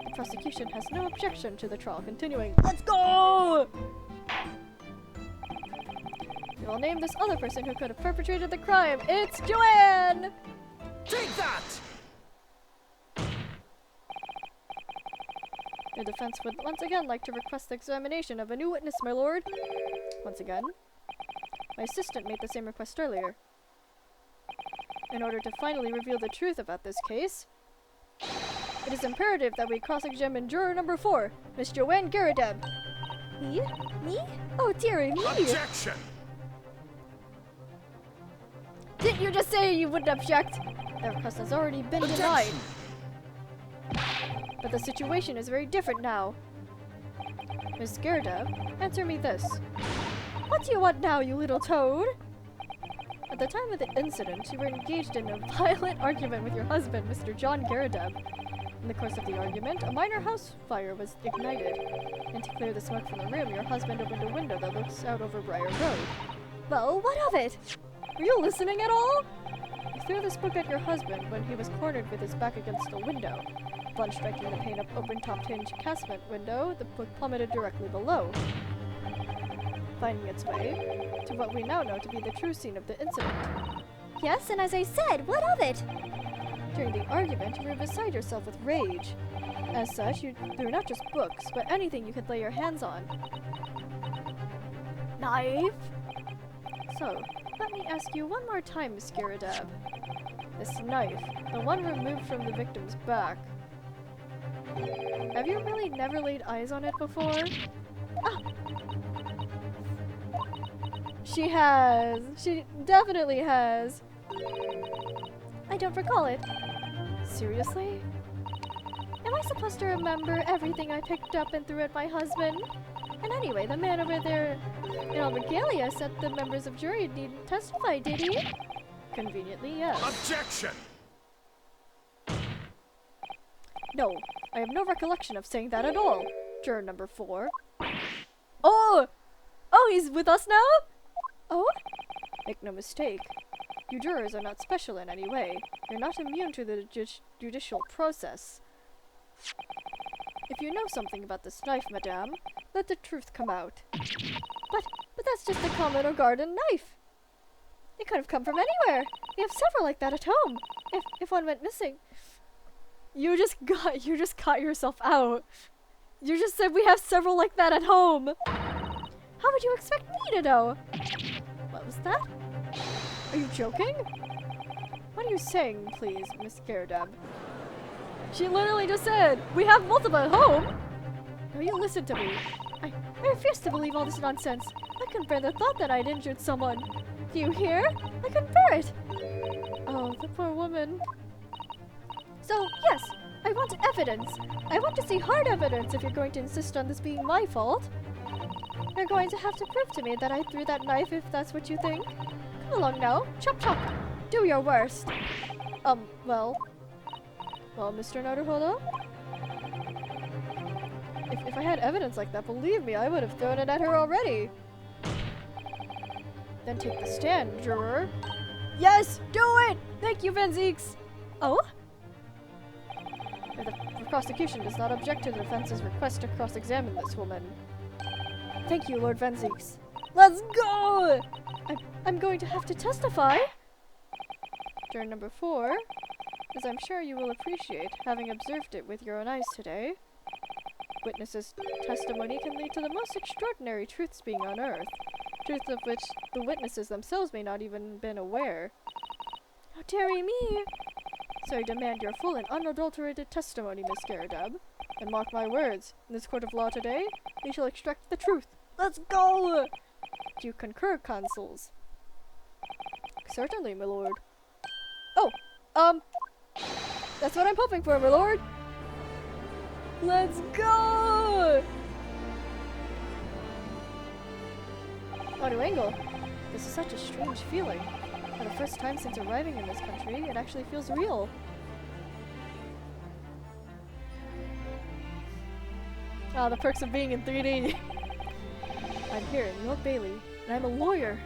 Speaker 1: The prosecution has no objection to the trial continuing. Let's go! We will name this other person who could have perpetrated the crime. It's Joanne!
Speaker 4: Take that!
Speaker 1: The defense would once again like to request the examination of a new witness, my lord. Once again. My assistant made the same request earlier. In order to finally reveal the truth about this case, it is imperative that we cross-examine juror number 4, Miss Joanne Garrideb.
Speaker 2: Me? Me? Oh, dearie me!
Speaker 4: Objection!
Speaker 1: Didn't you just say you wouldn't object? That request has already been denied. But the situation is very different now. Miss Gerda, answer me this. What do you want now, you little toad? At the time of the incident, you were engaged in a violent argument with your husband, Mr. John Garadeb. In the course of the argument, a minor house fire was ignited. And to clear the smoke from the room, your husband opened a window that looks out over Briar Road.
Speaker 2: Well, what of it?
Speaker 1: Were you listening at all? You threw this book at your husband when he was cornered with his back against the window. Upon striking the pane of open-topped hinge casement window, the book plummeted directly below, finding its way to what we now know to be the true scene of the incident.
Speaker 2: Yes, and as I said, what of it?
Speaker 1: During the argument, you were beside yourself with rage. As such, you threw not just books, but anything you could lay your hands on.
Speaker 2: Knife?
Speaker 1: So, let me ask you one more time, Miss Garadeb. This knife, the one removed from the victim's back, have you really never laid eyes on it before?
Speaker 2: Ah.
Speaker 1: She has. She definitely has.
Speaker 2: I don't recall it.
Speaker 1: Seriously? Am I supposed to remember everything I picked up and threw at my husband? And anyway, the man over there in Albergalia said the members of jury needn't testify, did he? Conveniently, yes.
Speaker 4: Objection!
Speaker 1: No, I have no recollection of saying that at all. Juror number 4. Oh! Oh, he's with us now? Oh? Make no mistake. You jurors are not special in any way. You're not immune to the judicial process. If you know something about this knife, madame, let the truth come out. But that's just a common or garden knife. It could have come from anywhere. We have several like that at home. If one went missing. You just caught yourself out. You just said we have several like that at home. How would you expect me to know? What was that? Are you joking? What are you saying, please, Miss Garadeb? She literally just said, we have multiple at home! Now you listen to me. I refuse to believe all this nonsense. I couldn't bear the thought that I'd injured someone. Do you hear? I couldn't bear it. Oh, the poor woman. So, yes, I want evidence. I want to see hard evidence if you're going to insist on this being my fault. You're going to have to prove to me that I threw that knife if that's what you think. Come along now. Chop chop. Do your worst. Well, Mr. Naruhodo? If I had evidence like that, believe me, I would have thrown it at her already. Then take the stand, juror. Yes, do it! Thank you, Van Zeeks! Oh? If the prosecution does not object to the defense's request to cross-examine this woman. Thank you, Lord Van Zeeks. Let's go! I'm going to have to testify. Juror number 4, as I'm sure you will appreciate, having observed it with your own eyes today, witnesses' testimony can lead to the most extraordinary truths being unearthed, truths of which the witnesses themselves may not even been aware.
Speaker 2: Oh, dearie me!
Speaker 1: So I demand your full and unadulterated testimony, Miss Garadeb. And mark my words, in this court of law today, we shall extract the truth. Let's go! Do you concur, consuls? Certainly, my lord. Oh, that's what I'm hoping for, my lord. Let's go! Oduengo, this is such a strange feeling. For the first time since arriving in this country, it actually feels real. Ah, the perks of being in 3D. I'm here in the Old Bailey, and I'm a lawyer.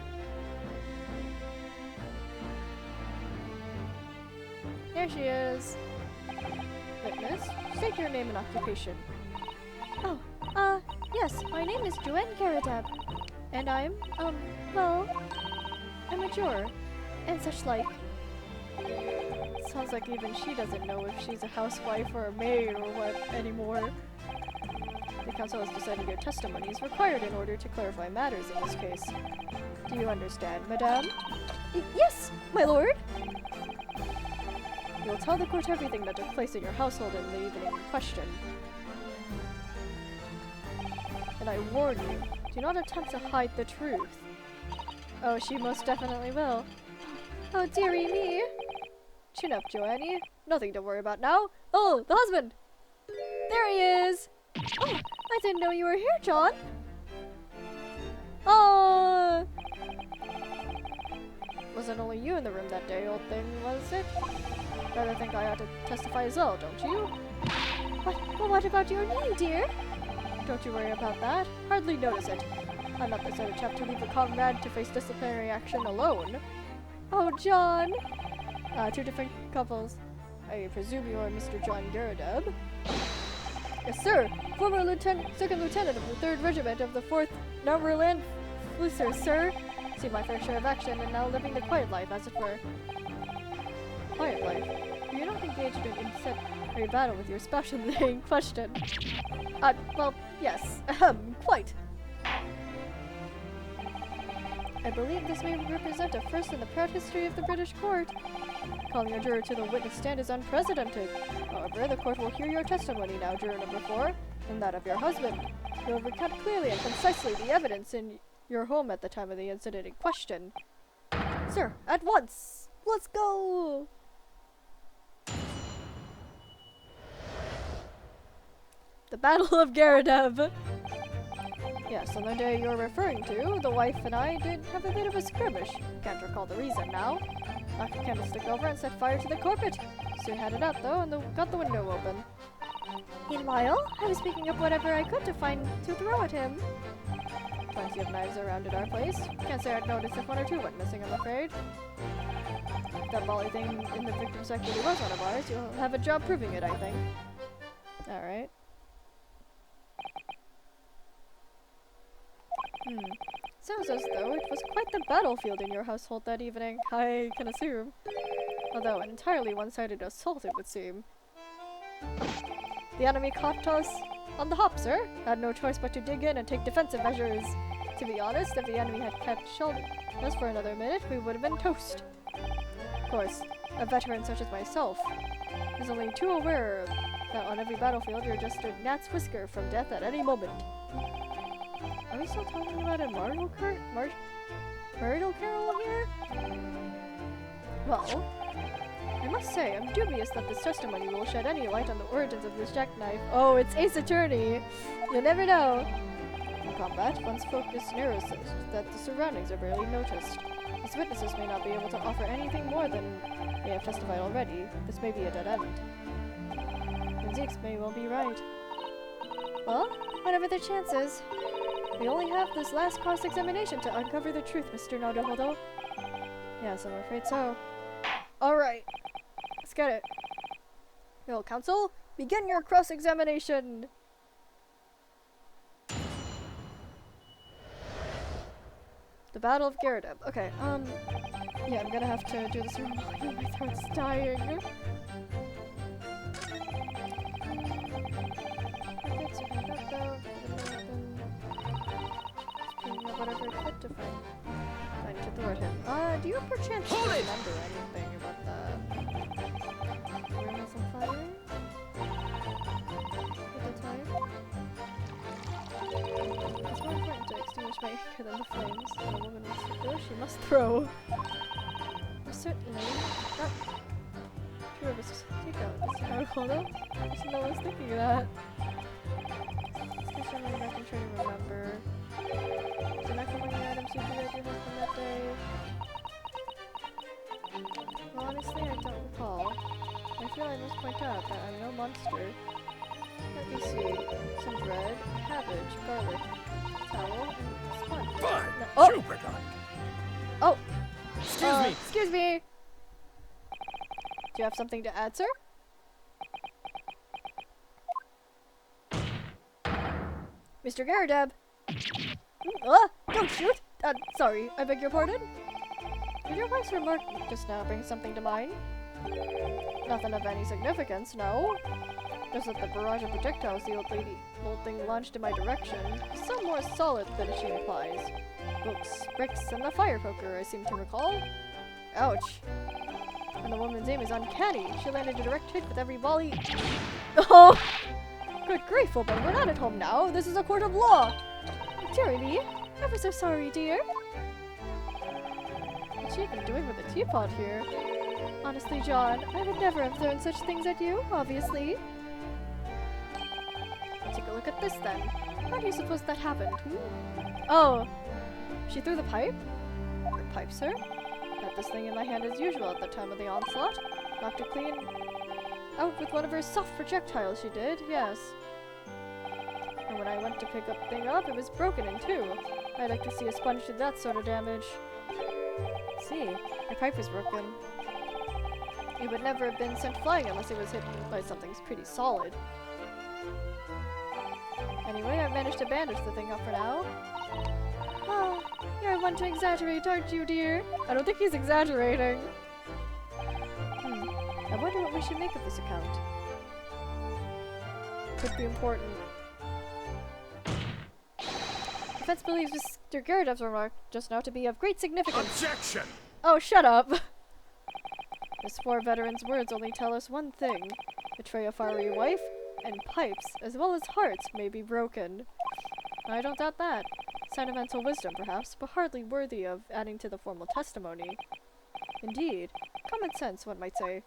Speaker 1: There she is. Witness, state your name and occupation.
Speaker 2: Oh, yes, my name is Joanne Garadeb.
Speaker 1: And I'm,
Speaker 2: well,
Speaker 1: I'm a juror.
Speaker 2: and such like.
Speaker 1: Sounds like even she doesn't know if she's a housewife or a maid or what anymore. The council has decided your testimony is required in order to clarify matters in this case. Do you understand, madame?
Speaker 2: Yes, my lord.
Speaker 1: You will tell the court everything that took place in your household in the evening in question. And I warn you, do not attempt to hide the truth. Oh, she most definitely will.
Speaker 2: Oh, dearie me.
Speaker 1: Chin up, Joannie. Nothing to worry about now. Oh, the husband! There he is! Oh, I didn't know you were here, John! Oh! Wasn't only you in the room that day, old thing, was it? Rather think I ought to testify as well, don't you?
Speaker 2: Well, what about your knee, dear?
Speaker 1: Don't you worry about that. Hardly notice it. I'm not the sort of chap to leave a comrade to face disciplinary action alone. Oh, John! Two different couples. I presume you are Mr. John Garadeb? Yes, sir. Former second lieutenant of the 3rd Regiment of the 4th Numberland Flussers, sir. Seen my fair share of action and now living the quiet life, as it were. Quiet life? You're not engaged in incendiary battle with your spouse in question. Well, yes. Quite. I believe this may represent a first in the proud history of the British court. Calling a juror to the witness stand is unprecedented. However, the court will hear your testimony now, juror number 4, and that of your husband. You will recount clearly and concisely the evidence in your home at the time of the incident in question. Sir, at once! Let's go! The Battle of Garadeb! Yes, on the day you're referring to, the wife and I did have a bit of a skirmish. Can't recall the reason now. Knocked the candlestick over and set fire to the carpet. Soon had it out though and got the window open.
Speaker 2: Meanwhile, I was picking up whatever I could to throw at him.
Speaker 1: Plenty of knives around at our place. Can't say I'd noticed if 1 or 2 went missing, I'm afraid. If that volley thing in the victim's equity was one of ours, you'll have a job proving it, I think. Alright. Sounds as though it was quite the battlefield in your household that evening, I can assume. Although an entirely one-sided assault, it would seem. The enemy caught us on the hop, sir. Had no choice but to dig in and take defensive measures. To be honest, if the enemy had kept shelling us for another minute, we would have been toast. Of course, a veteran such as myself is only too aware that on every battlefield you're just a gnat's whisker from death at any moment. Are we still talking about a marital carol here? Well, I must say, I'm dubious that this testimony will shed any light on the origins of this jackknife. Oh, it's Ace Attorney! You never know! In combat, one's focus narrows so that the surroundings are barely noticed. These witnesses may not be able to offer anything more than they have testified already. This may be a dead end. And Zeeks may well be right.
Speaker 2: Well, whatever the chances.
Speaker 1: We only have this last cross-examination to uncover the truth, Mr. Naruhodo. Yes, I'm afraid so. Alright. Let's get it. Well, counsel, begin your cross-examination! The Battle of Garadeb. Okay, yeah, I'm gonna have to do this remotely. My throat's dying. Whatever I could to find to thwart him. Do you perchance remember anything about the room was on fire? At the time? It's more important to extinguish my anger than the flames. When a woman wants to throw, she must throw. Certainly. Not true of his takeout, Mr. Naruhodo. I should know I was thinking of that. Especially when I can try to remember. Did I come on the items you threw at your husband that day? Well, honestly, I don't recall. I feel I must point out that I'm no monster. Let me see. Some bread, cabbage, garlic, towel, and sponge.
Speaker 4: Fine!
Speaker 1: No. Oh!
Speaker 4: Jupiter!
Speaker 1: Oh!
Speaker 4: Excuse me!
Speaker 1: Excuse me! Do you have something to add, sir? Mr. Garadeb! Don't shoot! Sorry, I beg your pardon? Did your wife's remark just now bring something to mind? Nothing of any significance, no. Just that the barrage of projectiles the old thing launched in my direction is some more solid than she implies. Books, bricks, and the fire poker, I seem to recall. Ouch. And the woman's aim is uncanny. She landed a direct hit with every volley. Oh! Good grief, woman, we're not at home now. This is a court of law. Dearie me, ever so sorry, dear. What's she even doing with a teapot here? Honestly, John, I would never have thrown such things at you, obviously. Take a look at this then. How do you suppose that happened? Oh, she threw the pipe? The pipe, sir? Had this thing in my hand as usual at the time of the onslaught. Knocked it clean out with one of her soft projectiles, she did, yes. And when I went to pick up thing up, it was broken in two. I'd like to see a sponge do that sort of damage. See, her pipe was broken. It would never have been sent flying unless it was hit by something pretty solid. Anyway, I've managed to bandage the thing up for now. Oh, you're one to exaggerate, aren't you, dear? I don't think he's exaggerating. I wonder what we should make of this account. Could be important. Defense believes Mr. Gyarados' remark just now to be of great significance.
Speaker 4: Objection!
Speaker 1: Oh, shut up! This poor veteran's words only tell us one thing. Betray a fiery wife, and pipes, as well as hearts, may be broken. I don't doubt that. Sentimental wisdom, perhaps, but hardly worthy of adding to the formal testimony. Indeed. Common sense, one might say.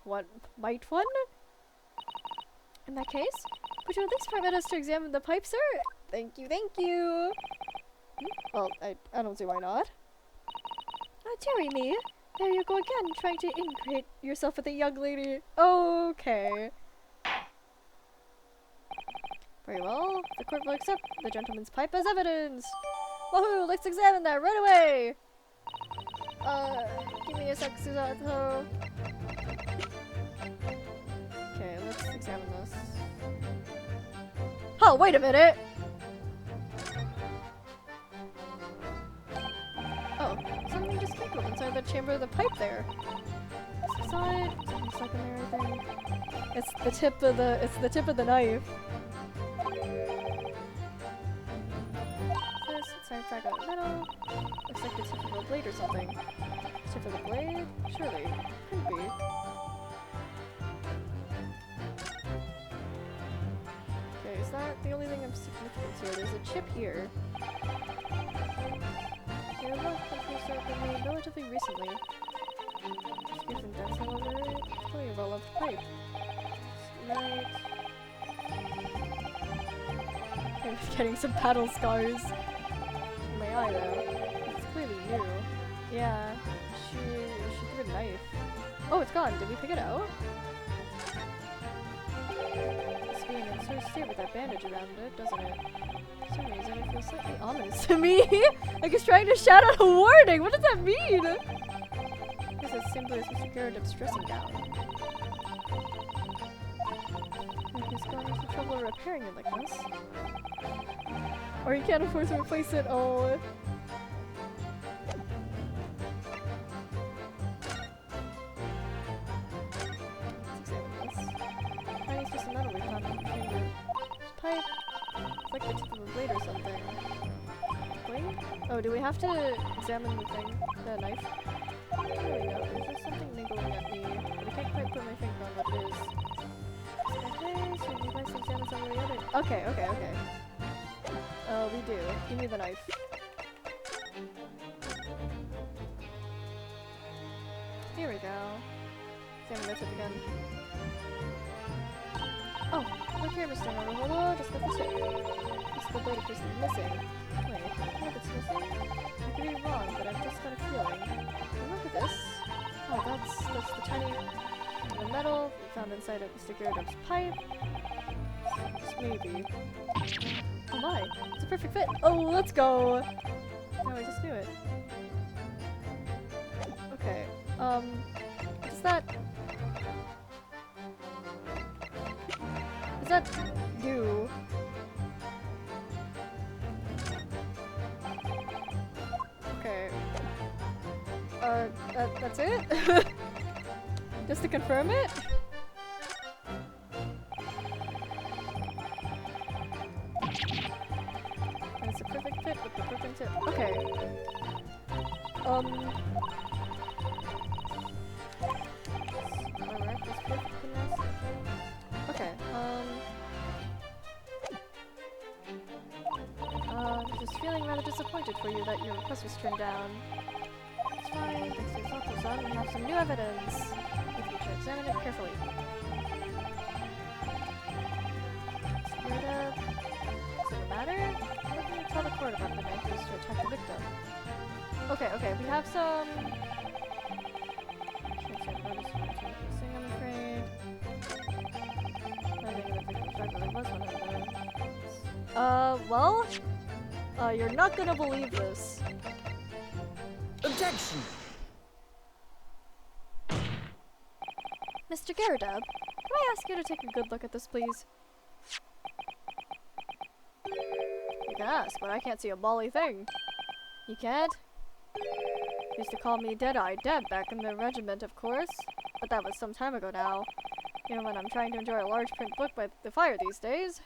Speaker 1: What might one? In that case, would you at least permit us to examine the pipe, sir? Thank you, thank you! Well, I don't see why not. Oh, dearie me. There you go again, trying to integrate yourself with a young lady. Okay. Very well. The court will accept the gentleman's pipe as evidence. Woohoo! Let's examine that right away! Give me a sec, Suzato. Okay, let's examine this. Oh, wait a minute! Oh, something just tinkled inside the chamber of the pipe there. Saw it. It's like a mirror thing. It's the tip of the knife. This, it's a fragment of metal. Looks like the tip of a blade or something. Tip of the blade? Surely. Couldn't be. Okay, is that the only thing of significance here? There's a chip here. The overall countries have been made relatively recently. Excuse me, that's however, it's plenty of well-loved pipe. Right. I'm getting some battle scars in my eye though. It's clearly new. Yeah, she threw a knife. Oh, it's gone. Did we pick it out? It's being in sort of state with that bandage around it, doesn't it? For some reason, it feels slightly ominous to me. Like it's trying to shout out a warning. What does that mean? This is simply as Mr. Gyarados' dressing gown. Like he's going into trouble repairing it like this. Or he can't afford to replace it. Oh. Let's examine this. Tiny piece of metal we found in the chamber. This pipe. It's like the tip of a blade or something. Blade? Oh, do we have to examine the thing? The knife? There we go. There's just something niggling at me, but I can't quite put my finger on what it is. Okay, so you guys examine some of the other. Okay. We do. Give me the knife. Here we go. Examine the tip again. Oh, look here, Mr. Naruhodo. Just got the tip. This is the blade appears to be missing. Wait, I think it's missing? I could be wrong, but I've just got a feeling. Look at this. Oh, that's the tiny the metal we found inside of Mr. Gyarados' pipe. This maybe. Oh my, it's a perfect fit. Oh, let's go. No, I just knew it. Okay. Does that do? Okay. That's it? Just to confirm it? And it's a perfect fit with the broken tip. Okay. Alright, this perfectness. Okay, just feeling rather disappointed for you that your request was turned down. It's fine, thanks to your thoughtful son, we have some new evidence. If you should examine it carefully. have some. Can't say notice fixing, I'm afraid. I think the victim's right, there was one of them. Well, you're not gonna believe this.
Speaker 4: Objection!
Speaker 1: Mr. Garrideb, can I ask you to take a good look at this, please? You can ask, but I can't see a bally thing. You can't? Used to call me Dead-Eye Deb back in the regiment, of course. But that was some time ago now. Even when I'm trying to enjoy a large print book by the fire these days.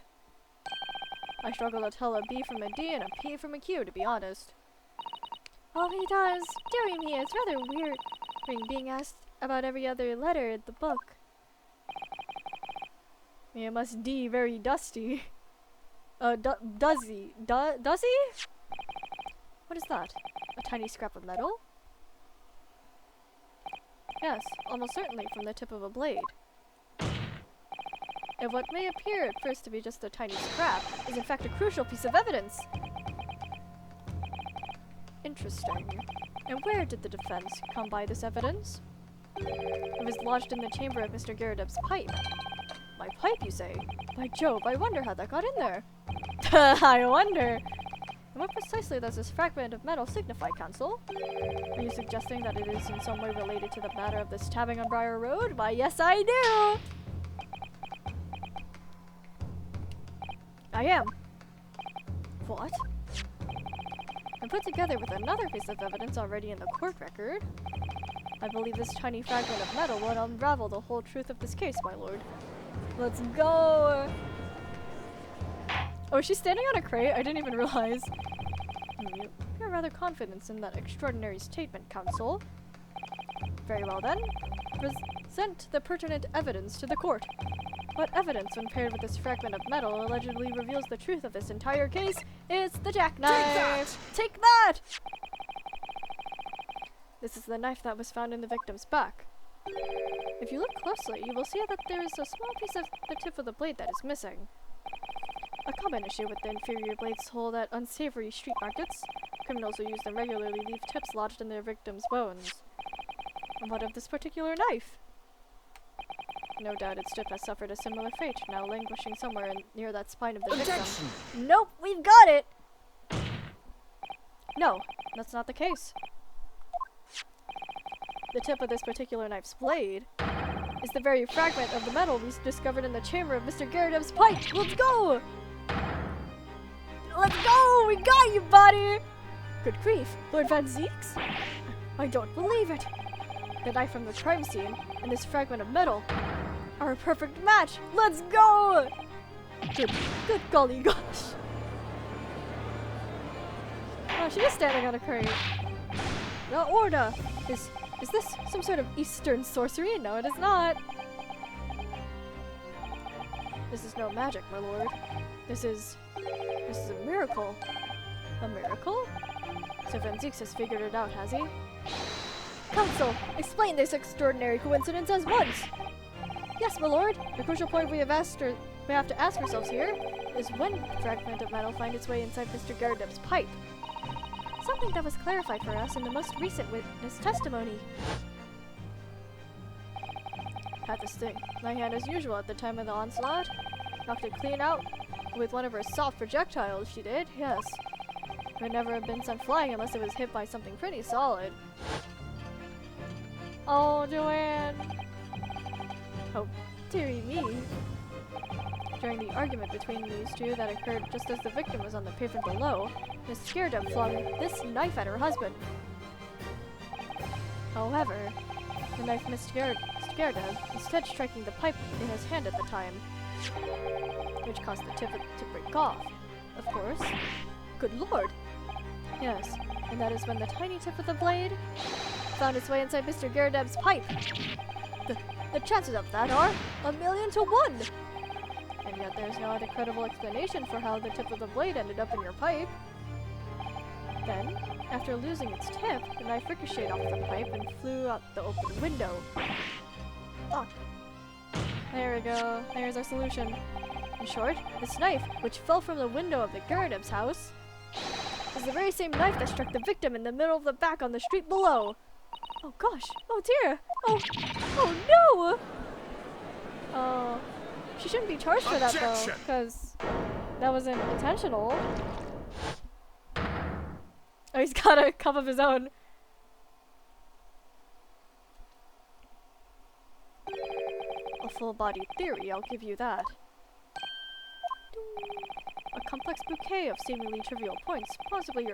Speaker 1: I struggle to tell a B from a D and a P from a Q, to be honest.
Speaker 2: Oh, he does. Dear me, it's rather weird being asked about every other letter in the book.
Speaker 1: It must be very dusty. Does he? Does he? What is that? A tiny scrap of metal? Yes, almost certainly from the tip of a blade. And what may appear at first to be just a tiny scrap is in fact a crucial piece of evidence. Interesting. And where did the defense come by this evidence? It was lodged in the chamber of Mr. Garrideb's pipe. My pipe, you say? By Jove, I wonder how that got in there. I wonder. And what precisely does this fragment of metal signify, Counsel? Are you suggesting that it is in some way related to the matter of the stabbing on Briar Road? Why, yes, I do! I am. What? And put together with another piece of evidence already in the court record, I believe this tiny fragment of metal will unravel the whole truth of this case, my lord. Let's go! Oh, she's standing on a crate? I didn't even realize. You're rather confident in that extraordinary statement, Counsel. Very well then. Present the pertinent evidence to the court. What evidence, when paired with this fragment of metal, allegedly reveals the truth of this entire case is the jackknife! Take that! This is the knife that was found in the victim's back. If you look closely, you will see that there is a small piece of the tip of the blade that is missing. A common issue with the inferior blades sold at unsavory street markets. Criminals who use them regularly leave tips lodged in their victims' bones. And what of this particular knife? No doubt its tip has suffered a similar fate, now languishing somewhere near that spine of the victim. Nope, we've got it! No, that's not the case. The tip of this particular knife's blade is the very fragment of the metal we discovered in the chamber of Mr. Garrideb's pipe. Let's go! Let's go! We got you, buddy! Good grief, Lord Van Zeeks? I don't believe it. The knife from the crime scene and this fragment of metal are a perfect match. Let's go! Good golly gosh. Oh, she is standing on a crate. The Orda! Is this some sort of Eastern sorcery? No, it is not. This is no magic, my lord. This is a miracle. A miracle? So Van Zeeks has figured it out, has he? Counsel, explain this extraordinary coincidence at once! Yes, my lord. The crucial point we have to ask ourselves here is when did the fragment of metal find its way inside Mr. Garrideb's pipe? Something that was clarified for us in the most recent witness testimony. Had this thing. My hand as usual at the time of the onslaught. Knocked it clean out with one of her soft projectiles, she did, yes. It would never have been sent flying unless it was hit by something pretty solid. Oh, Joanne! Oh, dearie me. During the argument between these two that occurred just as the victim was on the pavement below, Miss Garrideb flung this knife at her husband. However, the knife missed Garrideb, instead striking the pipe in his hand at the time, which caused the tip to break off. Of course. Good lord! Yes, and that is when the tiny tip of the blade found its way inside Mr. Garrideb's pipe. The chances of that are 1,000,000 to 1! And yet there's no other credible explanation for how the tip of the blade ended up in your pipe. Then, after losing its tip, the knife ricocheted off the pipe and flew out the open window. Oh. There we go. There's our solution. In short, this knife, which fell from the window of the Garrideb's house, is the very same knife that struck the victim in the middle of the back on the street below. Oh gosh. Oh dear. Oh no! Oh, she shouldn't be charged for that though,
Speaker 4: Objection!
Speaker 1: because that wasn't intentional. Oh, he's got a cup of his own. A full-bodied theory, I'll give you that. A complex bouquet of seemingly trivial points, possibly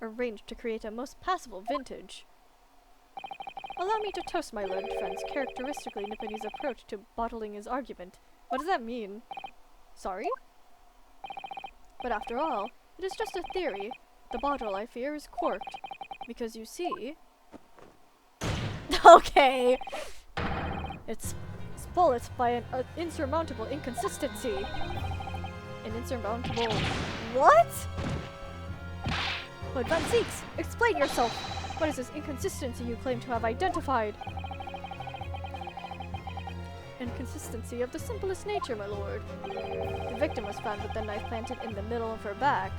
Speaker 1: arranged to create a most passable vintage. Allow me to toast my learned friend's characteristically Nipponese approach to bottling his argument. What does that mean? Sorry? But after all, it is just a theory. The bottle, I fear, is corked. Because you see... Okay! It's bullet by an insurmountable inconsistency. An insurmountable... What? What Van Seeks? Explain yourself! What is this inconsistency you claim to have identified? Inconsistency of the simplest nature, my lord. The victim was found with the knife planted in the middle of her back.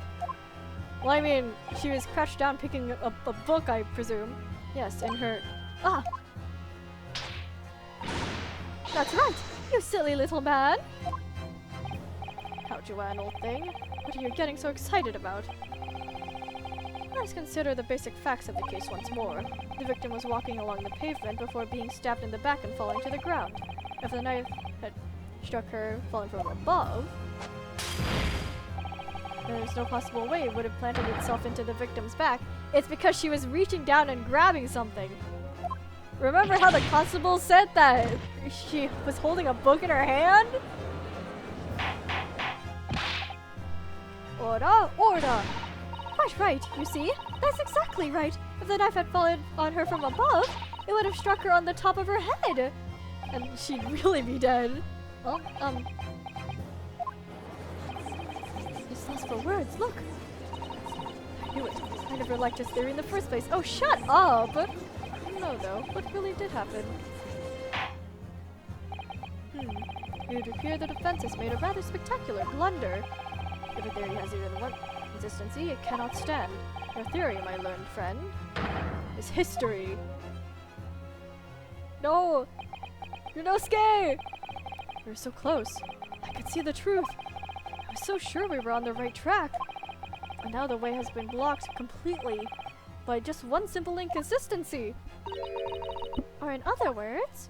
Speaker 1: Well, I mean, she was crouched down picking up a book, I presume. Yes, in her... Ah! That's right! You silly little man! How, Joanne, old thing? What are you getting so excited about? Let us consider the basic facts of the case once more. The victim was walking along the pavement before being stabbed in the back and falling to the ground. If the knife had struck her falling from above, there's no possible way it would have planted itself into the victim's back. It's because she was reaching down and grabbing something. Remember how the constable said that she was holding a book in her hand? Order, order! Quite right, you see? That's exactly right. If the knife had fallen on her from above, it would have struck her on the top of her head. And she'd really be dead. Well, He's lost for words, look! I knew it. I never liked his theory in the first place. Oh, shut up! No, though. What really did happen? It would appear the defense has made a rather spectacular blunder. If a theory has even one consistency, it cannot stand. Your theory, my learned friend, is history. No! Yunosuke! We were so close. I could see the truth. I was so sure we were on the right track. And now the way has been blocked completely by just one simple inconsistency. Or in other words,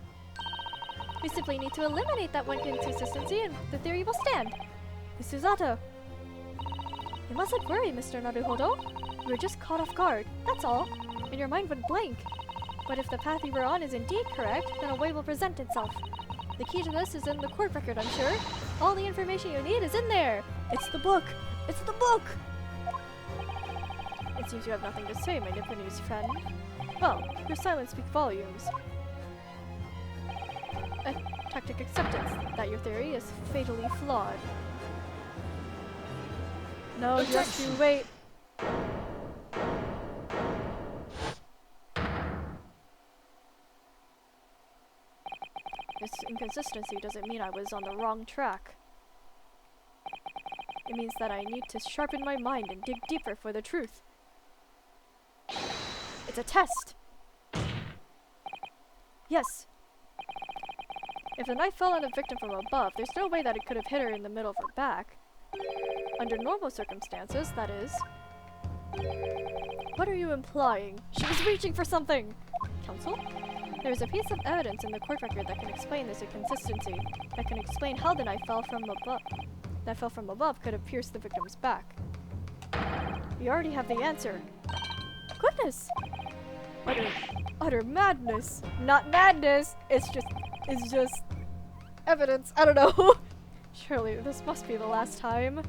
Speaker 1: we simply need to eliminate that one inconsistency and the theory will stand. This is Otto. You mustn't worry, Mr. Naruhodo. You were just caught off guard, that's all. And your mind went blank. But if the path you were on is indeed correct, then a way will present itself. The key to this is in the court record, I'm sure. All the information you need is in there. It's the book. It's the book! It seems you have nothing to say, my Nipponese friend. Well, your silence speaks volumes. A tactic acceptance that your theory is fatally flawed. No, just you wait. This inconsistency doesn't mean I was on the wrong track. It means that I need to sharpen my mind and dig deeper for the truth. It's a test! Yes. If the knife fell on the victim from above, there's no way that it could have hit her in the middle of her back. Under normal circumstances, that is. What are you implying? She was reaching for something! Counsel? There is a piece of evidence in the court record that can explain this inconsistency. That can explain how the knife fell from above could have pierced the victim's back. We already have the answer. Goodness! Utter madness! Not madness! It's just evidence. I don't know. Surely this must be the last time.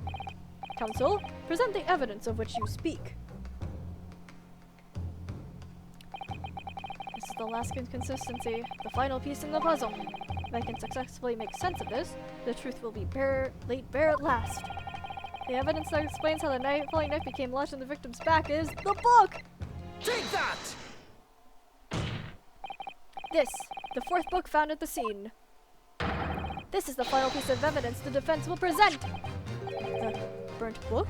Speaker 1: Counsel, present the evidence of which you speak. This is the last inconsistency, the final piece in the puzzle. If I can successfully make sense of this, the truth will be laid bare at last. The evidence that explains how the falling knife became lodged in the victim's back is the book!
Speaker 4: Take that!
Speaker 1: This, the fourth book found at the scene. This is the final piece of evidence the defense will present. burnt book.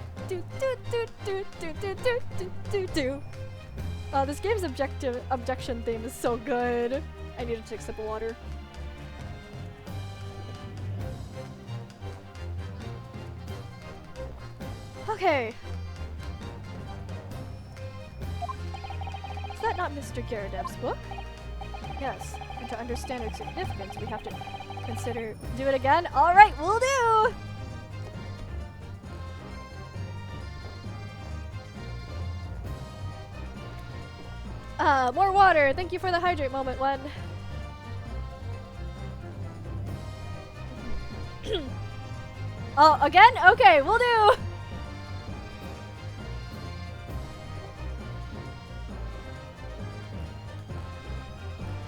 Speaker 1: This game's objection theme is so good. I need to take a sip of water. Okay. Is that not Mr. Garadev's book? Yes. And to understand its significance, we have to consider... Do it again? Alright, we'll do! More water! Thank you for the hydrate moment, one. Oh, again? Okay, we'll do!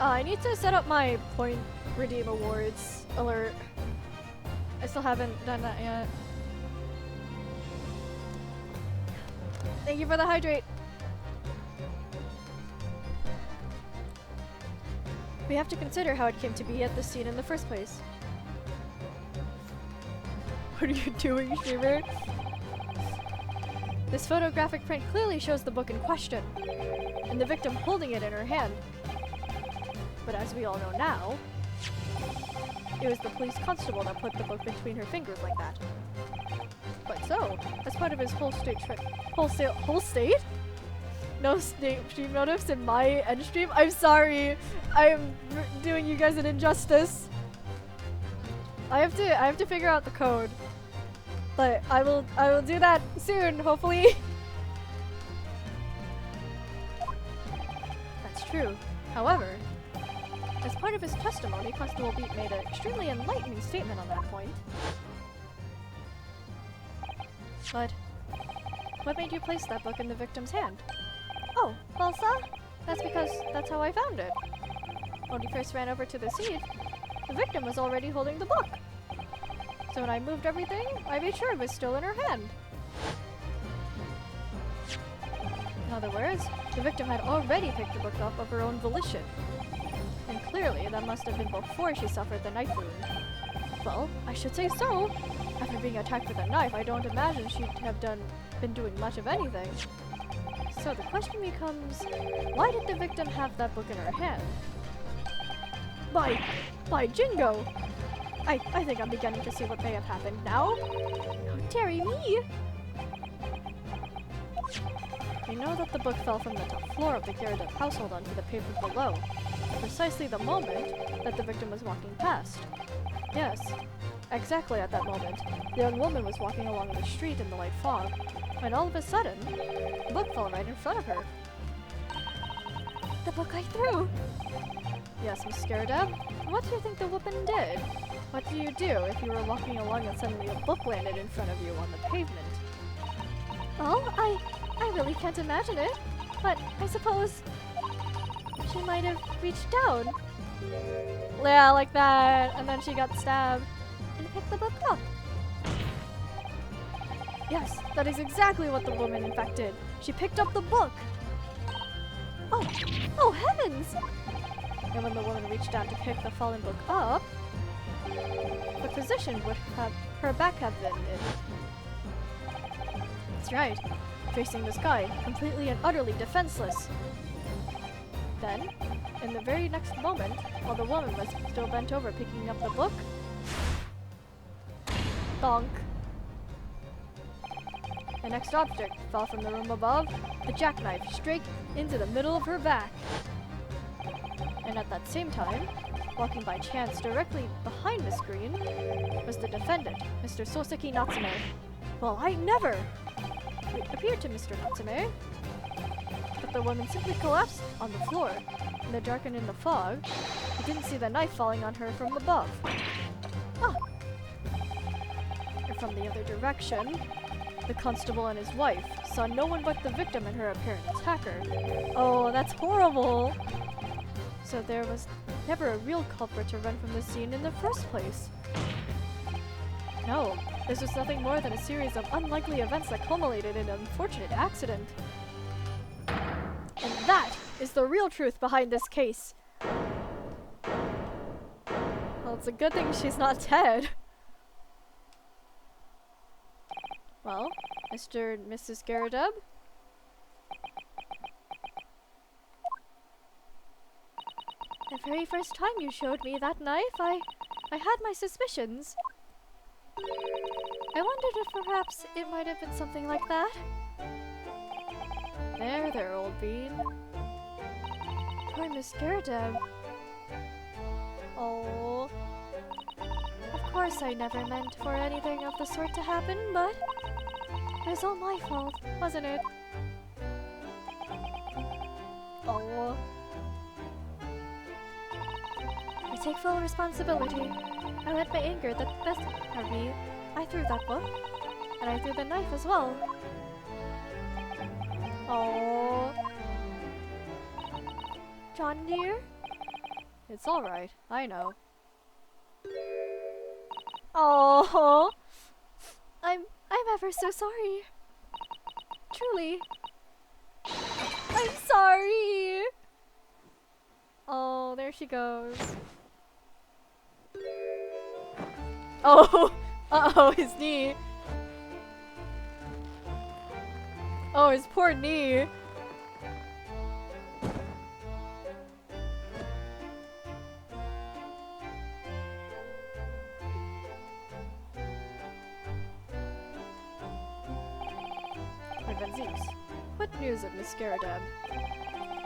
Speaker 1: I need to set up my point redeem awards alert. I still haven't done that yet. Thank you for the hydrate. We have to consider how it came to be at this scene in the first place. What are you doing, streamer? This photographic print clearly shows the book in question, and the victim holding it in her hand. But as we all know now, it was the police constable that put the book between her fingers like that. But so, as part of his whole state? No stream notice in my end stream? I'm sorry. I'm doing you guys an injustice. I have to figure out the code. But I will do that soon, hopefully. That's true. However, as part of his testimony, Constable Beat made an extremely enlightening statement on that point. But what made you place that book in the victim's hand? Oh, well, sir, that's because that's how I found it. When we first ran over to the scene, the victim was already holding the book. So when I moved everything, I made sure it was still in her hand. In other words, the victim had already picked the book up of her own volition. And clearly, that must have been before she suffered the knife wound. Well, I should say so. After being attacked with a knife, I don't imagine she'd have been doing much of anything. So the question becomes, why did the victim have that book in her hand? By Jingo! I think I'm beginning to see what may have happened now. How dare me! We know that the book fell from the top floor of the Gyarados household onto the pavement below, at precisely the moment that the victim was walking past. Yes, exactly at that moment, the young woman was walking along the street in the light fog, when all of a sudden, the book fell right in front of her.
Speaker 2: The book I threw!
Speaker 1: Yes, Miss Gyarados, what do you think the woman did? What do you do if you were walking along and suddenly a book landed in front of you on the pavement?
Speaker 2: Well, I really can't imagine it, but I suppose she might have reached down
Speaker 1: Yeah, like that, and then she got stabbed.
Speaker 2: and picked the book up.
Speaker 1: Yes, that is exactly what the woman in fact did. She picked up the book.
Speaker 2: Oh heavens!
Speaker 1: And when the woman reached down to pick the fallen book up, what position would her back have been in? That's right, facing the sky, completely and utterly defenseless. Then, in the very next moment, while the woman was still bent over picking up the book, donk. The next object fell from the room above, the jackknife straight into the middle of her back. And at that same time, walking by chance directly behind Miss Green, was the defendant, Mr. Soseki Natsume. Well, I never! It appeared to Mr. Natsume that the woman simply collapsed on the floor. In the dark and in the fog, he didn't see the knife falling on her from above. And from the other direction, the constable and his wife saw no one but the victim and her apparent attacker. Oh, that's horrible! So there was never a real culprit to run from the scene in the first place. No, this was nothing more than a series of unlikely events that culminated in an unfortunate accident. And that is the real truth behind this case. Well, it's a good thing she's not dead. Well, Mr. and Mrs. Garadeb? The very first time you showed me that knife, I had my suspicions. I wondered if perhaps it might have been something like that. There, old bean. Poor Miss Garadeb. Oh. Of course I never meant for anything of the sort to happen, but it was all my fault, wasn't it? Oh. I take full responsibility. I let my anger that best of me. I threw that book, and I threw the knife as well. Oh. John dear? It's alright, I know. Oh. I'm ever so sorry. Truly. I'm sorry. Oh, there she goes. Oh, uh-oh, his knee. Oh, his poor knee. What news of Miss Garadeb?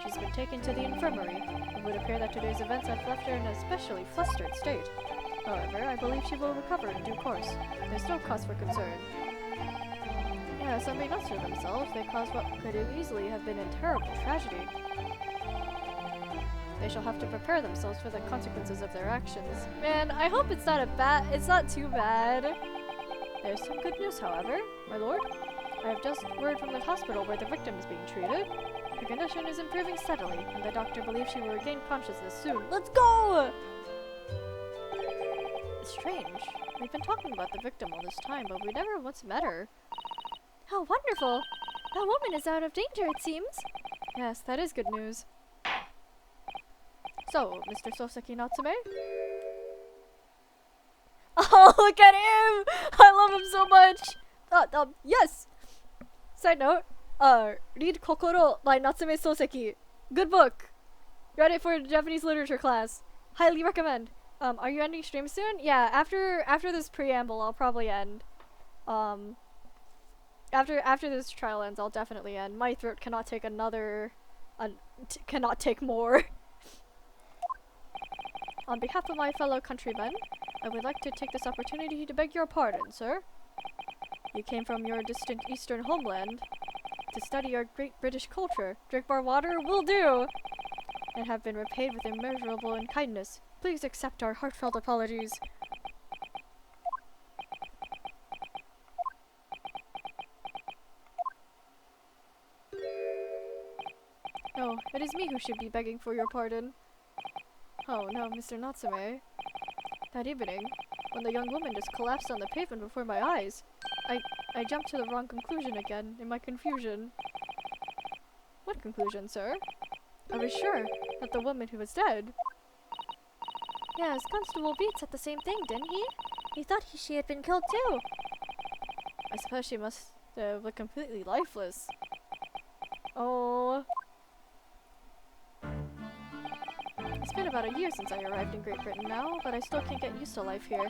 Speaker 1: She's been taken to the infirmary. It would appear that today's events have left her in an especially flustered state. However, I believe she will recover in due course. There's no cause for concern. Yeah, some may not serve themselves. They caused what could easily have been a terrible tragedy. They shall have to prepare themselves for the consequences of their actions. Man, I hope it's not too bad. There's some good news, however, my lord. I have just word from the hospital where the victim is being treated. Her condition is improving steadily, and the doctor believes she will regain consciousness soon. Let's go! It's strange. We've been talking about the victim all this time, but we never once met her.
Speaker 2: How wonderful! That woman is out of danger, it seems.
Speaker 1: Yes, that is good news. So, Mr. Soseki Natsume? Oh, look at him! I love him so much! Yes! Side note, read Kokoro by Natsume Soseki. Good book. Read it for Japanese literature class. Highly recommend. Are you ending stream soon? Yeah, after this preamble, I'll probably end. After this trial ends, I'll definitely end. My throat cannot take cannot take more. On behalf of my fellow countrymen, I would like to take this opportunity to beg your pardon, sir. You came from your distant eastern homeland to study our great British culture. Drink more water will do, and have been repaid with immeasurable in kindness. Please accept our heartfelt apologies. No, it is me who should be begging for your pardon. Oh no, Mr. Natsume. That evening, when the young woman just collapsed on the pavement before my eyes, I jumped to the wrong conclusion again, in my confusion. What conclusion, sir? I was sure that the woman who was dead.
Speaker 2: Yes, Constable Beat said the same thing, didn't he? He thought she had been killed too.
Speaker 1: I suppose she must look completely lifeless. Oh. It's been about a year since I arrived in Great Britain now, but I still can't get used to life here.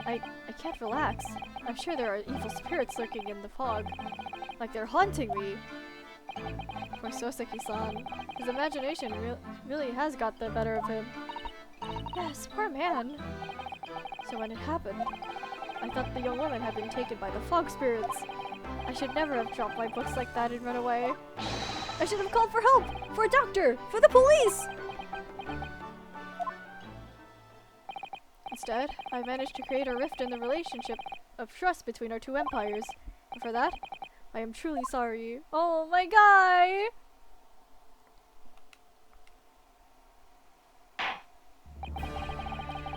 Speaker 1: I can't relax. I'm sure there are evil spirits lurking in the fog. Like they're haunting me. Poor Soseki-san. His imagination really has got the better of him. Yes, poor man. So when it happened, I thought the young woman had been taken by the fog spirits. I should never have dropped my books like that and run away. I should have called for help! For a doctor! For the police! Instead, I managed to create a rift in the relationship of trust between our two empires. And for that, I am truly sorry. Oh, my guy!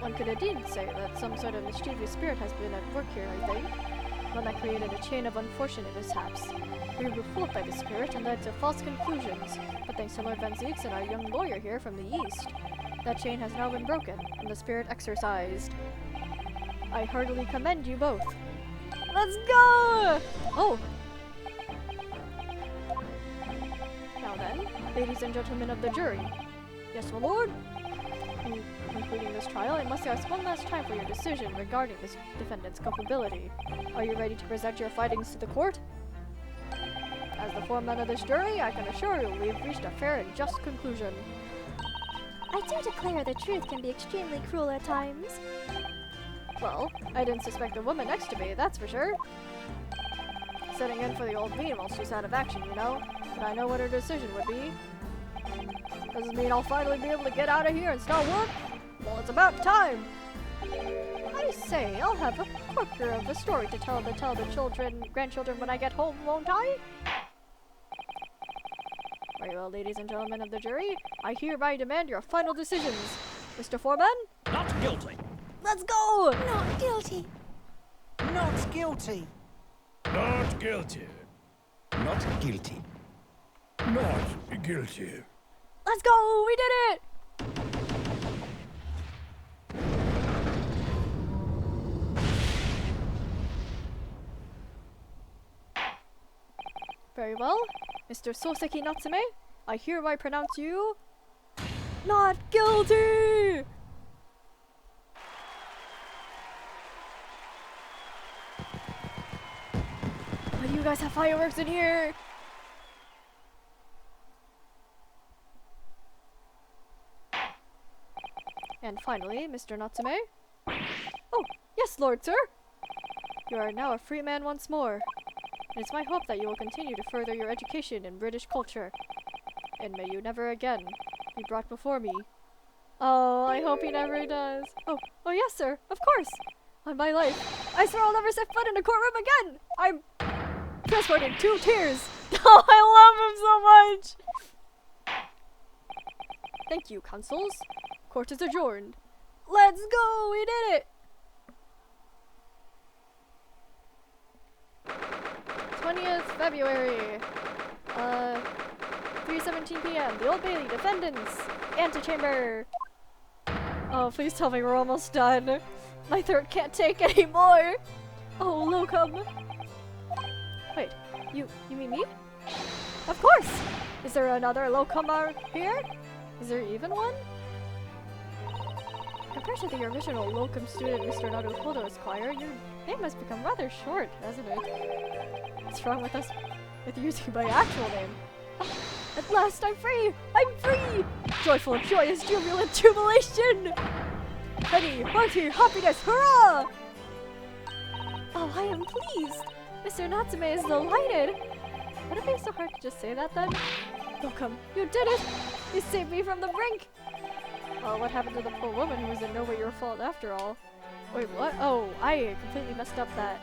Speaker 1: One could indeed say that some sort of mischievous spirit has been at work here, I think. One that created a chain of unfortunate mishaps. We were fooled by the spirit and led to false conclusions, but thanks to Lord Van Zieks and our young lawyer here from the east, that chain has now been broken, and the spirit exorcised. I heartily commend you both. Let's go! Oh. Now then, ladies and gentlemen of the jury. Yes, my lord? In concluding this trial, I must ask one last time for your decision regarding this defendant's culpability. Are you ready to present your findings to the court? As the foreman of this jury, I can assure you we've reached a fair and just conclusion.
Speaker 2: I do declare the truth can be extremely cruel at times.
Speaker 1: Well, I didn't suspect the woman next to me, that's for sure. Sitting in for the old bean while she's out of action, you know? But I know what her decision would be. Does this mean I'll finally be able to get out of here and start work? Well, it's about time! I say, I'll have a corker of a story to tell the grandchildren when I get home, won't I? Very well, ladies and gentlemen of the jury, I hereby demand your final decisions. Mr. Foreman?
Speaker 4: Not guilty.
Speaker 1: Let's go!
Speaker 2: Not guilty.
Speaker 4: Not guilty.
Speaker 3: Not guilty.
Speaker 4: Not guilty.
Speaker 3: Not guilty.
Speaker 1: Let's go! We did it! Very well. Mr. Soseki Natsume, I hereby pronounce you not guilty! Why do you guys have fireworks in here? And finally, Mr. Natsume. Oh, yes, Lord Sir! You are now a free man once more. It is my hope that you will continue to further your education in British culture. And may you never again be brought before me. Oh, I hope he never does. Oh yes, sir, of course! On my life, I swear I'll never set foot in a courtroom again! I'm transporting 2 tears! Oh, I love him so much! Thank you, consuls. Court is adjourned. Let's go! We did it! 20th February. 3:17 p.m. The Old Bailey defendants. Antechamber. Oh, please tell me we're almost done. My throat can't take anymore. Oh, locum. Wait, you mean me? Of course. Is there another locum out here? Is there even one? Compared to the original locum student, Mr. Naruhodo Esquire, your name has become rather short, hasn't it? What's wrong with us with using my actual name? At last I'm free! I'm free! Joyful, joyous, jubilant jubilation! Heady, hearty, happiness, hurrah! Oh, I am pleased! Mr. Natsume is delighted! Would it be so hard to just say that then? Locum, you did it! You saved me from the brink! Oh, what happened to the poor woman who was in no way your fault after all? Wait, what? Oh, I completely messed up that.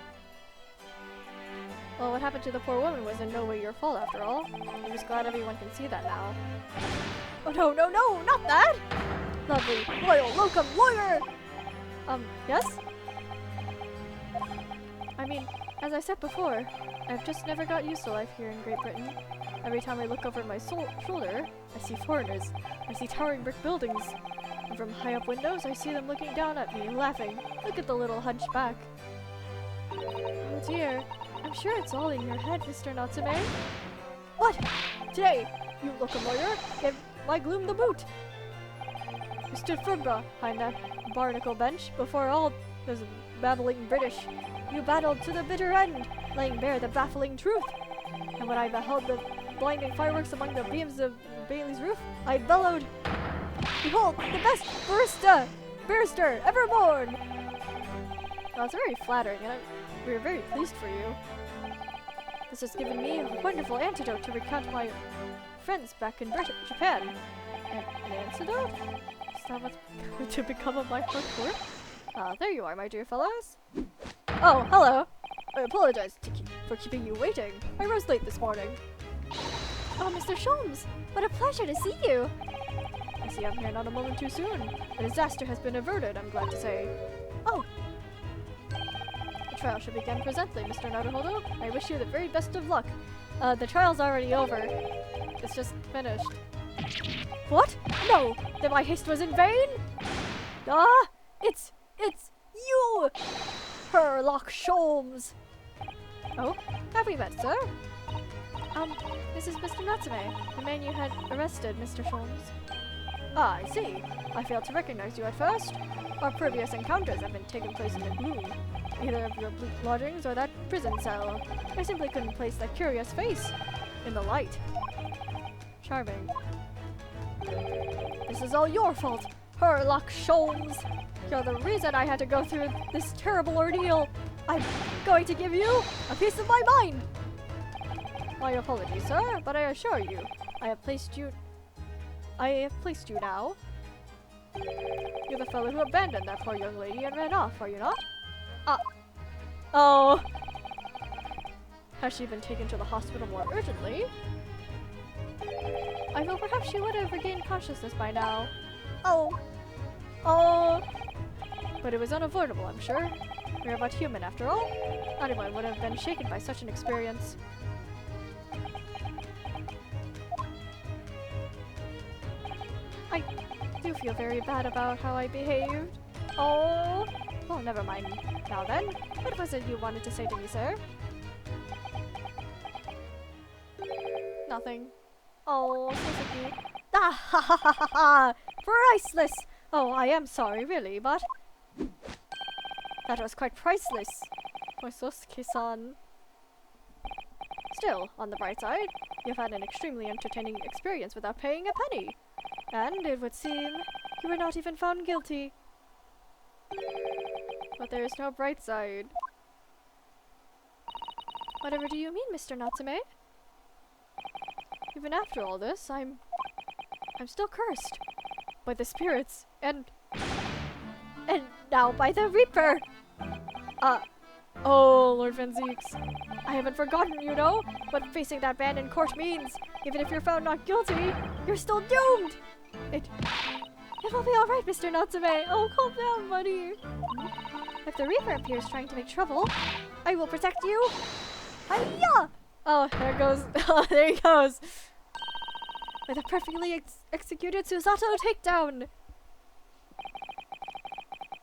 Speaker 1: Well, what happened to the poor woman was in no way your fault after all. I'm just glad everyone can see that now. Oh no, no, no, not that! Lovely, loyal, locum, lawyer! Yes? I mean, as I said before, I've just never got used to life here in Great Britain. Every time I look over my shoulder, I see foreigners. I see towering brick buildings. And from high up windows, I see them looking down at me, laughing. Look at the little hunchback. Oh dear. I'm sure it's all in your head, Mr. Natsume. What? Today, you locum lawyer, gave my gloom the boot. You stood firm behind that barnacle bench before all those babbling British. You battled to the bitter end, laying bare the baffling truth. And when I beheld the blinding fireworks among the beams of Bailey's roof, I bellowed, "Behold, the best barrister ever born!" Well, it's very flattering, and we're very pleased for you. This has given me a wonderful antidote to recount my friends back in Japan. An antidote? Is that what's going to become of my hard work? There you are, my dear fellows. Oh, hello. I apologize for keeping you waiting. I rose late this morning.
Speaker 2: Oh, Mr. Sholmes, what a pleasure to see you.
Speaker 1: I see I'm here not a moment too soon. A disaster has been averted, I'm glad to say.
Speaker 2: Oh.
Speaker 1: The trial should begin presently, Mr. Naruhodo. I wish you the very best of luck. The trial's already over. It's just finished. What? No! Then my haste was in vain? Ah! It's you! Herlock Sholmes! Oh, have we met, sir? This is Mr. Natsume, the man you had arrested, Mr. Sholmes. Ah, I see. I failed to recognize you at first. Our previous encounters have been taking place in the gloom. Either of your bleak lodgings or that prison cell. I simply couldn't place that curious face in the light. Charming. This is all your fault, Herlock Sholmes. You're the reason I had to go through this terrible ordeal. I'm going to give you a piece of my mind. My apologies, sir, but I assure you, I have placed you now. You're the fellow who abandoned that poor young lady and ran off, are you not? Oh. Has she been taken to the hospital more urgently? I feel perhaps she would have regained consciousness by now. Oh. But it was unavoidable, I'm sure. We're but human after all. Anyone would have been shaken by such an experience. I do feel very bad about how I behaved. Oh. Well, never mind. Now then, what was it you wanted to say to me, sir? Nothing. Oh, Suzuki. Ah, ha ha ha ha ha! Priceless! Oh, I am sorry, really, but... that was quite priceless for Sosuke-san. Still, on the bright side, you've had an extremely entertaining experience without paying a penny. And it would seem you were not even found guilty. But there is no bright side. Whatever do you mean, Mr. Natsume? Even after all this, I'm still cursed by the spirits and now by the Reaper. Oh, Lord Van Zeeks. I haven't forgotten, you know, what facing that man in court means. Even if you're found not guilty, you're still doomed. It will be all right, Mr. Natsume. Oh, calm down, buddy. If the Reaper appears trying to make trouble, I will protect you. Hiya! Oh, there goes. Oh, there he goes. With a perfectly executed Susato takedown.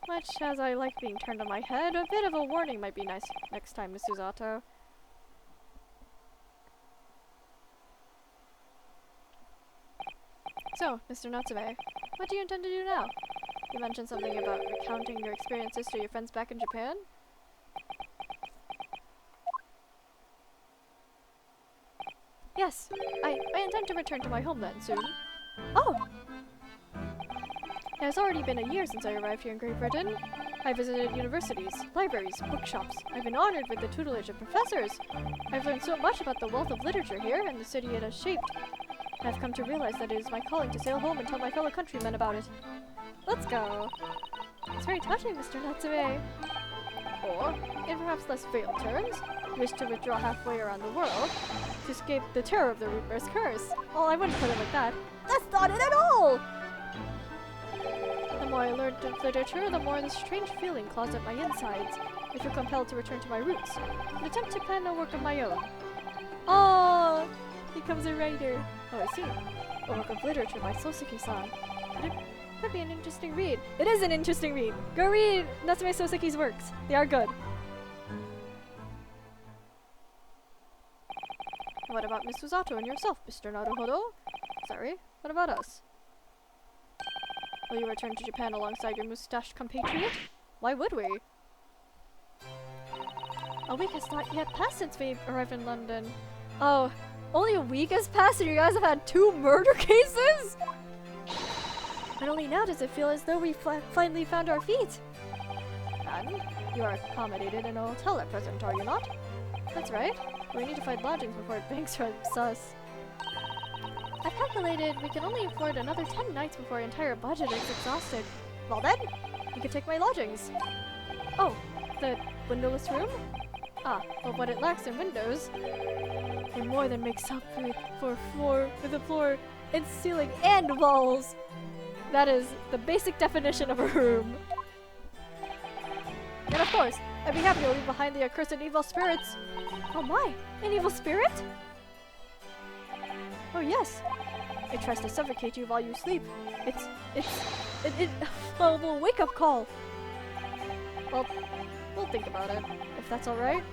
Speaker 1: Much as I like being turned on my head, a bit of a warning might be nice next time, Miss Susato. So, Mr. Natsume, what do you intend to do now? You mentioned something about recounting your experiences to your friends back in Japan? Yes, I intend to return to my homeland soon. Oh! It has already been a year since I arrived here in Great Britain. I visited universities, libraries, bookshops. I've been honored with the tutelage of professors. I've learned so much about the wealth of literature here and the city it has shaped. I've come to realize that it is my calling to sail home and tell my fellow countrymen about it. Let's go. It's very touching, Mr. Natsume. Or, in perhaps less veiled terms, you wish to withdraw halfway around the world to escape the terror of the Reaper's curse. Well, I wouldn't put it like that. That's not it at all! The more I learned of literature, the more this strange feeling claws at my insides. I feel compelled to return to my roots and attempt to pen a work of my own. Oh, he becomes a writer. Oh, I see. A work of literature by Sosuke-san. But it could be an interesting read. It is an interesting read. Go read Natsume Sosuke's works. They are good. What about Miss Susato and yourself, Mr. Naruhodo? Sorry, what about us? Will you return to Japan alongside your mustached compatriot? Why would we? A week has not yet passed since we arrived in London. Oh, only a week has passed and you guys have had 2 murder cases? And only now does it feel as though we finally found our feet. And you are accommodated in a hotel at present, are you not? That's right. We need to find lodgings before it bankrupts us. I've calculated we can only afford another 10 nights before our entire budget is exhausted. Well then, you can take my lodgings. Oh, the windowless room? Ah, well what it lacks in windows, it more than makes up with a floor and ceiling and walls. That is the basic definition of a room. And of course, I'd be happy to leave behind the accursed evil spirits. Oh my, an evil spirit? Oh yes. It tries to suffocate you while you sleep. Well, a little wake-up call. Well, we'll think about it, if that's alright.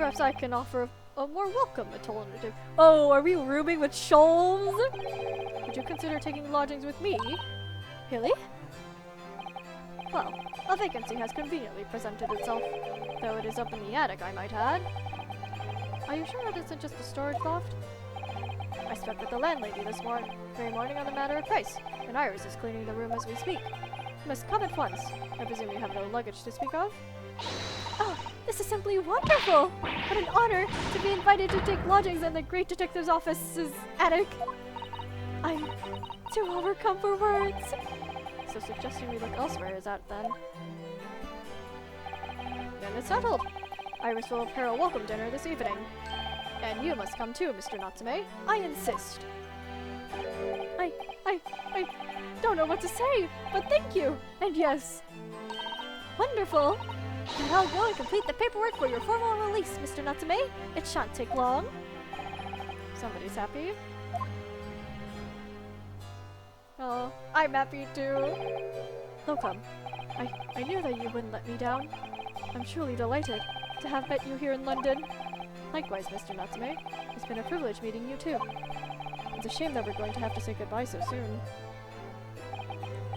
Speaker 1: Perhaps I can offer a more welcome alternative. Oh, are we rooming with Sholmes? Would you consider taking lodgings with me? Really? Well, a vacancy has conveniently presented itself, though it is up in the attic, I might add. Are you sure it isn't just a storage loft? I spoke with the landlady this very morning on the matter of price, and Iris is cleaning the room as we speak. You must come at once. I presume you have no luggage to speak of?
Speaker 2: Oh, this is simply wonderful! What an honor to be invited to take lodgings in the great detective's office's attic. I'm too overcome for words.
Speaker 1: So suggesting we look elsewhere is that then? Then it's settled. Iris will prepare a welcome dinner this evening. And you must come too, Mr. Natsume. I insist.
Speaker 2: I don't know what to say, but thank you. And yes. Wonderful. And I'll go and complete the paperwork for your formal release, Mr. Natsume. It shan't take long.
Speaker 1: Somebody's happy. Oh, I'm happy too. Welcome. I knew that you wouldn't let me down. I'm truly delighted to have met you here in London. Likewise, Mr. Natsume. It's been a privilege meeting you too. It's a shame that we're going to have to say goodbye so soon.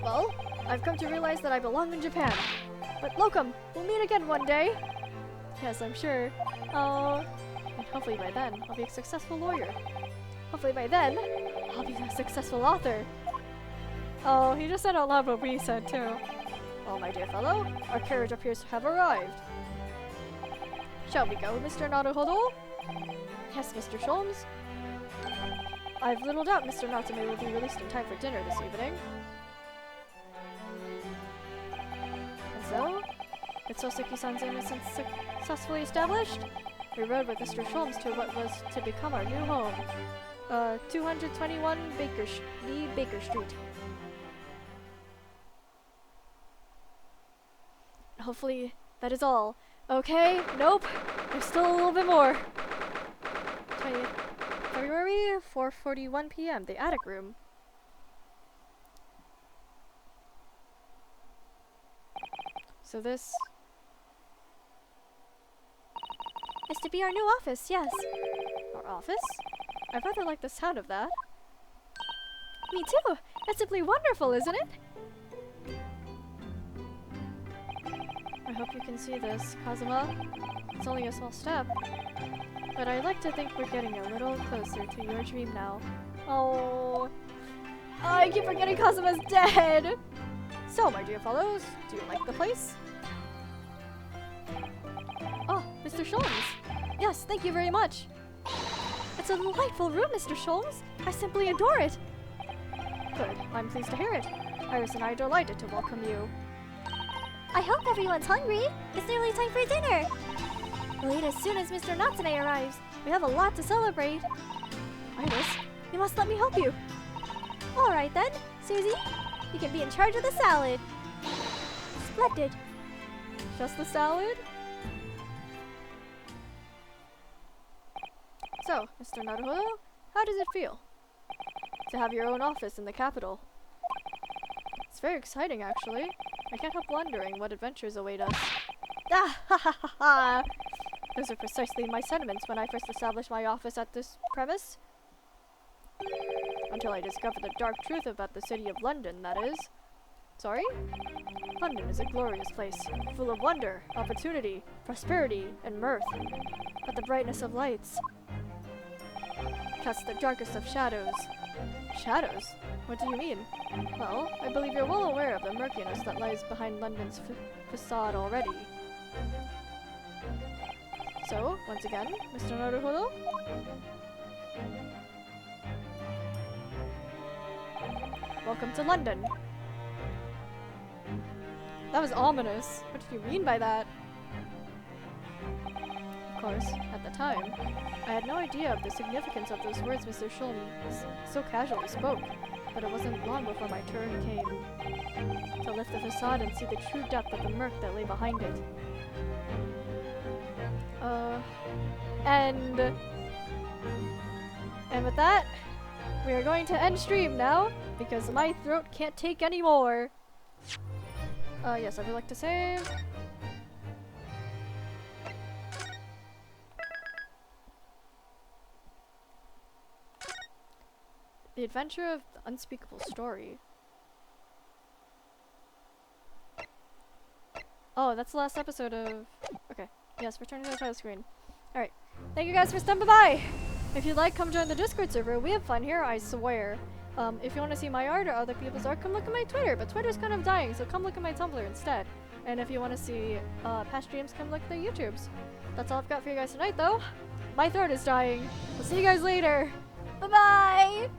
Speaker 1: Well, I've come to realize that I belong in Japan. But Locum, we'll meet again one day. Yes, I'm sure. Oh, and hopefully by then, I'll be a successful lawyer. Hopefully by then, I'll be a successful author. Oh, he just said out loud what we said too. Well, my dear fellow, our carriage appears to have arrived. Shall we go, Mr. Naruhodo? Yes, Mr. Sholmes. I've little doubt Mr. Natsume will be released in time for dinner this evening. And so, with Soseki-san's innocence successfully established, we rode with Mr. Sholmes to what was to become our new home. 221 Baker Street. Hopefully, that is all. Okay, nope. There's still a little bit more. 20th February, 4:41 p.m. The attic room. So this
Speaker 2: Is to be our new office, yes.
Speaker 1: our office? I rather like the sound of that.
Speaker 2: Me too. It's simply wonderful, isn't it?
Speaker 1: I hope you can see this, Kazuma. It's only a small step. But I like to think we're getting a little closer to your dream now. Oh, I keep forgetting Kazuma's dead! So, my dear fellows, do you like the place? Oh, Mr. Sholmes.
Speaker 2: Yes, thank you very much. It's a delightful room, Mr. Sholmes. I simply adore it.
Speaker 1: Good, I'm pleased to hear it. Iris and I are delighted to welcome you.
Speaker 2: I hope everyone's hungry. It's nearly time for dinner. We'll eat as soon as Mr. Natsume arrives. We have a lot to celebrate.
Speaker 1: Iris?
Speaker 2: You must let me help you. All right then, Susie. You can be in charge of the salad. Splendid.
Speaker 1: Just the salad? So, Mr. Naruhodo, how does it feel to have your own office in the capital? It's very exciting, actually. I can't help wondering what adventures await us. Ah, ha ha ha ha! Those are precisely my sentiments when I first established my office at this premise. Until I discovered the dark truth about the city of London, that is. Sorry? London is a glorious place, full of wonder, opportunity, prosperity, and mirth. But the brightness of lights casts the darkest of shadows. Shadows? What do you mean? Well, I believe you're well aware of the murkiness that lies behind London's facade already. So, once again, Mr. Naruhodo? Welcome to London. That was ominous. What did you mean by that? Of course, at the time, I had no idea of the significance of those words Mr. Sholmes so casually spoke, but it wasn't long before my turn came to lift the facade and see the true depth of the murk that lay behind it. And with that, we are going to end stream now, because my throat can't take any more. Yes, I would like to save. The Adventure of the Unspeakable Story. Oh, that's the last episode of... Okay. Yes, returning to the title screen. Alright. Thank you guys for stopping by! If you'd like, come join the Discord server. We have fun here, I swear. If you want to see my art or other people's art, come look at my Twitter. But Twitter's kind of dying, so come look at my Tumblr instead. And if you want to see past streams, come look at the YouTubes. That's all I've got for you guys tonight, though. My throat is dying. We'll see you guys later. Bye-bye!